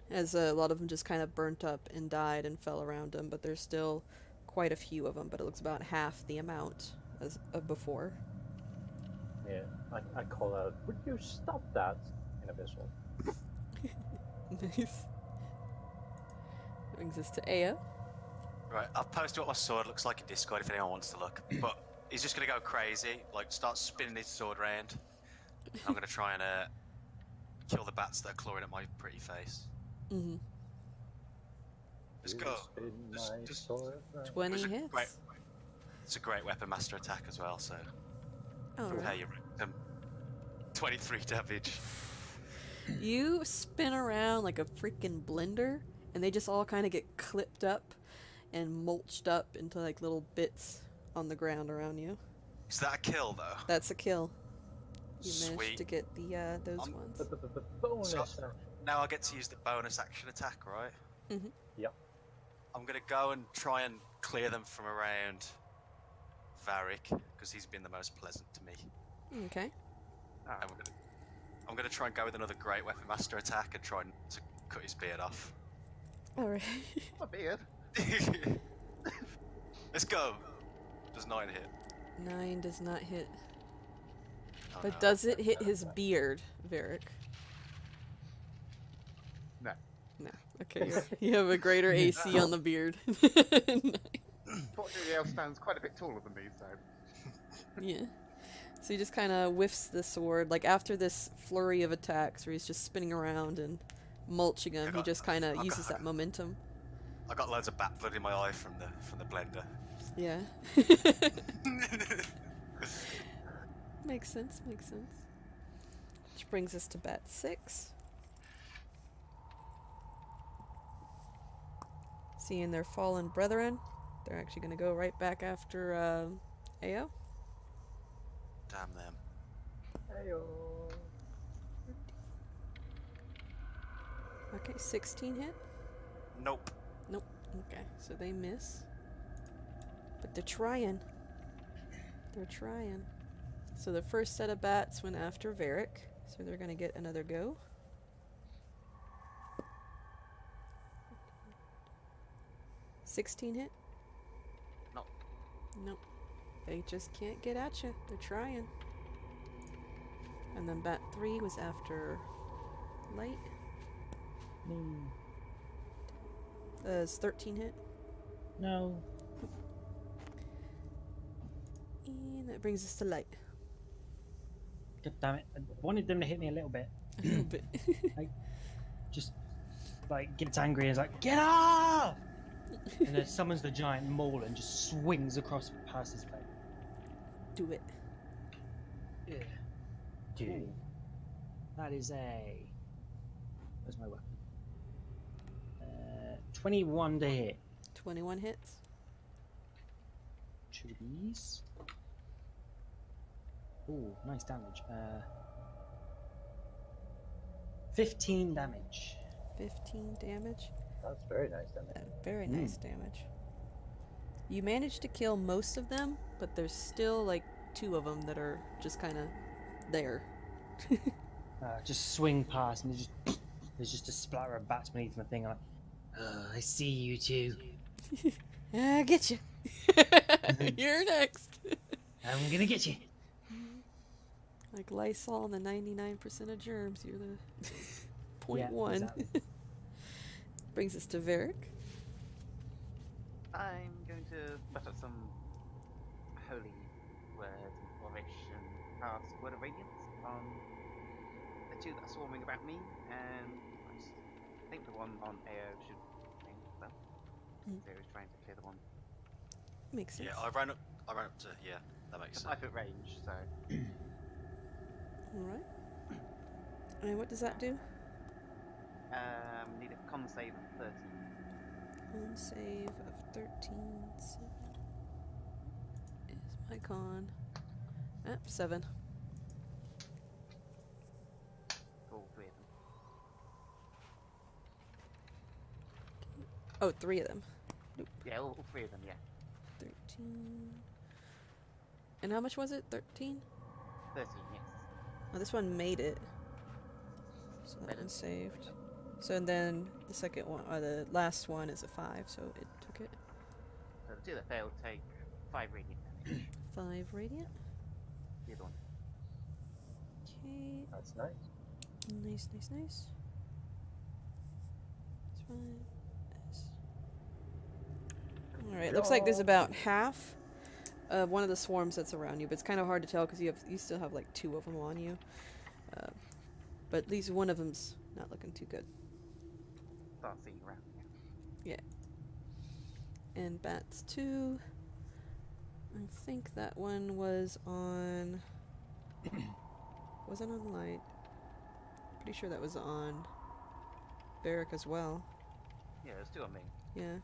as a lot of them just kind of burnt up and died and fell around him, but there's still quite a few of them, but it looks about half the amount as of before. Yeah. I call out, would you stop that? In Abyssal. Nice. Brings us to Aya. Right, I've posted what my sword looks like in Discord if anyone wants to look. But he's just gonna go crazy, like start spinning his sword around. I'm gonna try and kill the bats that are clawing at my pretty face. Mm-hmm. Let's You go. spin Just- my just- sword round. 20 It's a hits. great- It's a great weapon master attack as well, so Alright. prepare your 23 damage. You spin around like a freaking blender, and they just all kind of get clipped up and mulched up into like little bits on the ground around you. Is that a kill though? That's a kill. You managed Sweet. to get the those ones. The bonus So- action. Now I get to use the bonus action attack, right? Mhm. Yep. I'm gonna go and try and clear them from around Varric, because he's been the most pleasant to me. Okay. And I'm gonna try and go with another great weapon master attack and try to cut his beard off. All right. My beard. Let's go. Does 9 hit? 9 does not hit. Oh, But no. does it hit his beard, Varric? No. No. Okay. You have a greater AC on the beard. Fortunately, El stands quite a bit taller than me, so. Yeah. So he just kind of whiffs the sword. Like after this flurry of attacks where he's just spinning around and mulching him, he just kind of uses that momentum. I got loads of bat blood in my eye from the blender. Yeah. Makes sense, makes sense. Which brings us to bat 6. Seeing their fallen brethren, they're actually going to go right back after Ao. Damn them. Heyo. Okay, 16 hit. Nope. Nope. Okay, so they miss. But they're trying. They're trying. So the first set of bats went after Varric, so they're gonna get another go. $16 hit? Nope. Nope. They just can't get at you. They're trying. And then bat 3 was after Light. Does 13 hit? No. And that brings us to Light. God damn it. I wanted them to hit me a little bit. A little bit. Just like gets angry and is like, get off! And then summons the giant maul and just swings across past his face. Do it. Yeah. Dude. That is a. Where's my weapon? 21 to hit. 21 hits. Two of these. Ooh, nice damage. 15 damage. 15 damage. That's very nice, damn it. Very nice damage. You managed to kill most of them, but there's still like 2 of them that are just kind of there. Just swing past and there's just a splatter of bats beneath my thing. I'm like, I see you two. I get you. You're next. I'm gonna get you. Like Lysol and the 99% of germs. You're the point Yeah, one. exactly. Brings us to Varric. I'm going to put up some holy words and flourish and cast Word of Radiance on the 2 that are swarming about me, and I think the one on AO should aim well. Mm. So he's trying to clear the one. Makes sense. Yeah, I ran up to, yeah, that makes It's sense. 5 foot range, so Alright. And what does that do? need a con save of 13. Con save of 13. So is my con. 7. All with Oh, 3 of them. Yeah, all 3 of them, yeah. 13. And how much was it? 13? 13, yes. Oh, this one made it. So that Better. one's saved. So and then the second one, or the last one is a 5, so it took it. So the 2 that failed take 5 radiant damage. 5 radiant. The other one. Okay. That's nice. Nice, nice, nice. That's fine. Alright, looks like there's about half of one of the swarms that's around you, but it's kind of hard to tell because you still have like 2 of them on you. But at least one of them's not looking too good. Start seeing around, yeah. And bats 2. I think that one was on. Was it on light? Pretty sure that was on Varric as well. Yeah, there's 2 on me. Yeah.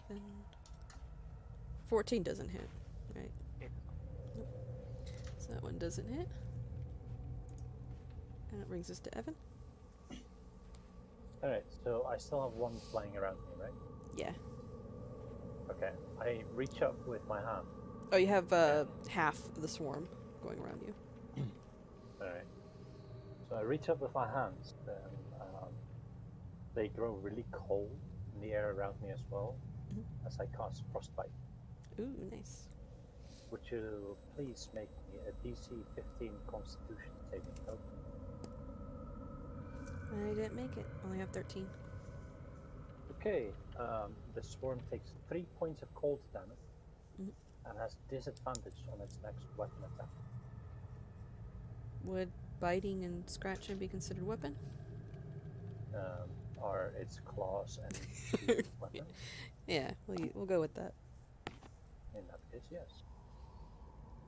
And 14 doesn't hit, right? It does not. So that one doesn't hit. And that brings us to Evan. Alright, so I still have one flying around me, right? Yeah. Okay. I reach up with my hand. Oh, you have half of the swarm going around you. Alright. So I reach up with my hands, and they grow really cold in the air around me as well, as I cast Frostbite. Ooh, nice. Would you please make me a DC 15 Constitution saving throw? I didn't make it. Only have 13. Okay, the swarm takes 3 points of cold damage and has disadvantage on its next weapon attack. Would biting and scratching be considered weapon? Are its claws and teeth weapons? Yeah, we'll go with that. In that case, yes.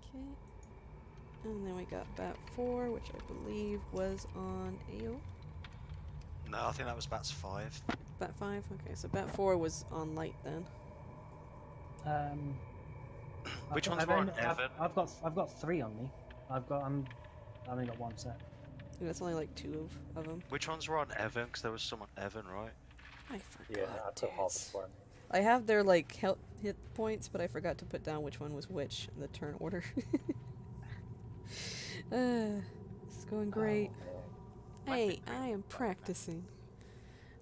Okay. And then we got Bat 4, which I believe was on Ayo. No, I think that was Bat's 5. Bat 5? Okay, so Bat 4 was on light then. Which I've ones got- were I've on only- Evan? I've got 3 on me. I only got 1 set. Yeah, that's only like 2 of them. Which ones were on Evan? Because there was some on Evan, right? I forgot. Yeah, that's a hard dudes. one. I have their like hit points, but I forgot to put down which one was which in the turn order. This is going great. Oh, Hey, I am practicing.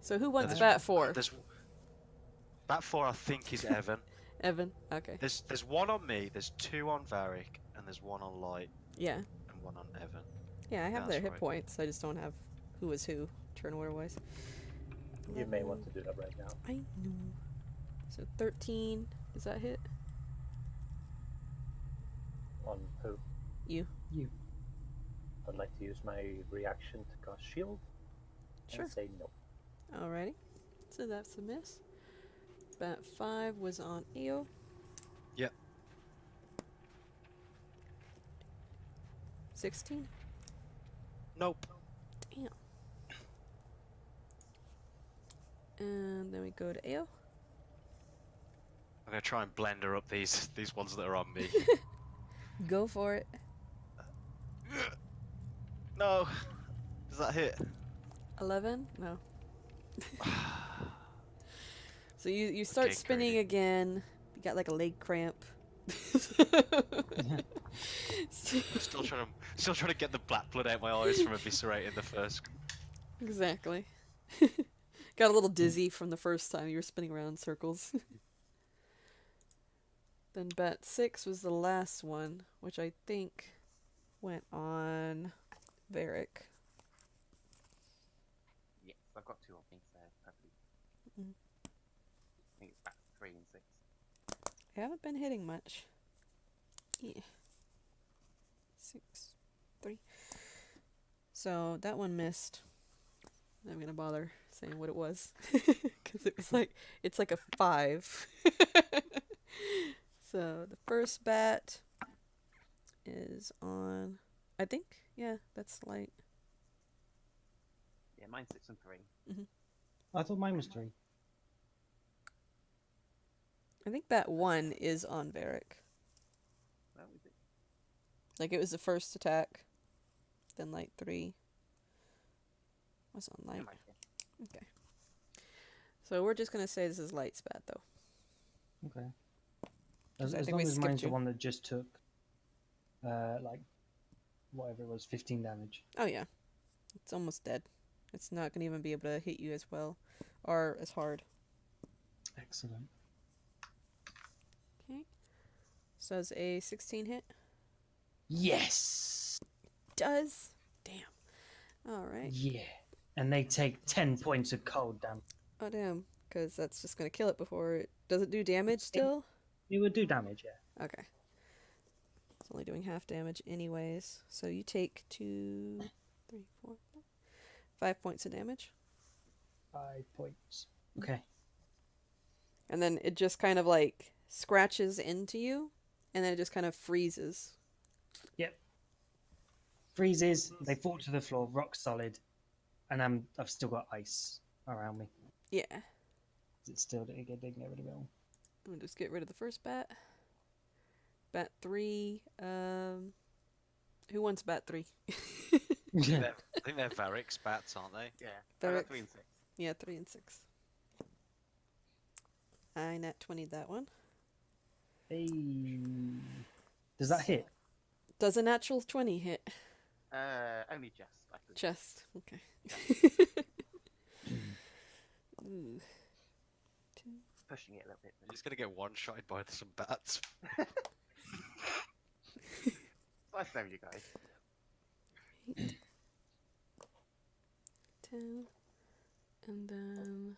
So who wants there's- Bat 4? There's Bat 4, I think, is Evan. Evan? Okay. There's 1 on me, there's 2 on Varric, and there's 1 on Light, Yeah. and 1 on Evan. Yeah, I have their that's hit right. points. I just don't have who is who, turn order wise. you may want to do that right now. I know. So 13. Does that hit? On who? You. You. I'd like to use my reaction to cast shield Sure. and say no. Alrighty. So that's a miss. Bat 5 was on Eo. Yep. 16. Nope. Damn. And then we go to Eo. I'm gonna try and blender up these ones that are on me. Go for it. No. Does that hit? 11? No. So you start Okay, spinning Cody. again. You got like a leg cramp. Still trying to get the black blood out my eyes from eviscerating the first. Exactly. Got a little dizzy from the first time you were spinning around in circles. Then Bat 6 was the last one, which I think went on Varric. Yes, I've got 2 on me, so probably. Mhm. I think it's back 3 and 6. I haven't been hitting much. Yeah. 6, 3. So that one missed. I'm gonna bother saying what it was because it was it's like a 5. So the first bat is on. I think that's light. Yeah, mine's 6 and 3. I thought mine was 3. I think bat 1 is on Varric. That was it. Like it was the first attack, then light 3 was on Yeah, light. mine, yeah. Okay. So we're just gonna say this is light spat though. Okay. 'Cause I As think long we as skipped mine's the you. one that just took, like, whatever it was, 15 damage. Oh yeah, it's almost dead. It's not gonna even be able to hit you as well, or as hard. Excellent. Okay. So does a 16 hit? Yes! Does. Damn. All right. Yeah. And they take 10 points of cold damage. Oh damn, because that's just gonna kill it before it. Does it do damage still? It would do damage, yeah. Okay. It's only doing half damage anyways. So you take 2, 3, 4, 5 points of damage. 5 points. Okay. And then it just kind of like scratches into you, and then it just kind of freezes. Yep. Freezes, they fall to the floor, rock solid, and I've still got ice around me. Yeah. It's still they get rid of it all. We'll just get rid of the first bat. Bat 3. Who wants bat 3? Yeah. I think they're Varric's bats, aren't they? Yeah. They're- 3 and 6. Yeah, 3 and 6. I nat 20'd that one. Hey. Does that hit? Does a natural 20 hit? Only just. I think. Chest. Okay. Ooh. Pushing it a little bit. You're just gonna get one-shotted by some bats. Nice to know you guys. 10. And then.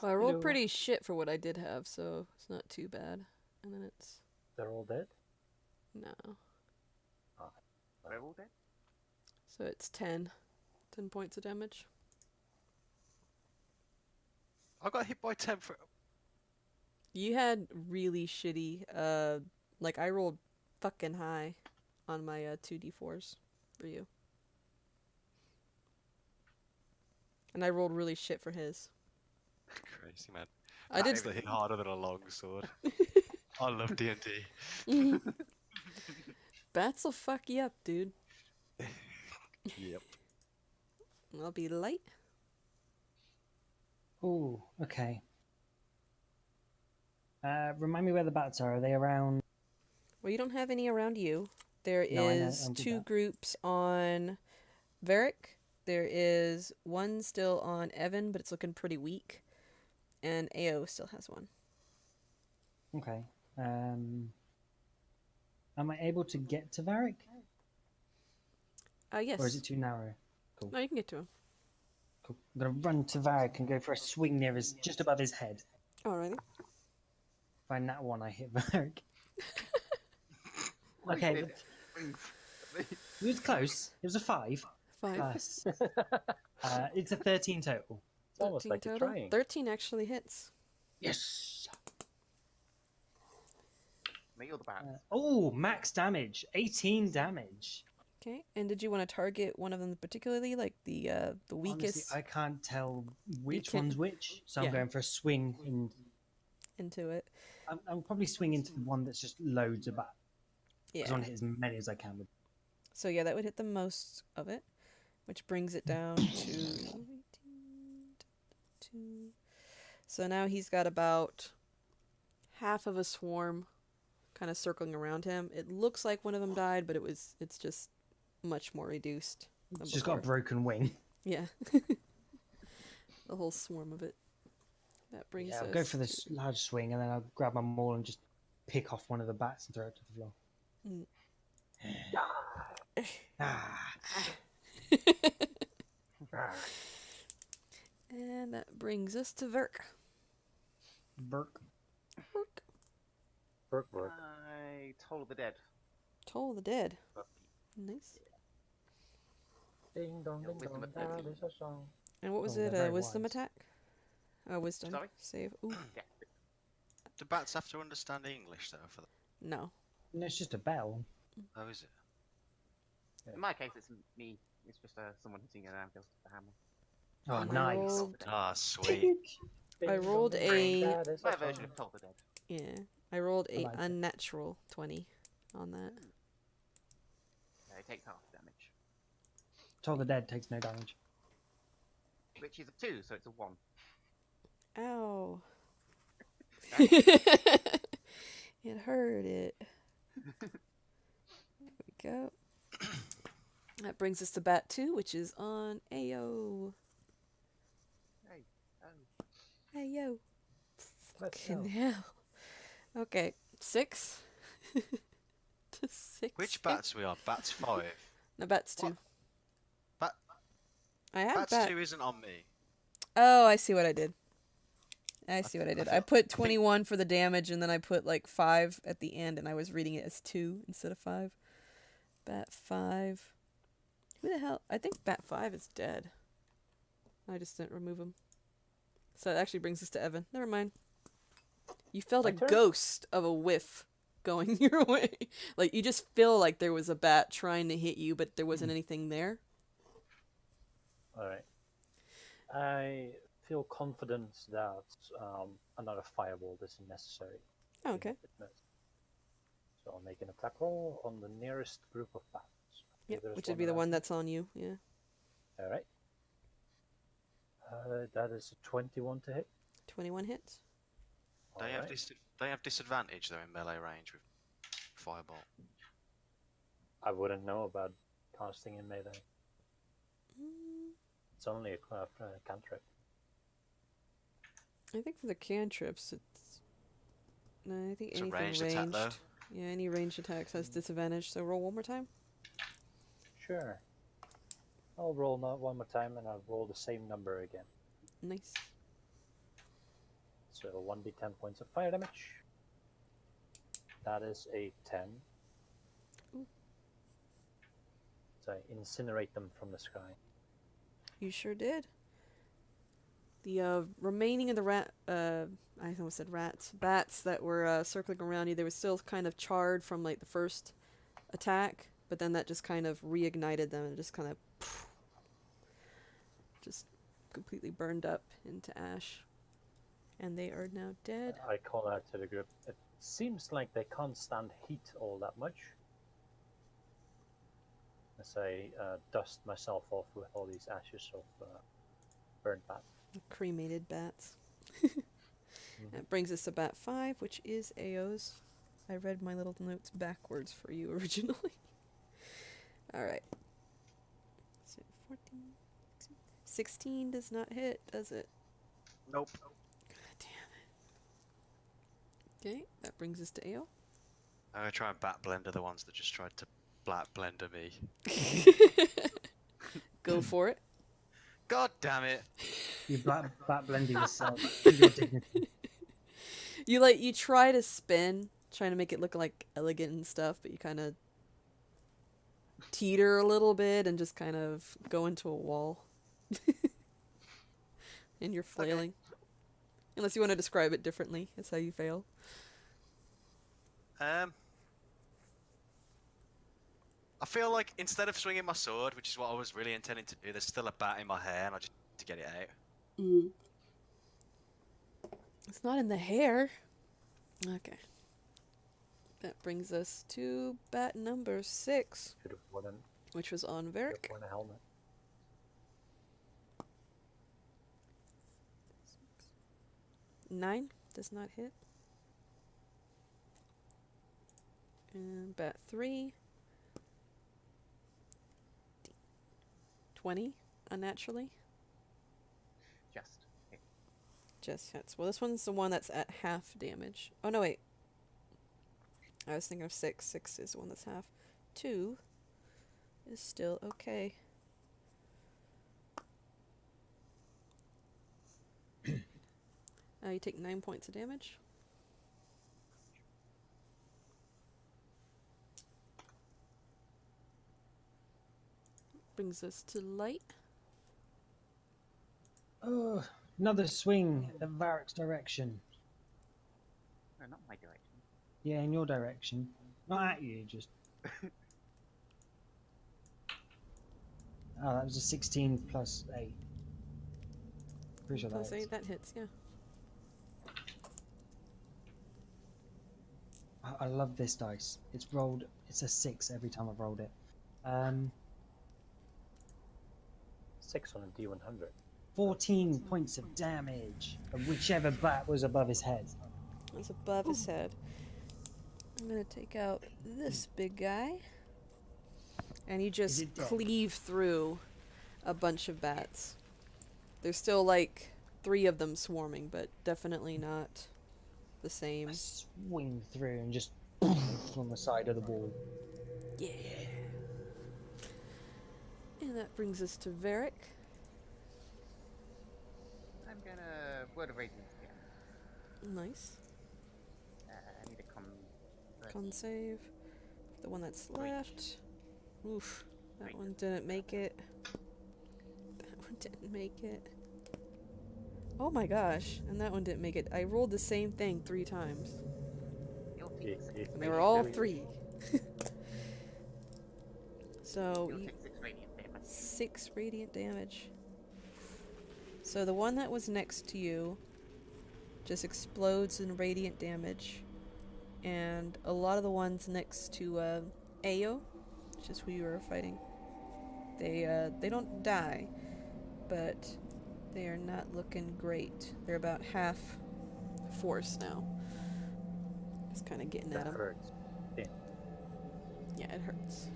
Well, I rolled Hello. pretty shit for what I did have, so it's not too bad. And then it's. They're all dead. No. They're all dead. So it's 10. 10 points of damage. I got hit by 10 for. You had really shitty. Like I rolled fucking high on my 2d4s for you. And I rolled really shit for his. Crazy man. I did. Bats that hit harder than a long sword. I love D&D. Bats will fuck you up, dude. Yep. I'll be light. Oh, okay. Remind me where the bats are. Are they around? Well, you don't have any around you. There No, I know, is I did 2 that. groups on Varric. There is one still on Evan, but it's looking pretty weak. And AO still has one. Okay. Am I able to get to Varric? Yes. Or is it too narrow? Cool. No, you can get to him. Cool. I'm gonna run to Varric and go for a swing near his, just above his head. Alrighty. Find that one, I hit Varric. Okay, Did it was close. It was a 5. 5. Plus, it's a 13 total. It's almost 13 like you're total. trying. 13 actually hits. Yes. Me or the bats? Oh, max damage. 18 damage. Okay. And did you want to target one of them particularly, like the weakest Honestly, I can't tell which can- one's which, so Yeah. I'm going for a swing. And into it? I'm probably swinging into the one that's just loads of bats. I Yeah. just want to hit as many as I can with. So yeah, that would hit the most of it, which brings it down to 18, 2. So now he's got about half of a swarm kind of circling around him. It looks like one of them died, but it's just much more reduced than It's just got a before. broken wing. Yeah. The whole swarm of it. That brings Yeah, us I'll go for to- this large swing and then I'll grab my maul and just pick off one of the bats and throw it to the floor. Mm. Ah. And that brings us to Verk. Burk. Work. I told the dead. Toll the Dead. Puppy. Nice. Ding dong, Yeah, ding wisdom dong, attack. that is a song. And what was Oh, it? they're A very wisdom wise. attack? Oh, wisdom. Sorry? Save. Ooh, Yeah. Do bats have to understand English though for that? no. No, it's just a bell. Oh, is it? In my case, it's me. It's just someone hitting an anvil with a hammer. Oh, I nice. rolled- Ah, sweet. I rolled a- That is My a version song. of Told the Dead. Yeah. I rolled a like it. unnatural 20 on that. It takes half damage. Toll the Dead takes no damage. which is a 2, so it's a 1. Ow. It hurt it. There we go. That brings us to bat 2, which is on Ao. Hey, oh. Hey yo. Let's Fucking go. hell. Okay, 6. To 6. Which bats we are? Bats 5. No, bats 2. What? Bat- I have Bats bat. 2 isn't on me. Oh, I see what I did. I see what I did. I thought- put I think- 21 for the damage, and then I put like 5 at the end, and I was reading it as 2 instead of 5. Bat 5. Who the hell? I think Bat 5 is dead. I just didn't remove him. So that actually brings us to Evan. Never mind. You felt My a turn? ghost of a whiff going your way. Like, you just feel like there was a bat trying to hit you, but there wasn't anything there. Alright. I feel confident that another fireball isn't necessary. Oh, okay. So I'll make an attack roll on the nearest group of bats. Yep, There's which would be the around one me. that's on you. Yeah. Alright. That is a 21 to hit. 21 hits. They have Alright. they have disadvantage though in melee range with fireball. I wouldn't know about casting in melee. It's only a cantrip. I think for the cantrips, it's. No, I think It's a anything ranged ranged. attack though. Yeah, any ranged attacks has disadvantage. So roll one more time. Sure. I'll roll one more time and I'll roll the same number again. Nice. So 1d10 points of fire damage. That is a 10. Ooh. So I incinerate them from the sky. You sure did. The remaining of the I almost said bats that were circling around you, they were still kind of charred from like the first attack, but then that just kind of reignited them and just kind of just completely burned up into ash. And they are now dead. I call out to the group. It seems like they can't stand heat all that much. As I dust myself off with all these ashes of burnt bat. Cremated bats. That brings us to bat 5, which is Ao's. I read my little notes backwards for you originally. Alright. So 14, 16 does not hit, does it? Nope. God damn it. Okay, that brings us to Ao. I'm gonna try and bat blender the ones that just tried to black blender me. Go for it. God damn it! You bat blending yourself. Give your dignity. You try to spin, trying to make it look like elegant and stuff, but you kind of teeter a little bit and just kind of go into a wall. And you're flailing. Unless you want to describe it differently, that's how you fail. I feel like instead of swinging my sword, which is what I was really intending to do, there's still a bat in my hair, and I just need to get it out. It's not in the hair. Okay. That brings us to bat number 6, Should have worn, which was on should Varric. have worn a helmet. 9 does not hit. And bat 3. 20, unnaturally. Just hit. Just hits. Well, this one's the one that's at half damage. Oh, no, wait. I was thinking of 6. 6 is the one that's half. 2 is still okay. You take 9 points of damage. Brings us to light. Oh, another swing at Varric's direction. No, not my direction. Yeah, in your direction. Not at you, just. Oh, that was a 16 plus 8. Pretty sure Plus that 8, hits. that hits, yeah. I love this dice. It's rolled. It's a 6 every time I've rolled it. 6 on a D100. 14 points of damage. Of whichever bat was above his head. It's above his head. I'm gonna take out this big guy. And you just it dead? cleave through a bunch of bats. There's still like 3 of them swarming, but definitely not the same. I swing through and just from the side of the wall. Yeah. And that brings us to Varric. I'm gonna Word of Radiance again. Nice. I need a con. Con save. The one that's left. Oof. That Wait. one didn't make it. That one didn't make it. Oh my gosh. And that one didn't make it. I rolled the same thing 3 times. You'll take six And they were all radiant 3. So You'll you, take 6 radiant damage. 6 radiant damage. So the one that was next to you just explodes in radiant damage. And a lot of the ones next to Ayo, which is who you were fighting, they don't die, but they are not looking great. They're about half force now. It's kind of getting at That him. hurts. Damn. Yeah, it hurts.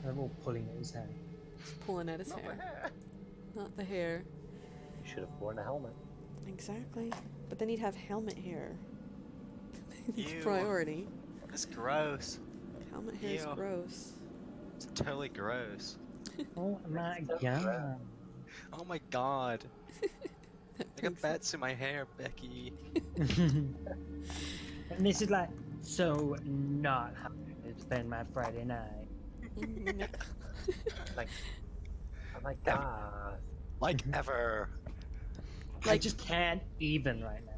They're all pulling at his hair. It's pulling at his Not the hair. hair. Not the hair. You should have worn a helmet. Exactly. But then he'd have helmet hair. It's Ew. priority. That's gross. Helmet hair is Ew. gross. It's totally gross. Oh my so god. Oh my god. That I got brings bats in my hair, Becky. And this is like so not how I spend my Friday night. Mhm. Like, oh my god. Like ever. I Like- just can't even right now.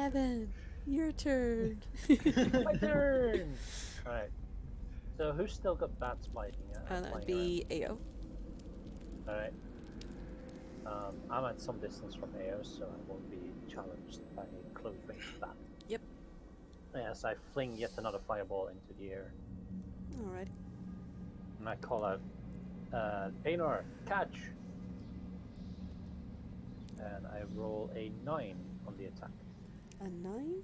Evan, your turn. My turn! Alright. So who's still got bats biting? That'd be Ayo. Alright. I'm at some distance from AO, so I won't be challenged by a close range bat. Yep. Yes, I fling yet another fireball into the air, Alright. and I call out, Anor, catch! And I roll a 9 on the attack. A 9?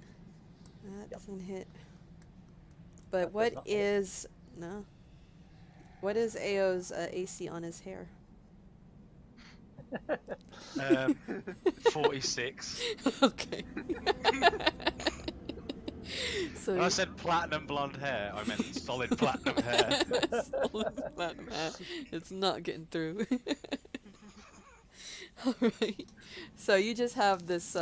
That Yep. doesn't hit. But That does what not hit. is... No. What is Ao's AC on his hair? 46. Okay. So When I said platinum blonde hair, I meant solid platinum hair. Solid platinum hair. It's not getting through. Alright. So you just have this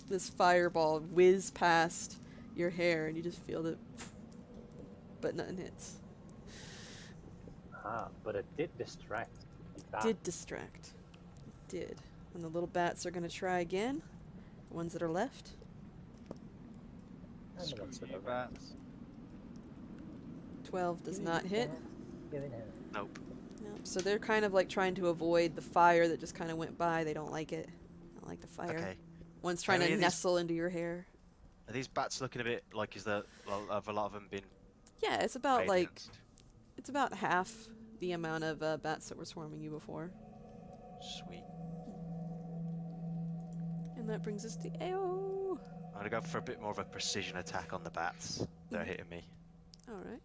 this fireball whiz past your hair and you just feel it, but nothing hits. Ah, but it did distract the bat. Did distract. It did. And the little bats are gonna try again. The ones that are left. And the Screw ones that you, are bats. 12 does not hit. Give it here. Nope. No. So they're kind of like trying to avoid the fire that just kind of went by. They don't like it. Don't like the fire. Okay. One's trying Any to of these- nestle into your hair. Are these bats looking a bit like have a lot of them been Yeah, it's about like radianced? it's about half the amount of bats that were swarming you before. Sweet. And that brings us to Ao. I'm gonna go for a bit more of a precision attack on the bats that are hitting me. All right.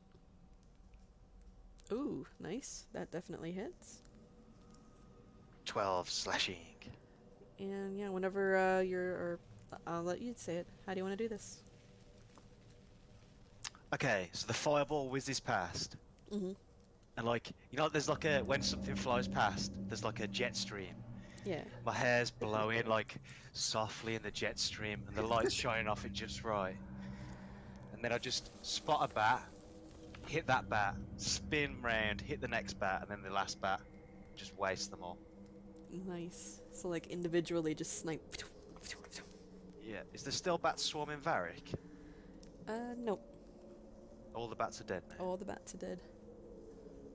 Ooh, nice. That definitely hits. 12 slashing. And yeah, whenever or I'll let you say it. How do you want to do this? Okay, so the fireball whizzes past, Mhm. and like there's like when something flies past, there's like a jet stream. Yeah. My hair's blowing like softly in the jet stream, and the light's shining off it just right. And then I just spot a bat, hit that bat, spin round, hit the next bat, and then the last bat, just waste them all. Nice. So like individually just snipe. Yeah. Is there still bats swarming Varric? Nope. All the bats are dead now. All the bats are dead.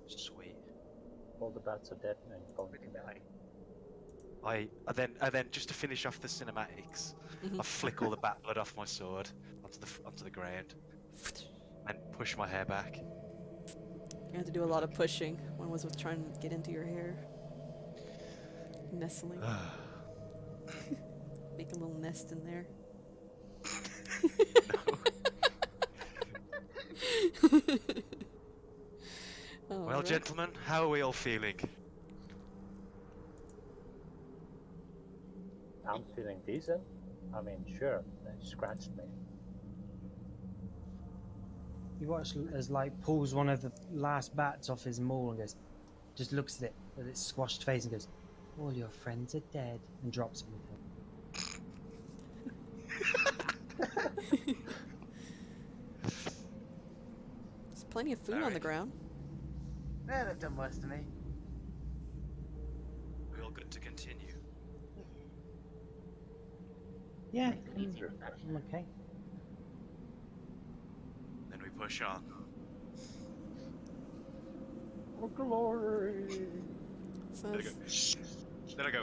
Sweet. All the bats are dead and going to die. I then just to finish off the cinematics, Mhm. I flick all the bat blood off my sword onto the ground, and push my hair back. You have to do a lot of pushing. One was with trying to get into your hair. Nestling. Make a little nest in there. Well, Alright. gentlemen, how are we all feeling? I'm feeling decent. I mean, sure, they scratched me. You watch as like pulls one of the last bats off his maul and goes, just looks at it with its squashed face and goes, "All your friends are dead," and drops it with him. There's plenty of food on the Alright. ground. Yeah, they've done worse to me. We all good to continue? Yeah, Makes it easier if that's- I'm okay. Then we push on. For glory! So There we go. it's- There I go.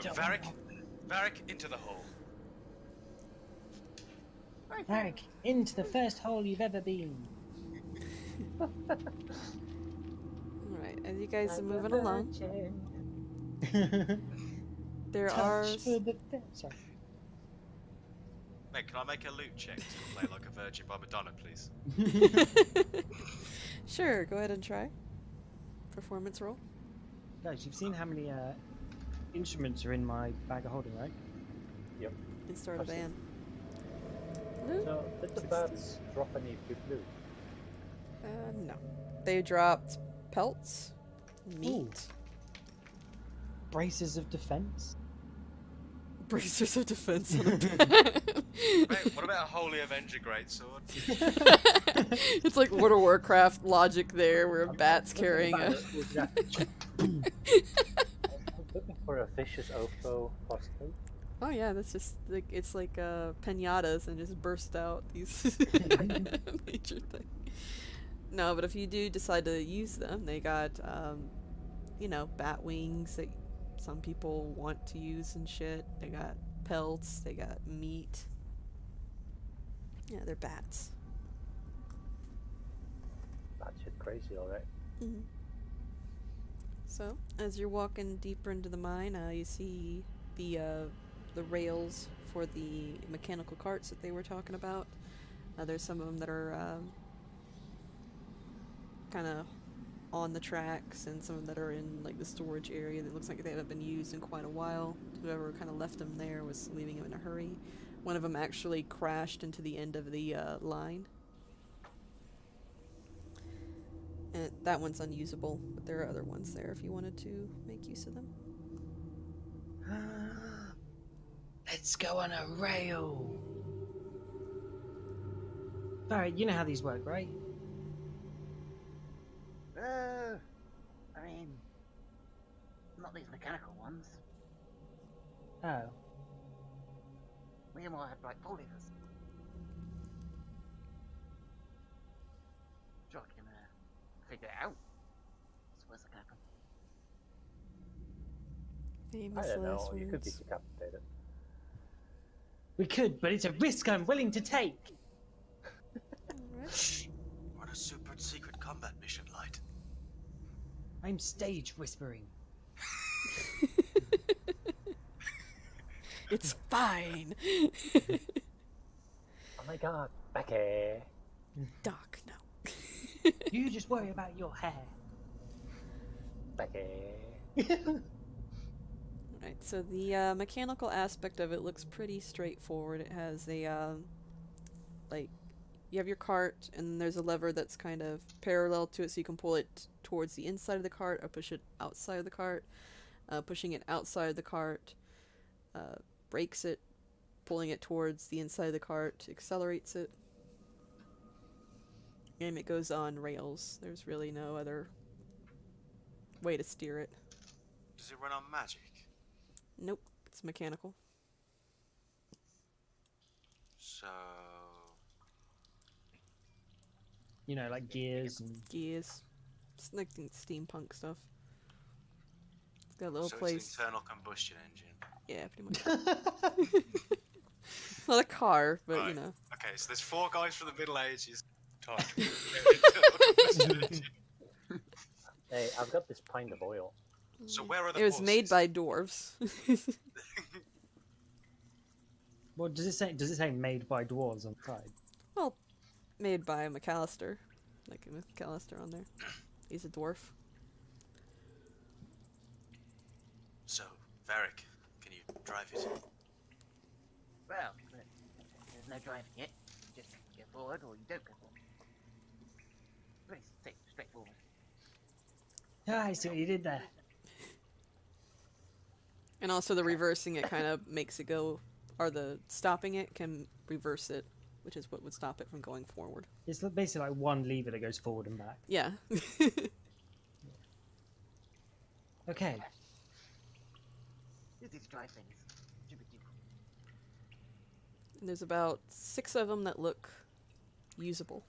Varric, into the hole. Varric, into the first hole you've ever been. Alright, as you guys are moving along, there are. Touch for the sorry. Mate, can I make a loot check to play like a virgin by Madonna, please? Sure, go ahead and try. Performance roll. Guys, you've seen how many instruments are in my bag of holding, right? And start a I've seen. band. So, did the bats drop any good loot? No. They dropped pelts, meat, Braces of defense. bracers of defense on a band. Mate, what about a Holy Avenger Greatsword? It's like World of Warcraft logic there, where a I'm bat's looking carrying back a. at exact- I'm looking for a vicious oath bow, possibly. Oh yeah, that's just like it's like pinatas and just burst out these nature thing. No, but if you do decide to use them, they got you know, bat wings that some people want to use and shit. They got pelts. They got meat. Yeah, they're bats. That shit crazy, alright. Mhm. So, as you're walking deeper into the mine, you see the rails for the mechanical carts that they were talking about. There's some of them that are kind of on the tracks, and some of them that are in like the storage area that looks like they haven't been used in quite a while. Whoever kind of left them there was leaving them in a hurry. One of them actually crashed into the end of the line. And that one's unusable, but there are other ones there if you wanted to make use of them. Let's go on a rail. Alright, you know how these work, right? I mean, not these mechanical ones. Oh. We more had like pull levers. Sure, I can figure it out. That's what's gonna happen. Famous I don't know, last you could be words. decapitated. We could, but it's a risk I'm willing to take. Alright. We're on a super secret combat mission, Light. I'm stage whispering. It's fine. Oh my god, Becky! Doc, no. You just worry about your hair. Becky! Right, so the mechanical aspect of it looks pretty straightforward. It has a, like, you have your cart, and there's a lever that's kind of parallel to it, so you can pull it towards the inside of the cart or push it outside of the cart. Pushing it outside of the cart breaks it. Pulling it towards the inside of the cart accelerates it. And it goes on rails. There's really no other way to steer it. Does it run on magic? Nope, it's mechanical. So... You know, like gears and... Gears. It's like the steampunk stuff. It's got a little so place. it's an internal combustion engine. Yeah, pretty much. It's not a car, but you Right. know. Okay, so there's 4 guys from the Middle Ages. Time to internal combustion engine. Hey, I've got this pint of oil. So where are the It was made horses? by dwarves. What does it say? Does it say made by dwarves on the side? Well, made by McAllister. Like McAllister on there. He's a dwarf. So, Varric, can you drive it? Well, there's no driving it. You just go forward or you don't go forward. Pretty straightforward. Oh, I see what you did there. And also the reversing it kind of makes it go, or the stopping it can reverse it, which is what would stop it from going forward. It's basically like one lever that goes forward and back. Yeah. Okay. Easy to drive things. Jibbity. And there's about 6 of them that look usable.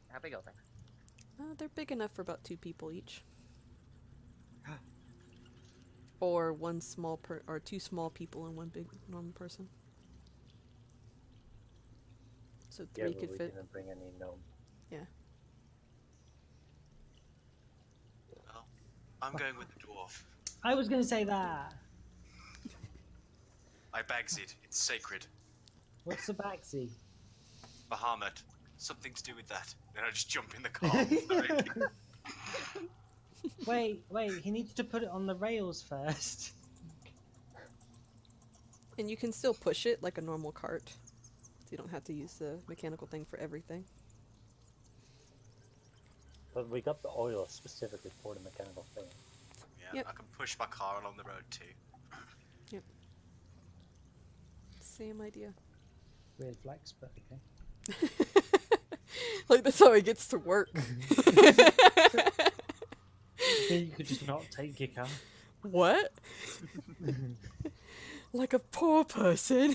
How big are they? They're big enough for about 2 people each. Or or 2 small people and 1 big normal person. So 3 Yeah, but could we fit. didn't bring any gnome. Yeah. Well, I'm going with the dwarf. I was going to say that. I bags it. It's sacred. What's the backseat? Bahamut. Something to do with that. Then I just jump in the car. Wait, he needs to put it on the rails first. And you can still push it like a normal cart. So you don't have to use the mechanical thing for everything. But we got the oil specifically for the mechanical thing. Yeah, Yep. I can push my car along the road too. Same idea. Weird flex, but okay. Like that's how he gets to work. Then you could just not take your car. What? Like a poor person.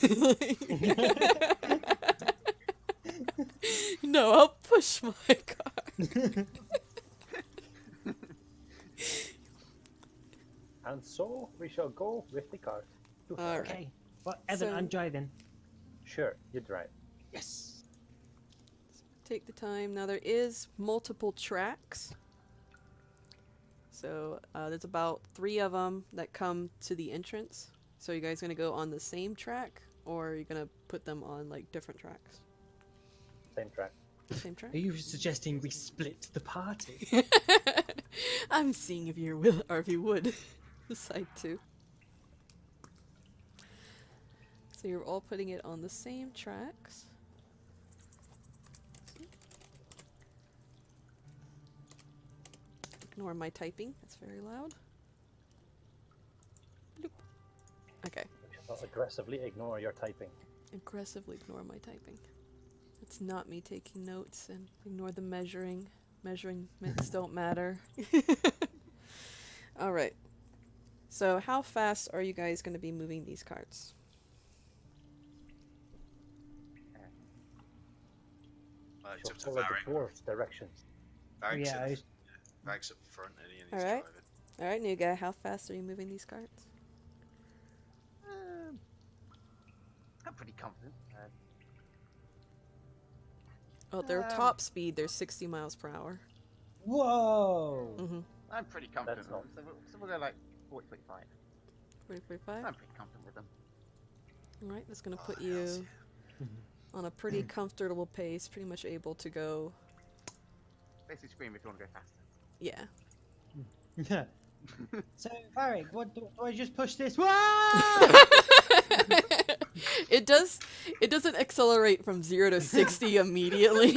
No, I'll push my car. And so we shall go with the cart. All right. Okay. Well, Evan, So- I'm driving. Sure, you drive. Yes. Take the time. Now there is multiple tracks. So there's about 3 of them that come to the entrance. So you guys gonna go on the same track, or are you gonna put them on like different tracks? Same track. Same track. Are you suggesting we split the party? I'm seeing if you're will or if you would decide to. So you're all putting it on the same tracks. Ignore my typing, it's very loud. Bloop. Okay, We shall aggressively ignore your typing. aggressively ignore my typing. It's not me taking notes, and ignore the measuring. Measurements don't matter. Alright. So how fast are you guys going to be moving these carts? It's Shall up to follow the Varric. dwarf's directions. Varric's Yeah, at, Varric's up front and he needs to Alright. drive it. Alright, new guy, how fast are you moving these carts? I'm pretty confident. Oh, their top speed, they're 60 miles per hour. Whoa! Mm-hmm. I'm pretty confident. That's not- So we'll go like 40, 45. 45? I'm pretty confident with them. Alright, that's gonna Oh, put hells you on a pretty comfortable pace, pretty much able to go, Basically scream if you want to go faster. yeah. Yeah. So, Varric, what do I just push this? Whoa! It doesn't accelerate from 0 to 60 immediately.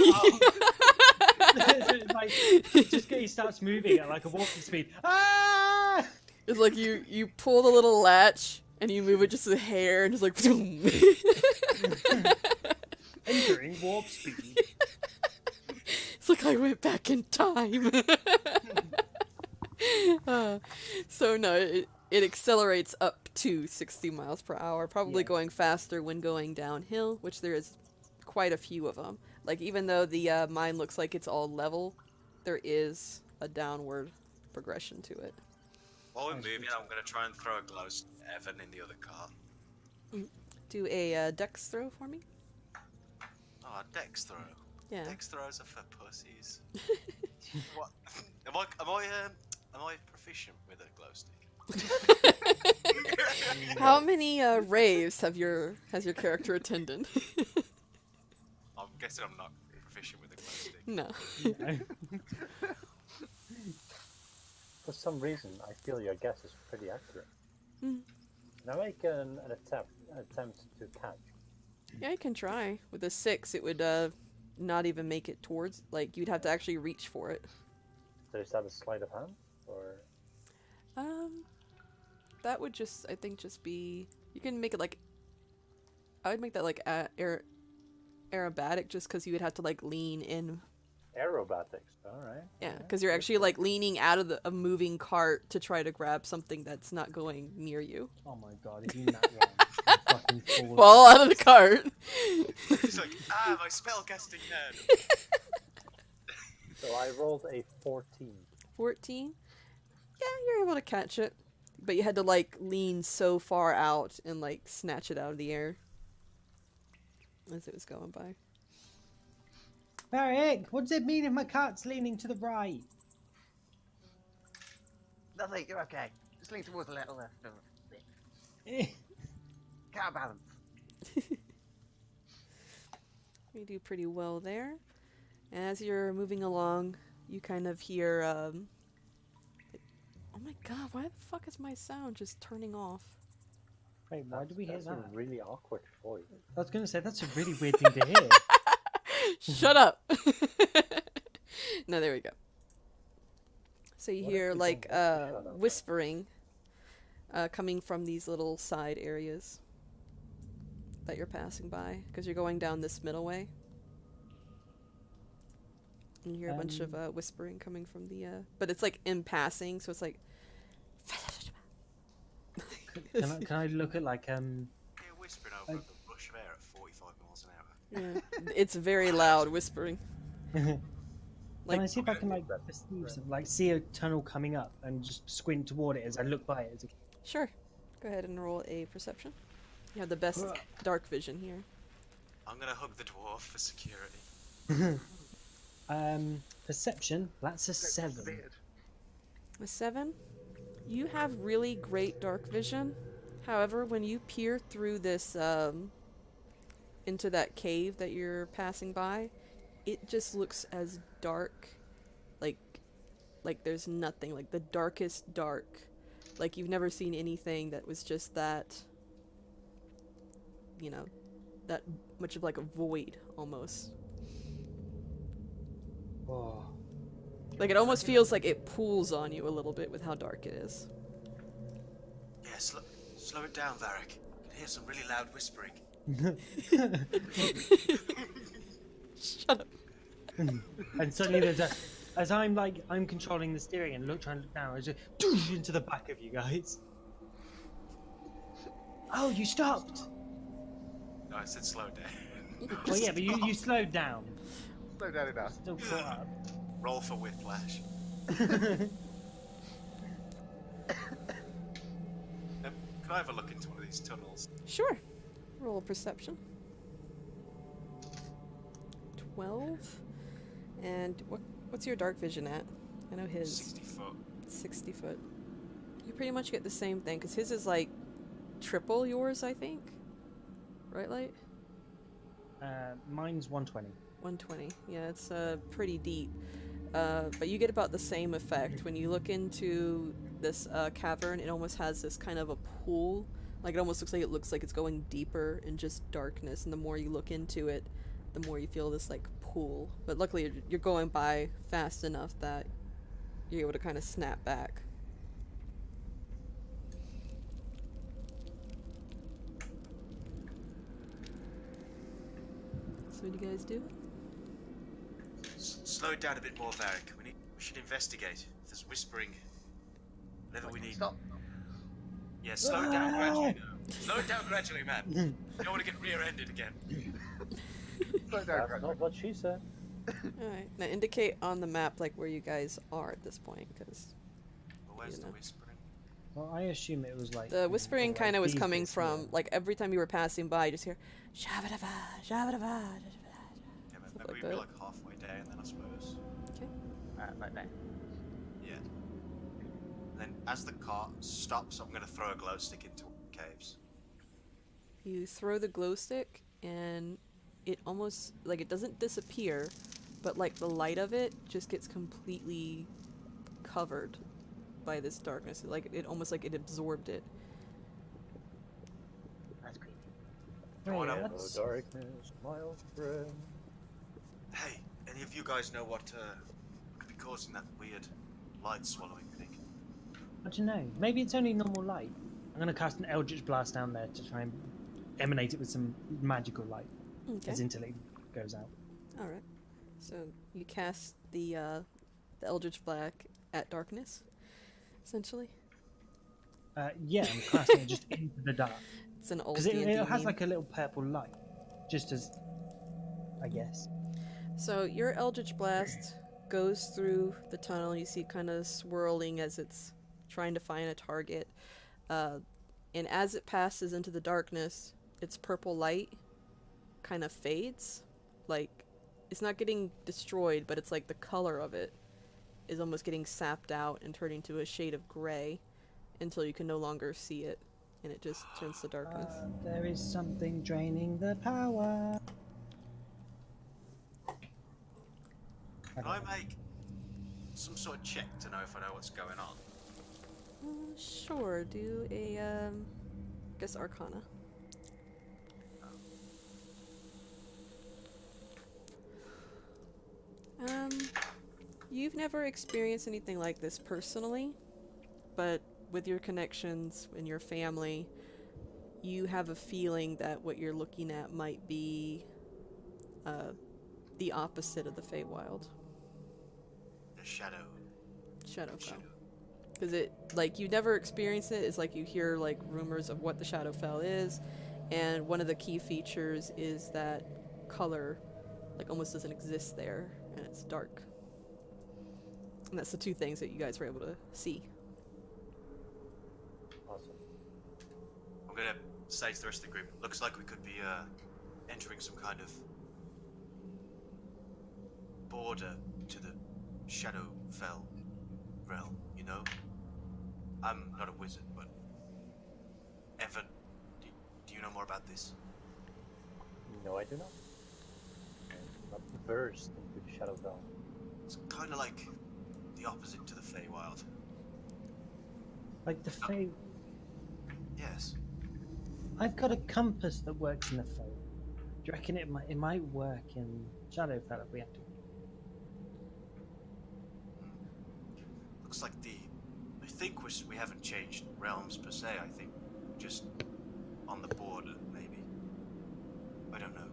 It's like, he starts moving at like a walking speed. Ah! It's like you pull the little latch and you move it just a hair and just like boom. Entering warp speed. It's like I went back in time. So no, it accelerates up to 60 miles per hour, probably Yeah. going faster when going downhill, which there is quite a few of them. Like even though the mine looks like it's all level, there is a downward progression to it. While we're moving, I'm going to try and throw a glow at Evan in the other car. Do a dex throw for me. Oh, dex throw. Yeah. Dex throws are for pussies. What? Am I proficient with a glow stick? How many raves has your character attended? I'm guessing I'm not proficient with a glow stick. No. For some reason, I feel your guess is pretty accurate. Hmm. Now make an attempt to catch. Yeah, you can try. With a 6, it would not even make it towards. Like you'd have to actually reach for it. So is that a sleight of hand, or That would just, I think, just be. You can make it like. I would make that like aerobatic, just because you would have to like lean in. aerobatics? All right. Yeah, because you're actually like leaning out of a moving cart to try to grab something that's not going near you. Oh my god, if you nat one, you fucking fool. Fall out of the cart. He's like, my spellcasting nerd. So I rolled a 14. 14. Yeah, you're able to catch it, but you had to like lean so far out and like snatch it out of the air as it was going by. Varric, what does it mean if my cart's leaning to the right? Nothing, you're okay. Just lean towards the little left. Eh. Counterbalance. You do pretty well there. And as you're moving along, you kind of hear, oh my god, why the fuck is my sound just turning off? Wait, why do we hear That's that? a really awkward voice. I was going to say, that's a really weird thing to hear. Shut up! No, there we go. So you What if hear we like don't shut up? whispering coming from these little side areas that you're passing by because you're going down this middle way. And you hear a bunch of whispering coming from the but it's like in passing, so it's like Can I look at like You're whispering over the rush of air at 45 miles an hour. yeah. It's very loud whispering. Can Like I see if I can like perceive something, like see a tunnel coming up and just squint toward it as I look by it? As sure. Go ahead and roll a perception. You have the best dark vision here. I'm gonna hug the dwarf for security. Perception. That's a 7. A 7. You have really great dark vision. However, when you peer through this into that cave that you're passing by, it just looks as dark, like there's nothing, like the darkest dark. Like you've never seen anything that was just that, you know, that much of like a void almost. Oh. Like it almost feels like it pulls on you a little bit with how dark it is. Yeah, slow it down, Varric. I can hear some really loud whispering. Shut up. And suddenly there's a, as I'm controlling the steering and trying to look down, I just doosh into the back of you guys. Oh, you stopped. No, I said slow down. Well, yeah, but you slowed down. Slow down enough. Still caught up. Roll for whiplash. Can I have a look into one of these tunnels? Sure. Roll perception. 12. And what's your dark vision at? I know his 60 foot. 60 foot. You pretty much get the same thing because his is like triple yours, I think. Right, Light? Mine's 120. 120. Yeah, it's pretty deep. But you get about the same effect. When you look into this cavern, it almost has this kind of a pool. Like it almost looks like it's going deeper in just darkness. And the more you look into it, the more you feel this like pool. But luckily you're going by fast enough that you're able to kind of snap back. So what do you guys do? Slow it down a bit more, Varric. We should investigate. If there's whispering, whatever we need. Stop. Yeah, slow it down gradually. Slow it down gradually, man. You don't want to get rear-ended again. Slow down, That's Greg. not what she said. Alright, now indicate on the map like where you guys are at this point, because Well, where's You the know. whispering? Well, I assume it was like the whispering like kind of was these coming bits from, here. like every time you were passing by, you just hear shabba-dabba, shabba-dabba. Yeah, Stuff maybe like we'd be that. like halfway down then, I suppose. Right there. and as the car stops, I'm gonna throw a glow stick into caves. You throw the glow stick, and it almost like it doesn't disappear, but like the light of it just gets completely covered by this darkness. Like it almost like it absorbed it. That's creepy. Go on Hey, up. Hello, that's- darkness, my old friend. Hey, any of you guys know what could be causing that weird light swallowing thing? I don't know. Maybe it's only normal light. I'm gonna cast an Eldritch Blast down there to try and emanate it with some magical light Okay. as until it goes out. All right. So you cast the Eldritch Black at darkness, essentially. Yeah, I'm casting it just into the dark It's an old because it D&D has meme. like a little purple light, just as I guess. So your Eldritch Blast goes through the tunnel. You see it kind of swirling as it's trying to find a target. And as it passes into the darkness, its purple light kind of fades. Like, it's not getting destroyed, but it's like the color of it is almost getting sapped out and turning to a shade of gray until you can no longer see it. And it just turns to darkness. There is something draining the power. Can I make some sort of check to know if I know what's going on? Sure, do a, guess Arcana. You've never experienced anything like this personally, but with your connections and your family, you have a feeling that what you're looking at might be the opposite of the Feywild. The shadow. Shadowfell. Because it, like, you never experience it. It's like you hear, like, rumors of what the Shadowfell is, and one of the key features is that color, like, almost doesn't exist there, and it's dark. And that's the two things that you guys were able to see. Awesome. I'm gonna say to the rest of the group, looks like we could be entering some kind of border to the Shadowfell realm, you know? I'm not a wizard, but Evan, do you know more about this? No, I do not. I'm not versed into the Shadowfell. It's kind of like the opposite to the Feywild. Like the Fey. Yes. I've got a compass that works in the Fey. Do you reckon it might work in Shadowfell if we have to? Looks like I think we haven't changed realms per se. I think just on the border, maybe. I don't know.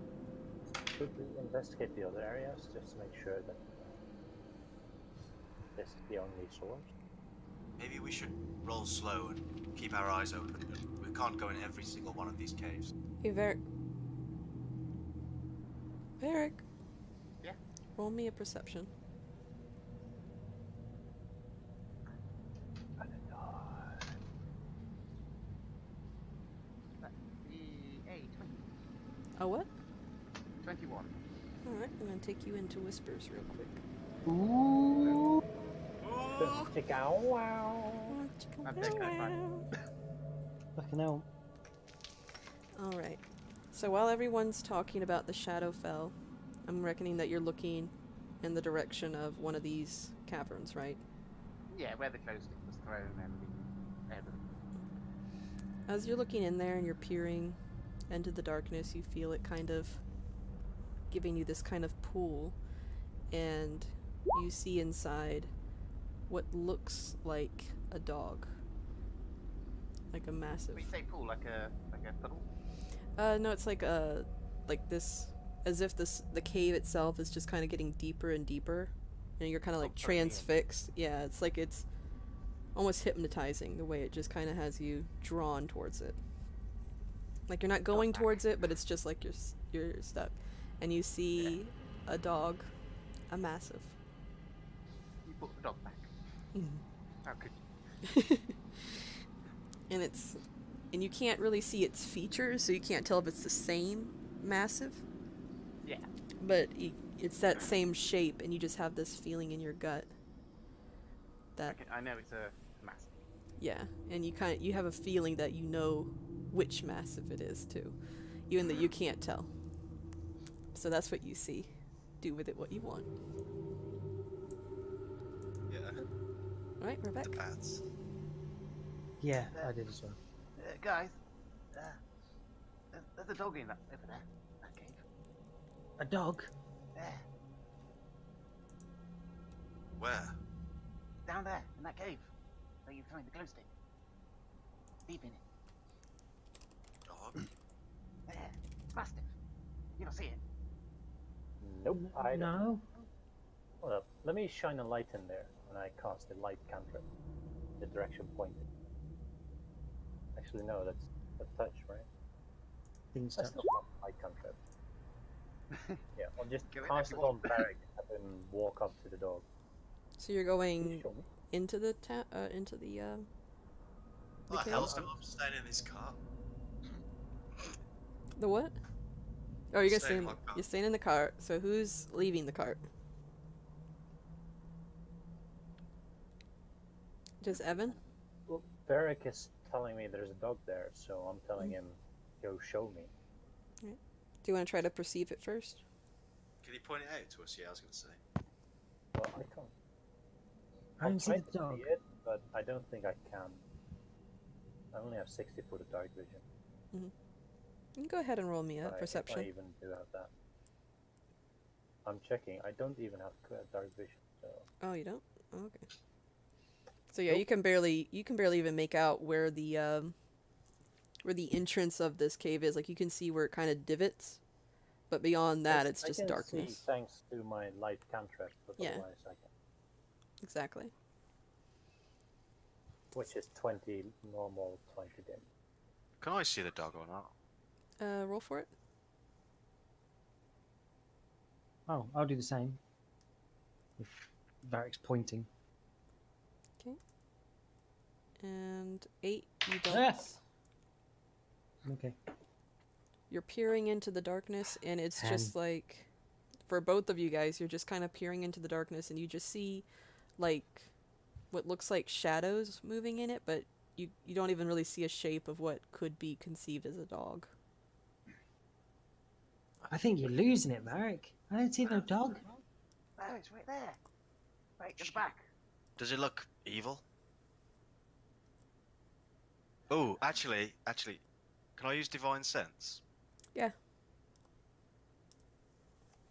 Should we investigate the other areas just to make sure that this is the only source? Maybe we should roll slow and keep our eyes open. We can't go in every single one of these caves. Hey, Varric. Varric. Yeah? Roll me a perception. I don't know. That'd be a 20. Oh, what? 21. Alright, I'm gonna take you into Whispers real quick. Ooh. Check out. Wow. I'm taking that fine. Fucking hell. Alright. So while everyone's talking about the Shadowfell, I'm reckoning that you're looking in the direction of one of these caverns, right? Yeah, where the glow stick was thrown and the Evan. As you're looking in there and you're peering into the darkness, you feel it kind of giving you this kind of pool, and you see inside what looks like a dog. Like a massive... We say pool like a puddle. No, it's like this, as if the cave itself is just kind of getting deeper and deeper, and you're kind of like Oh, brilliant. transfixed. Yeah, it's like it's almost hypnotizing the way it just kind of has you drawn towards it. Like you're not going back. towards it, but it's just like you're stuck, and you see a dog, a massive. You brought the dog back. Mhm. How could you? And you can't really see its features, so you can't tell if it's the same massive. Yeah. But it's that same shape, and you just have this feeling in your gut that Okay, I know it's a massive. Yeah, and you have a feeling that you know which mastiff it is too, even though you can't tell. So that's what you see. Do with it what you want. Yeah. All right, we're back. The bats. Yeah, I did as well. Guys, there's a dog in that over there. That cave. A dog? There, Where? down there, in that cave, where you're throwing the glow stick. Deep in it. Dog? There, mastiff. You don't see it. Nope, I don't. No. Hold up. Let me shine a light in there when I cast the light cantrip. The direction pointed. Actually, no, that's touch, right? Things That's touch. not light cantrip. Yeah, I'll just Go in cast if it you on Barrick and then walk up to the dog. So you're Can you going show me? into the into the What the cave? hell's going on staying in this car? The what? Oh, you're gonna Staying stay. in my car. You're staying in the cart. So who's leaving the cart? Just Evan? Well, Barrick is telling me there's a dog there, so I'm telling him, go show me. Do you want to try to perceive it first? Can you point it out to us? Yeah, I was going to say. Well, I can't. I don't see tried the to dog. see it, but I don't think I can. I only have 60 foot of dark vision. You can go ahead and roll me a If I perception. even do have that. I'm checking. I don't even have dark vision, so Oh, you don't? Oh, okay. So yeah, you can barely even make out where the entrance of this cave is. Like you can see where it kind of divots, but beyond that, it's I just can darkness. See, thanks to my light cantrip, but Yeah. otherwise I can. Exactly. Which is 20 normal, 20 dim. Can I see the dog or not? Roll for it. Oh, I'll do the same. If Varric's pointing. And 8, you don't. Yes. Okay. You're peering into the darkness, and it's 10. just like, for both of you guys, you're just kind of peering into the darkness, and you just see, like, what looks like shadows moving in it, but you don't even really see a shape of what could be conceived as a dog. I think you're losing it, Varric. I don't see no dog. Oh, it's right there. Right at the back. Does it look evil? Oh, actually, can I use Divine Sense? Yeah.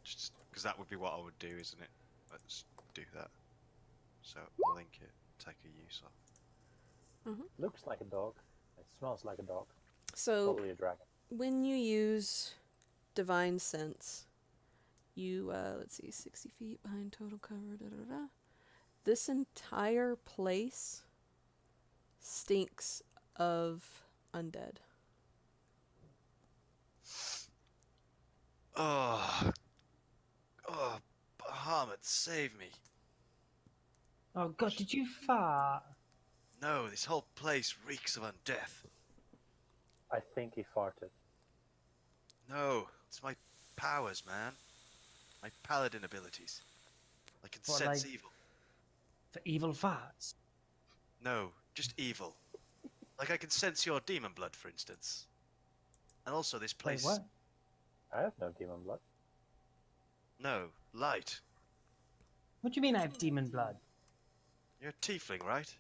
Just because that would be what I would do, isn't it? Let's do that. So I'll link it, take a use off. Looks like a dog. It smells like a dog. So Probably a dragon. when you use Divine Sense, you, let's see, 60 feet behind total cover, da-da-da. This entire place stinks of undead. Oh, Bahamut, save me. Oh god, did you fart? No, this whole place reeks of undeath. I think he farted. No, it's my powers, man. My paladin abilities. I can What, sense like- evil. For evil farts? No, just evil. Like I can sense your demon blood, for instance. And also this Wait, place. what? I have no demon blood. No, light. What do you mean I have demon blood? You're a tiefling, right?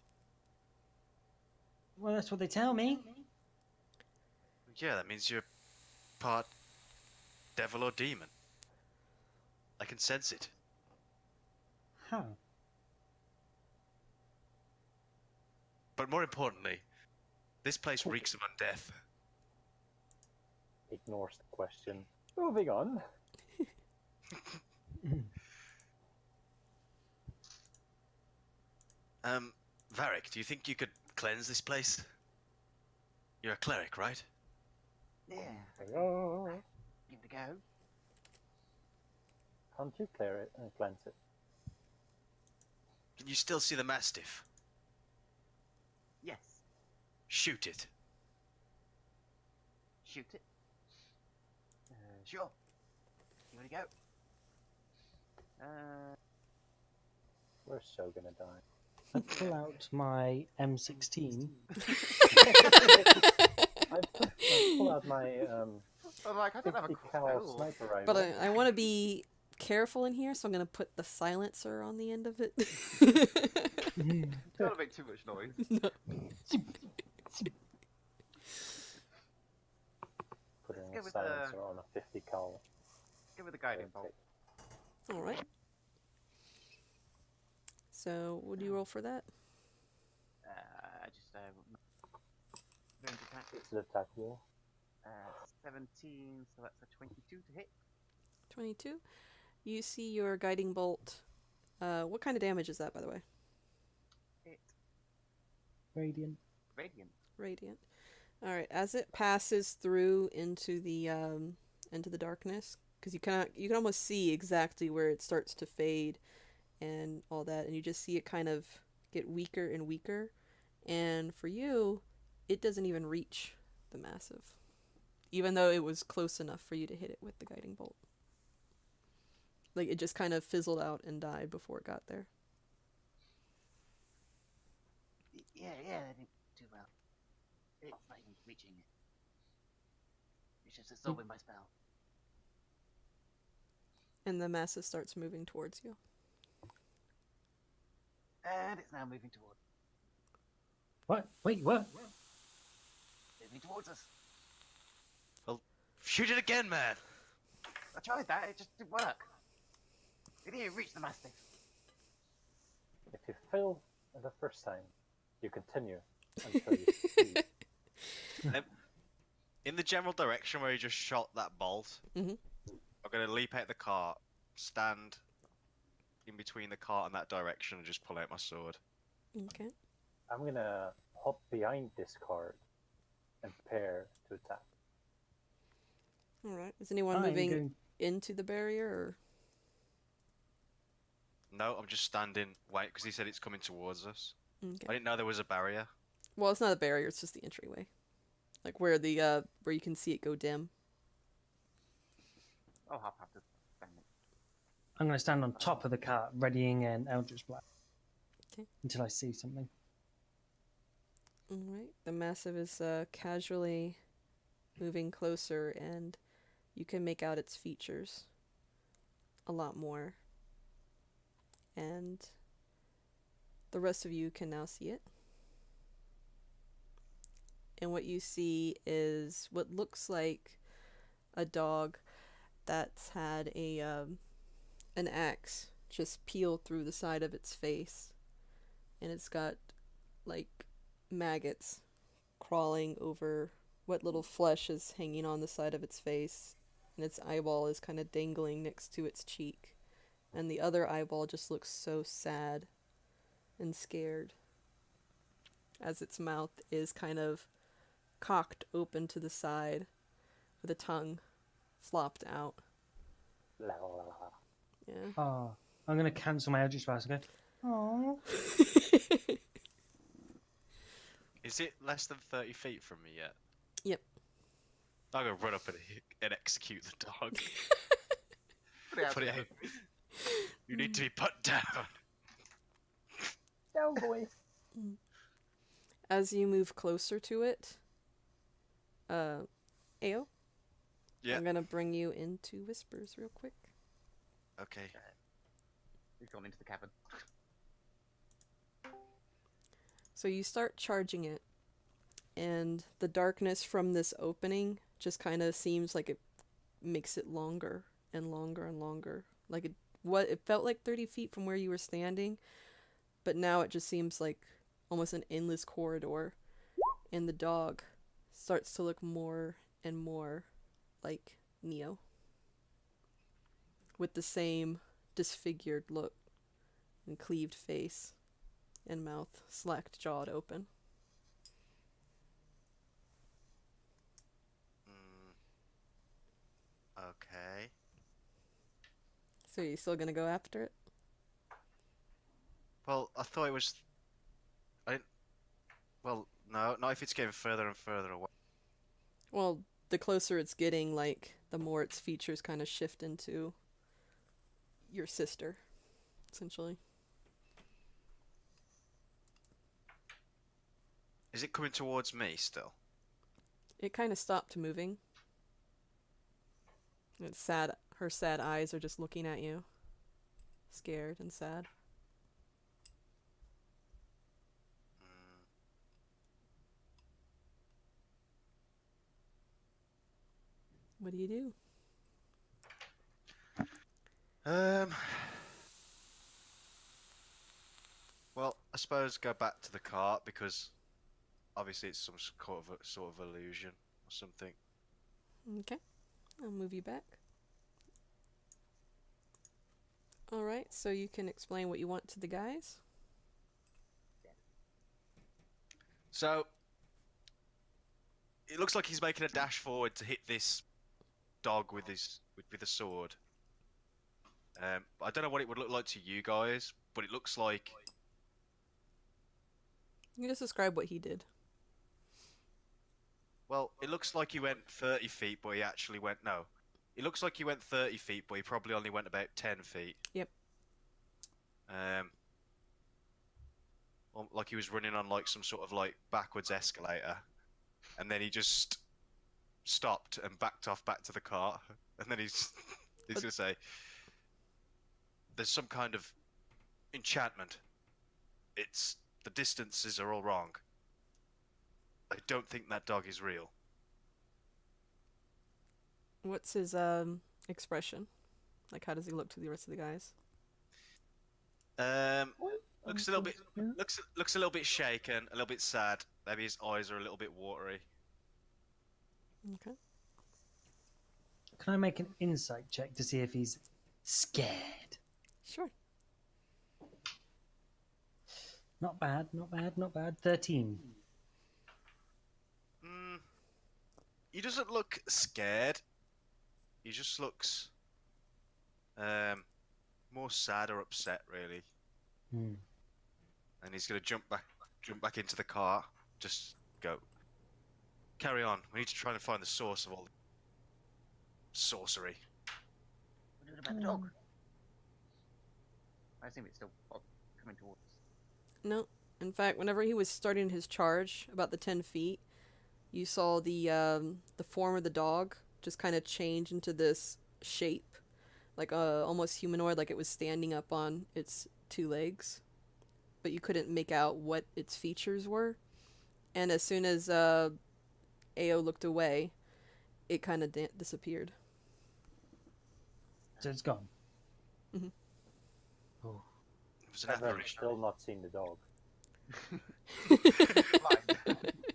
Well, that's what they tell me. Yeah, that means you're part devil or demon. I can sense it. How? But more importantly, this place reeks of undeath. Ignores the question. Moving on. Varric, do you think you could cleanse this place? You're a cleric, right? Yeah. Oh, Give it a go. can't you clear it and cleanse it? Can you still see the mastiff? Yes. Shoot it. Shoot it. Sure. Give it a go. We're so gonna die. I pull out my M16. I pull out my I'm like, I don't have a 50 cal crossbow. sniper rifle. But I want to be careful in here, so I'm going to put the silencer on the end of it. Don't make too much noise. Putting go a with silencer on a 50 cal. Go with the guiding bolt. All right. So, what do you roll for that? Just range attack. It's an attack roll. 17, so that's a 22 to hit. 22. You see your guiding bolt. What kind of damage is that, by the way? Hit Radiant. radiant. Radiant. All right. As it passes through into the darkness, because you can almost see exactly where it starts to fade, and all that, and you just see it kind of get weaker and weaker. And for you, it doesn't even reach the massive, even though it was close enough for you to hit it with the guiding bolt. Like, it just kind of fizzled out and died before it got there. Yeah, they didn't do well. It's not even reaching it. It's just absorbing my spell. And the massive starts moving towards you. And it's now moving towards What? Wait, what? moving towards us. Shoot it again, man! I tried that, it just didn't work. It didn't even reach the mastiff. If you fail the first time, you continue until you succeed. In the general direction where he just shot that bolt, Mhm. I'm gonna leap out the cart, stand in between the cart and that direction, and just pull out my sword. Okay. I'm gonna hop behind this cart and prepare to attack. All right. Is anyone I'm moving going- into the barrier, or? No, I'm just standing, wait, because he said it's coming towards us. Okay. I didn't know there was a barrier. Well, it's not a barrier, it's just the entryway. Like where the where you can see it go dim. I'll have to stand it. I'm going to stand on top of the cart, readying an Eldritch Blast. Okay. Until I see something. Alright. The massive is casually moving closer, and you can make out its features a lot more. And the rest of you can now see it. And what you see is what looks like a dog that's had an axe just peeled through the side of its face, and it's got like maggots crawling over what little flesh is hanging on the side of its face, and its eyeball is kind of dangling next to its cheek, and the other eyeball just looks so sad and scared as its mouth is kind of cocked open to the side with a tongue flopped out. La, la, la, la. Yeah. Oh, I'm going to cancel my Eldritch Blast and go, oh. Is it less than 30 feet from me yet? Yep. I'm gonna run up and execute the dog. Put it out. Put it out. You need to be put down. Down, boy. As you move closer to it, Ao, Yeah. I'm gonna bring you into whispers real quick. Okay. He's gone into the cavern. So you start charging it, and the darkness from this opening just kind of seems like it makes it longer and longer and longer. Like it felt like 30 feet from where you were standing, but now it just seems like almost an endless corridor, and the dog starts to look more and more like Neo, with the same disfigured look and cleaved face and mouth slacked jawed open. Okay. So you still gonna go after it? Well, I thought it was. I didn't. Well, no, not if it's getting further and further away. Well, the closer it's getting, like, the more its features kind of shift into your sister, essentially. Is it coming towards me still? It kind of stopped moving. It's sad. Her sad eyes are just looking at you. Scared and sad. What do you do? Well, I suppose go back to the cart because obviously it's some sort of illusion or something. Okay. I'll move you back. Alright, so you can explain what you want to the guys. So it looks like he's making a dash forward to hit this dog with a sword. I don't know what it would look like to you guys, but it looks like You can just describe what he did. well, it looks like he went 30 feet, but he actually went no. It looks like he went 30 feet, but he probably only went about 10 feet. Yep. Well, like he was running on like some sort of like backwards escalator, and then he just stopped and backed off back to the cart, and then he's gonna say, "There's some kind of enchantment. It's the distances are all wrong. I don't think that dog is real." What's his expression? Like, how does he look to the rest of the guys? Looks a little bit looks a little bit shaken, a little bit sad. Maybe his eyes are a little bit watery. Okay. Can I make an insight check to see if he's scared? Sure. Not bad, not bad, not bad. 13. He doesn't look scared. He just looks more sad or upset, really. Hmm. And he's gonna jump back into the car. Just go. Carry on. We need to try and find the source of all the sorcery. What about the dog? I assume it's still coming towards us. No. In fact, whenever he was starting his charge, about the 10 feet, you saw the form of the dog just kind of change into this shape, like almost humanoid, like it was standing up on its 2 legs, but you couldn't make out what its features were. And as soon as Ao looked away, it kind of disappeared. So it's gone. Mhm. Oh. It was an I've apparition. still not seen the dog.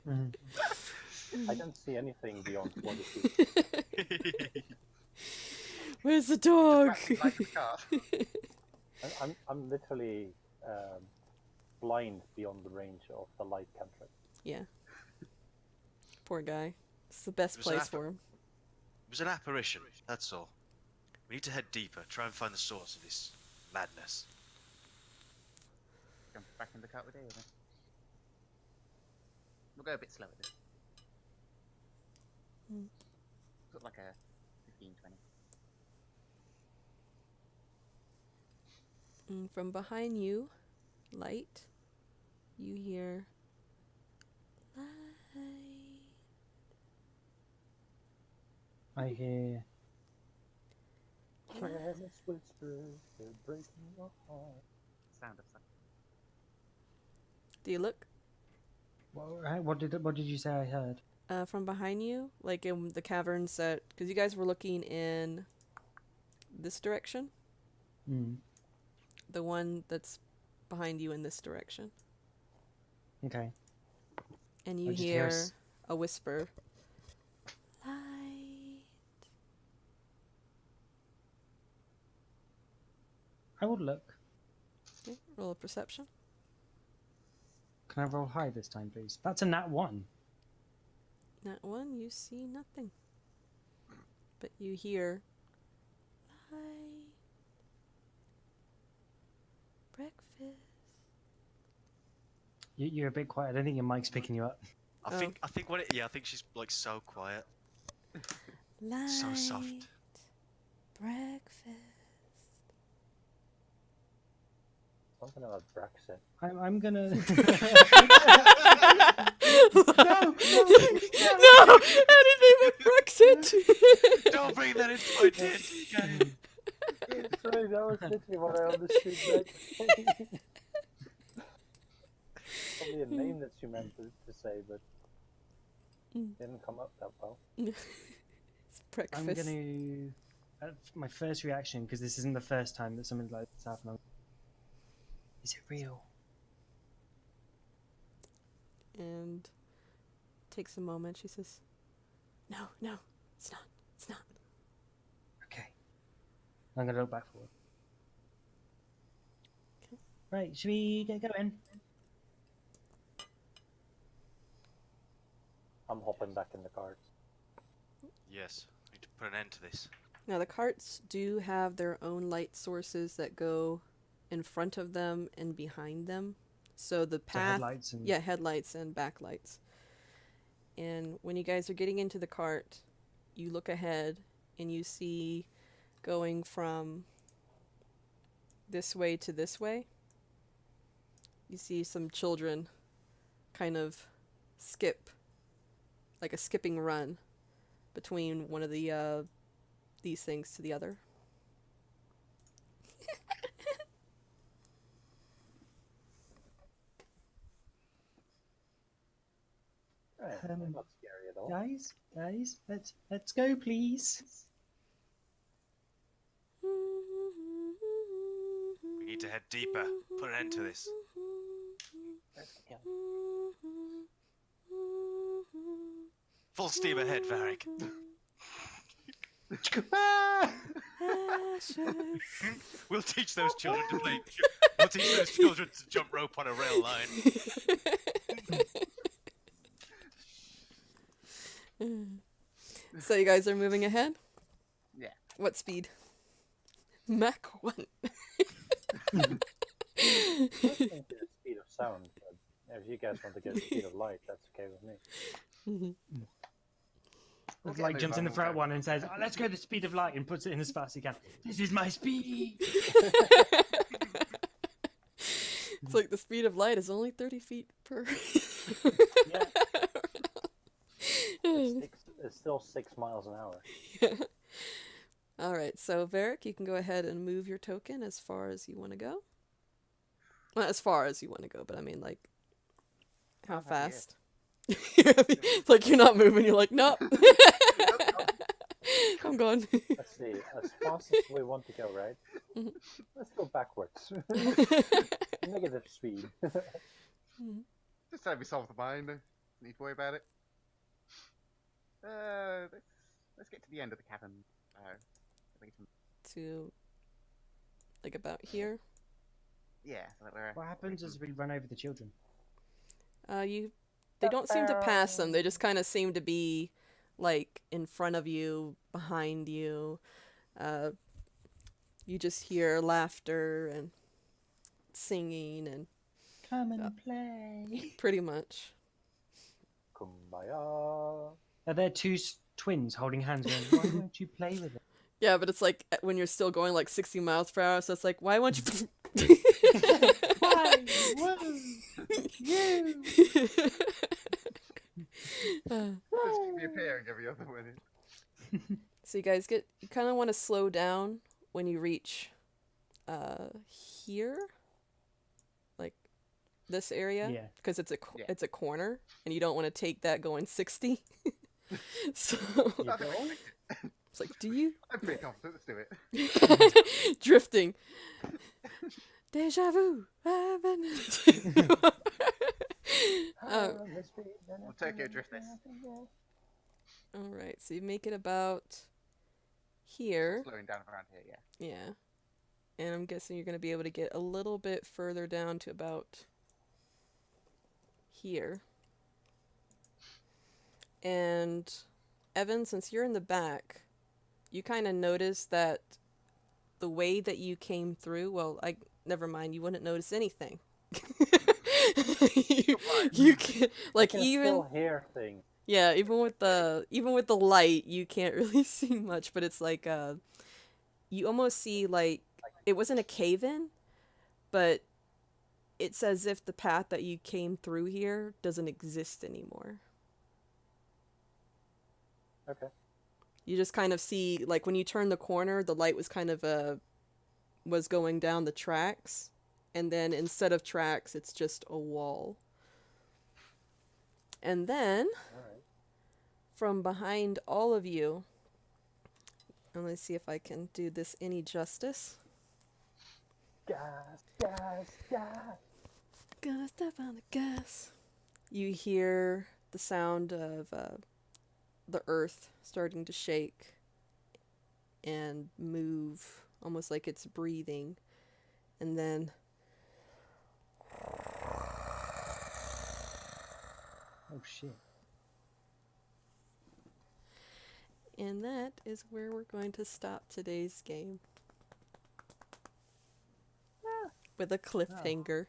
Mhm. I don't see anything beyond 20 feet. Where's the dog? Like the car. I'm literally blind beyond the range of the light cantrip. Yeah. Poor guy. It's the best It was an place app- for him. It was an apparition. That's all. We need to head deeper. Try and find the source of this madness. Jump back in the car with Ao then. We'll go a bit slower then. Sort of like a 15, 20. And from behind you, Light, you hear light. I hear. Careless whispers, they're breaking my heart. Sound of something. Do you look? What did you say I heard? From behind you, like in the caverns that, because you guys were looking in this direction, Hmm. the one that's behind you in this direction, Okay. and you I just hear hear s- a whisper. Light. I would look. Okay, roll a perception. Can I roll high this time, please? That's a nat 1. That one, you see nothing, but you hear light. Breakfast. You're a bit quiet. I don't think your mic's picking you up. I think what it, yeah, I think she's like so quiet. Light. So soft. Breakfast. Something about Brexit. I'm gonna. probably a name that you meant to say, but didn't come up that well. It's breakfast. I'm gonna. My first reaction, because this isn't the first time that something like this happened. Is it real? And takes a moment. She says, "No, no, it's not. It's not." Okay. I'm gonna look back forward. Right, should we get going? I'm hopping back in the cart. Yes, we need to put an end to this. Now the carts do have their own light sources that go in front of them and behind them. So the So path, headlights and yeah, headlights and backlights. And when you guys are getting into the cart, you look ahead and you see going from this way to this way. You see some children kind of skip, like a skipping run between one of the these things to the other. Not scary at all. guys, let's go, please. We need to head deeper. Put an end to this. Yeah. Full steam ahead, Varric. We'll teach those children to play. We'll teach those children to jump rope on a rail line. So you guys are moving ahead? Yeah. What speed? Mach 1. I think the speed of sound. But if you guys want to get the speed of light, that's okay with me. We'll Like get jumps in the moving, front we'll one and says, "Let's go the speed of light," and puts it in as fast as he can. This is my speed. It's like the speed of light is only 30 feet per. Yeah. It's still 6 miles an hour. Alright, so Varric, you can go ahead and move your token as far as you want to go. Not as far as you want to go, but I mean, like, how Not happy fast? It's like you're not moving, you're like, nope. I'm gone. Let's see. As fast as we want to go, right? Let's go backwards. Negative speed. Just so we solve the mine. No need to worry about it. Let's get to the end of the cabin. I think it's- To, like, about here. yeah, so that we're. What happens as we run over the children? They don't seem to pass them. They just kind of seem to be, like, in front of you, behind you. You just hear laughter and singing and Come and play. pretty much. Kumbaya. Are there two twins holding hands going, "Why won't you play with it?" Yeah, but it's like when you're still going like 60 miles per hour, so it's like, why won't you? Why? Whoa. You. Just keep reappearing every other minute. So you guys you kind of want to slow down when you reach here, like this area, Yeah. because it's Yeah. it's a corner, and you don't want to take that going 60. So I think we can make it. it's like, do you I'm pretty confident. Let's do it. drifting? Deja vu. I've been- We'll Tokyo drift this. All right, so you make it about here. Slowing down around here, yeah. Yeah. And I'm guessing you're going to be able to get a little bit further down to about here. And Evan, since you're in the back, you kind of notice that the way that you came through, well, never mind, you wouldn't notice anything. you can like I can even still hear things. yeah, even with the light, you can't really see much, but it's like you almost see like it wasn't a cave-in, but it's as if the path that you came through here doesn't exist anymore. Okay. You just kind of see like when you turn the corner, the light was kind of was going down the tracks, and then instead of tracks, it's just a wall. And then Alright. from behind all of you, and let's see if I can do this any justice. Gas, gas, gas. Gonna step on the gas. You hear the sound of the earth starting to shake and move, almost like it's breathing. And then Oh shit. and that is where we're going to stop today's game. With a cliffhanger.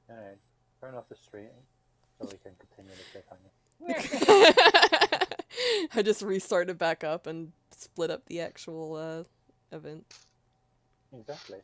Alright. Turn off the stream so we can continue the cliffhanger. I just restarted back up and split up the actual event. Exactly.